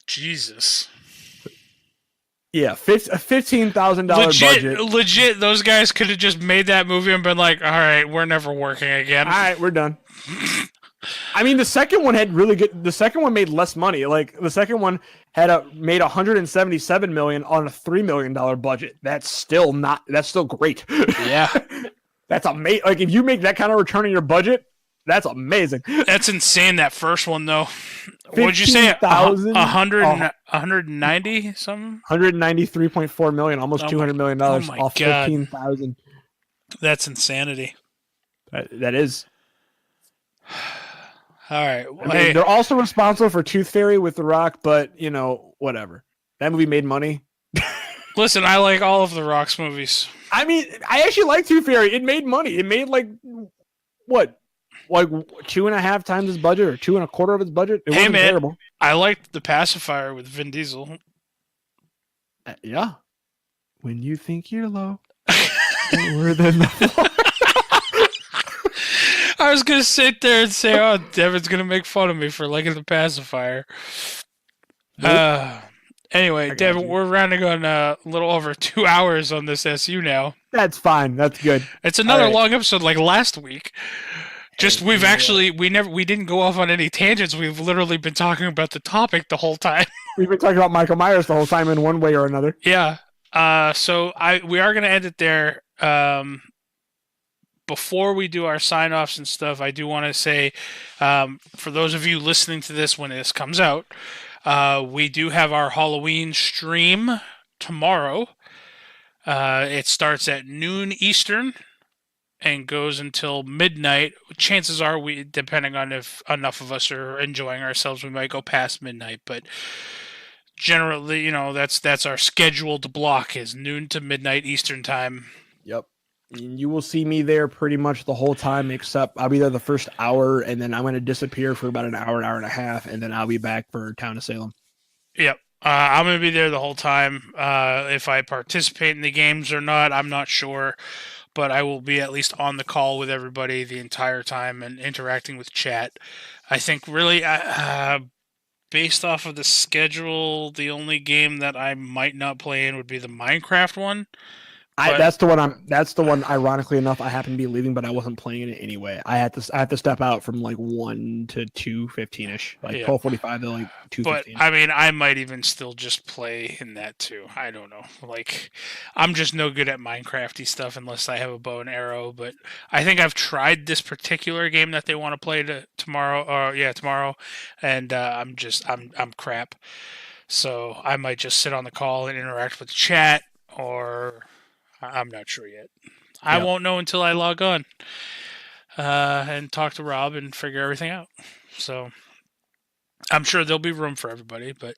Jesus. Yeah, $15,000 budget. Legit, those guys could have just made that movie and been like, all right, we're never working again. All right, we're done. I mean, the second one had really good. The second one made less money. Like the second one made $177 million on a $3 million budget. That's still great. Yeah, that's amazing. Like if you make that kind of return on your budget, that's amazing. That's insane. That first one though. What'd you say? 190 something? 193.4 million, almost $200 million off 15,000. That's insanity. That is. All right. Well, they're also responsible for Tooth Fairy with The Rock, but whatever. That movie made money. Listen, I like all of The Rock's movies. I mean, I actually like Tooth Fairy. It made money. It made like 2.5 times his budget or 2.25 of his budget. It wasn't terrible. I liked The Pacifier with Vin Diesel. Yeah. When you think you're low, lower than the floor. I was gonna sit there and say, "Oh, Devin's gonna make fun of me for liking The Pacifier." Nope. Anyway, Devin, we're rounding on a little over 2 hours on this SU now. That's fine. That's good. It's another long episode like last week. We didn't go off on any tangents. We've literally been talking about the topic the whole time. We've been talking about Michael Myers the whole time in one way or another. Yeah. So we are gonna end it there. Before we do our sign-offs and stuff, I do want to say, for those of you listening to this when this comes out, we do have our Halloween stream tomorrow. It starts at noon Eastern and goes until midnight. Chances are, depending on if enough of us are enjoying ourselves, we might go past midnight. But generally, that's our scheduled block is noon to midnight Eastern time. Yep. You will see me there pretty much the whole time, except I'll be there the first hour, and then I'm going to disappear for about an hour and a half, and then I'll be back for Town of Salem. Yep. I'm going to be there the whole time. If I participate in the games or not, I'm not sure, but I will be at least on the call with everybody the entire time and interacting with chat. I think really, based off of the schedule, the only game that I might not play in would be the Minecraft one. That's the one. Ironically enough, I happen to be leaving, but I wasn't playing it anyway. I had to step out from like 1 to 2:15ish, like 12:45 to like 2:15. But I mean, I might even still just play in that too. I don't know. Like, I'm just no good at Minecrafty stuff unless I have a bow and arrow. But I think I've tried this particular game that they want to play tomorrow. And I'm crap. So I might just sit on the call and interact with the chat, or I'm not sure yet. I won't know until I log on and talk to Rob and figure everything out. So I'm sure there'll be room for everybody. But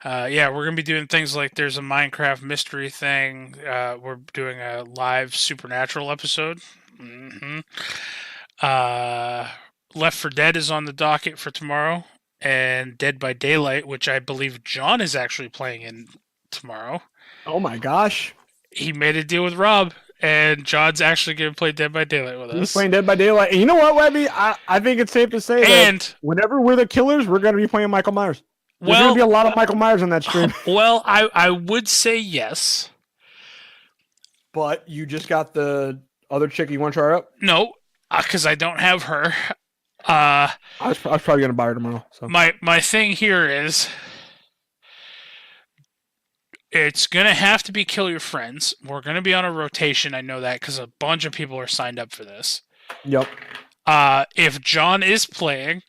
we're going to be doing things like there's a Minecraft mystery thing. We're doing a live Supernatural episode. Mm-hmm. Left 4 Dead is on the docket for tomorrow. And Dead by Daylight, which I believe John is actually playing in tomorrow. Oh my gosh. He made a deal with Rob, and John's actually going to play Dead by Daylight with He's us. playing Dead by Daylight. And you know what, Webby? I think it's safe to say And that whenever we're the killers, we're going to be playing Michael Myers. There's going to be a lot of Michael Myers on that stream. Well, I would say yes. But you just got the other chick you want to try her out? No, because I don't have her. I was probably going to buy her tomorrow. So My thing here is, it's going to have to be Kill Your Friends. We're going to be on a rotation. I know that because a bunch of people are signed up for this. Yep. If John is playing,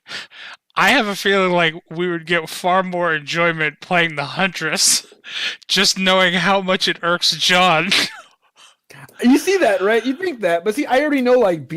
I have a feeling like we would get far more enjoyment playing the Huntress, just knowing how much it irks John. You see that, right? You think that, but see, I already know like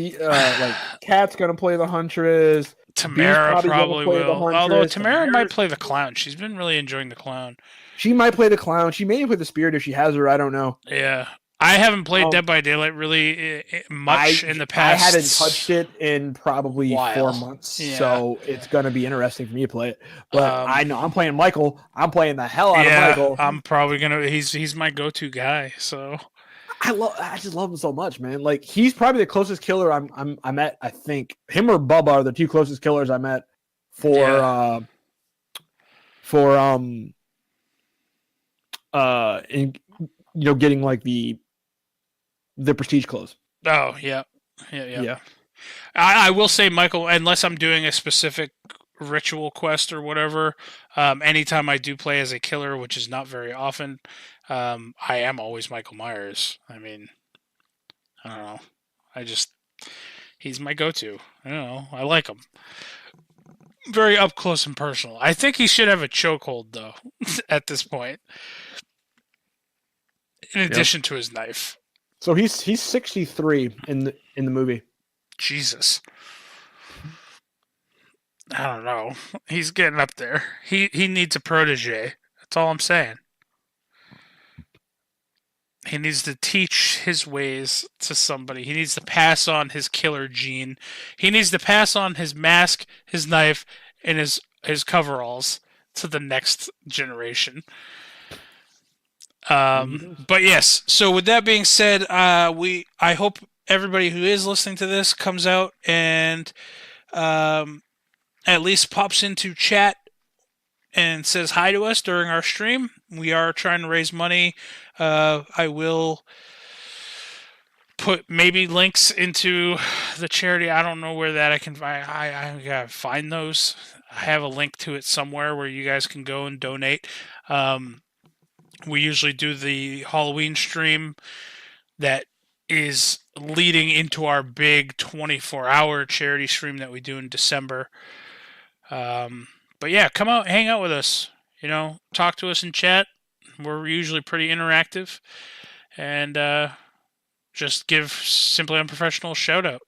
Kat's gonna play the Huntress. Tamara probably will. Although Tamara might Tamara's- play the clown. She's been really enjoying the clown. She might play the clown. She may play the spirit if she has her. I don't know. Yeah. I haven't played Um, Dead by Daylight really much in the past. I haven't touched it in probably while. 4 months, Yeah. so it's gonna be interesting for me to play it. But I know I'm playing Michael. I'm playing the hell out Yeah, of Michael. I'm probably gonna. He's my go-to guy. So I just love him so much, man. Like he's probably the closest killer I met. I think him or Bubba are the two closest killers I met for getting like the prestige clothes. oh yeah. I will say, Michael, unless I'm doing a specific ritual quest or whatever, anytime I do play as a killer, which is not very often, I am always Michael Myers. I mean, I don't know. He's my go-to. I don't know. I like him. Very up close and personal. I think he should have a chokehold, though, at this point. In addition to his knife. So he's 63 in the movie. Jesus. I don't know. He's getting up there. He needs a protege. That's all I'm saying. He needs to teach his ways to somebody. He needs to pass on his killer gene. He needs to pass on his mask, his knife, and his coveralls to the next generation. But yes, so with that being said, I hope everybody who is listening to this comes out and at least pops into chat and says hi to us during our stream. We are trying to raise money. I will put maybe links into the charity. I don't know where that I can find. I gotta find those. I have a link to it somewhere where you guys can go and donate. We usually do the Halloween stream that is leading into our big 24-hour charity stream that we do in December. But yeah, come out, hang out with us. Talk to us in chat. We're usually pretty interactive. And just give Simply Unprofessional a shout out.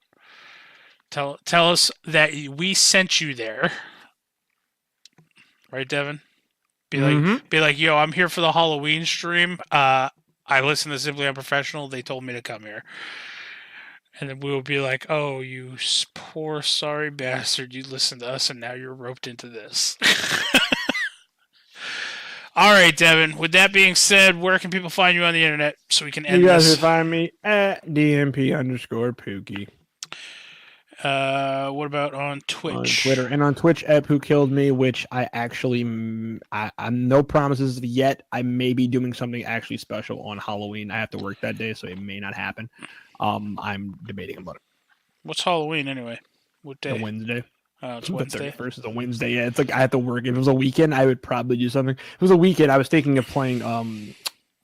Tell us that we sent you there. Right, Devin? Be like, yo, I'm here for the Halloween stream. I listened to Simply Unprofessional. They told me to come here. And then we'll be like, oh, you poor sorry bastard. You listened to us and now you're roped into this. All right, Devin. With that being said, where can people find you on the internet so we can end You guys this? can find me at DMP_Pookie. What about on Twitch? On Twitter and on Twitch at Who Killed Me, which I actually, I'm no promises yet. I may be doing something actually special on Halloween. I have to work that day, so it may not happen. I'm debating about it. What's Halloween anyway? What day? The Wednesday. Oh, it's The Wednesday. 31st is a Wednesday. Yeah, it's like I have to work. If it was a weekend, I would probably do something. If it was a weekend, I was thinking of playing doing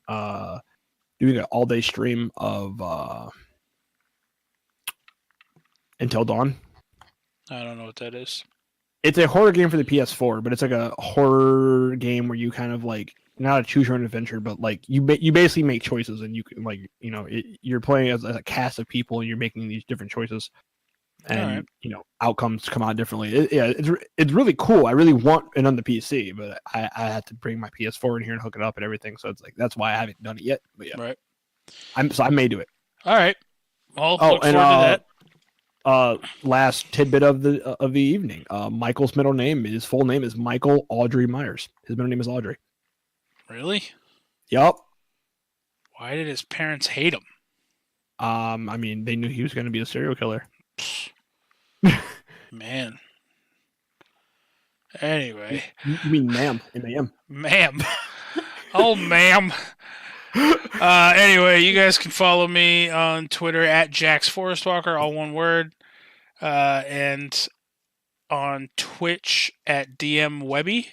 an all-day stream of Until Dawn. I don't know what that is. It's a horror game for the PS4, but it's like a horror game where you kind of like not a choose your own adventure, but like you basically make choices and you can you're playing as a cast of people and you're making these different choices, and outcomes come out differently. It's really cool. I really want it on the PC, but I had to bring my PS4 in here and hook it up and everything. So it's like that's why I haven't done it yet. But yeah, right. I may do it. All right. Well, look forward to that. Last tidbit of the evening. Michael's full name is Michael Audrey Myers. His middle name is Audrey. Really? Yup. Why did his parents hate him? I mean, they knew he was going to be a serial killer. Man. Anyway. You mean ma'am? M-A-M. Ma'am. Oh, ma'am. Anyway, you guys can follow me on Twitter at Jax Forest Walker, all one word. And on Twitch at DM Webby.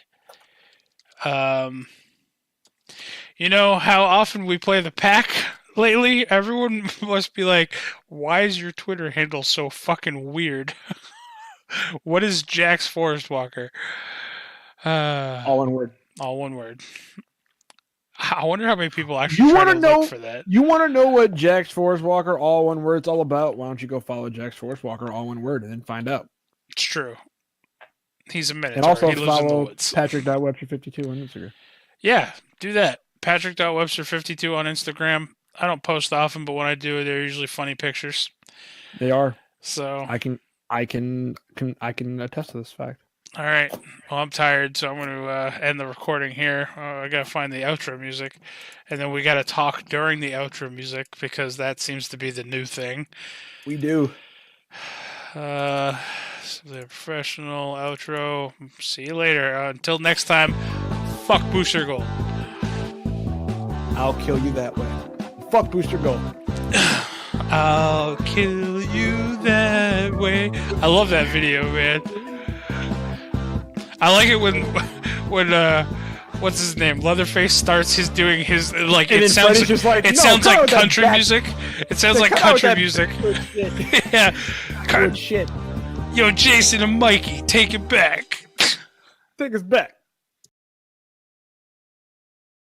You know how often we play the pack lately? Everyone must be like, why is your Twitter handle so fucking weird? What is Jax Forest Walker? All one word. All one word. I wonder how many people actually You try want to to look know? for that. You want to know what Jax Forest Walker all one word's all about? Why don't you go follow Jax Forest Walker all one word and then find out? It's true. He's a minotaur. And also He lives in the follow woods. Patrick.Webster52 on Instagram. Yeah, do that. Patrick.Webster52 on Instagram. I don't post often, but when I do, they're usually funny pictures. They are. So I can attest to this fact. all right. Well, I'm tired, so I'm going to end the recording here. I got to find the outro music, and then we got to talk during the outro music because that seems to be the new thing. We do. The professional outro. See you later. Until next time, fuck Booster Gold. I'll kill you that way. Fuck Booster Gold. I'll kill you that way. I love that video, man. I like it when what's his name? Leatherface starts doing his like And it then sounds Freddy's just like, it "No, sounds cut like out that country back- music. It sounds like cut out country that music. good shit. Yeah. Good shit. Yo, Jason and Mikey, take it back. Take us back.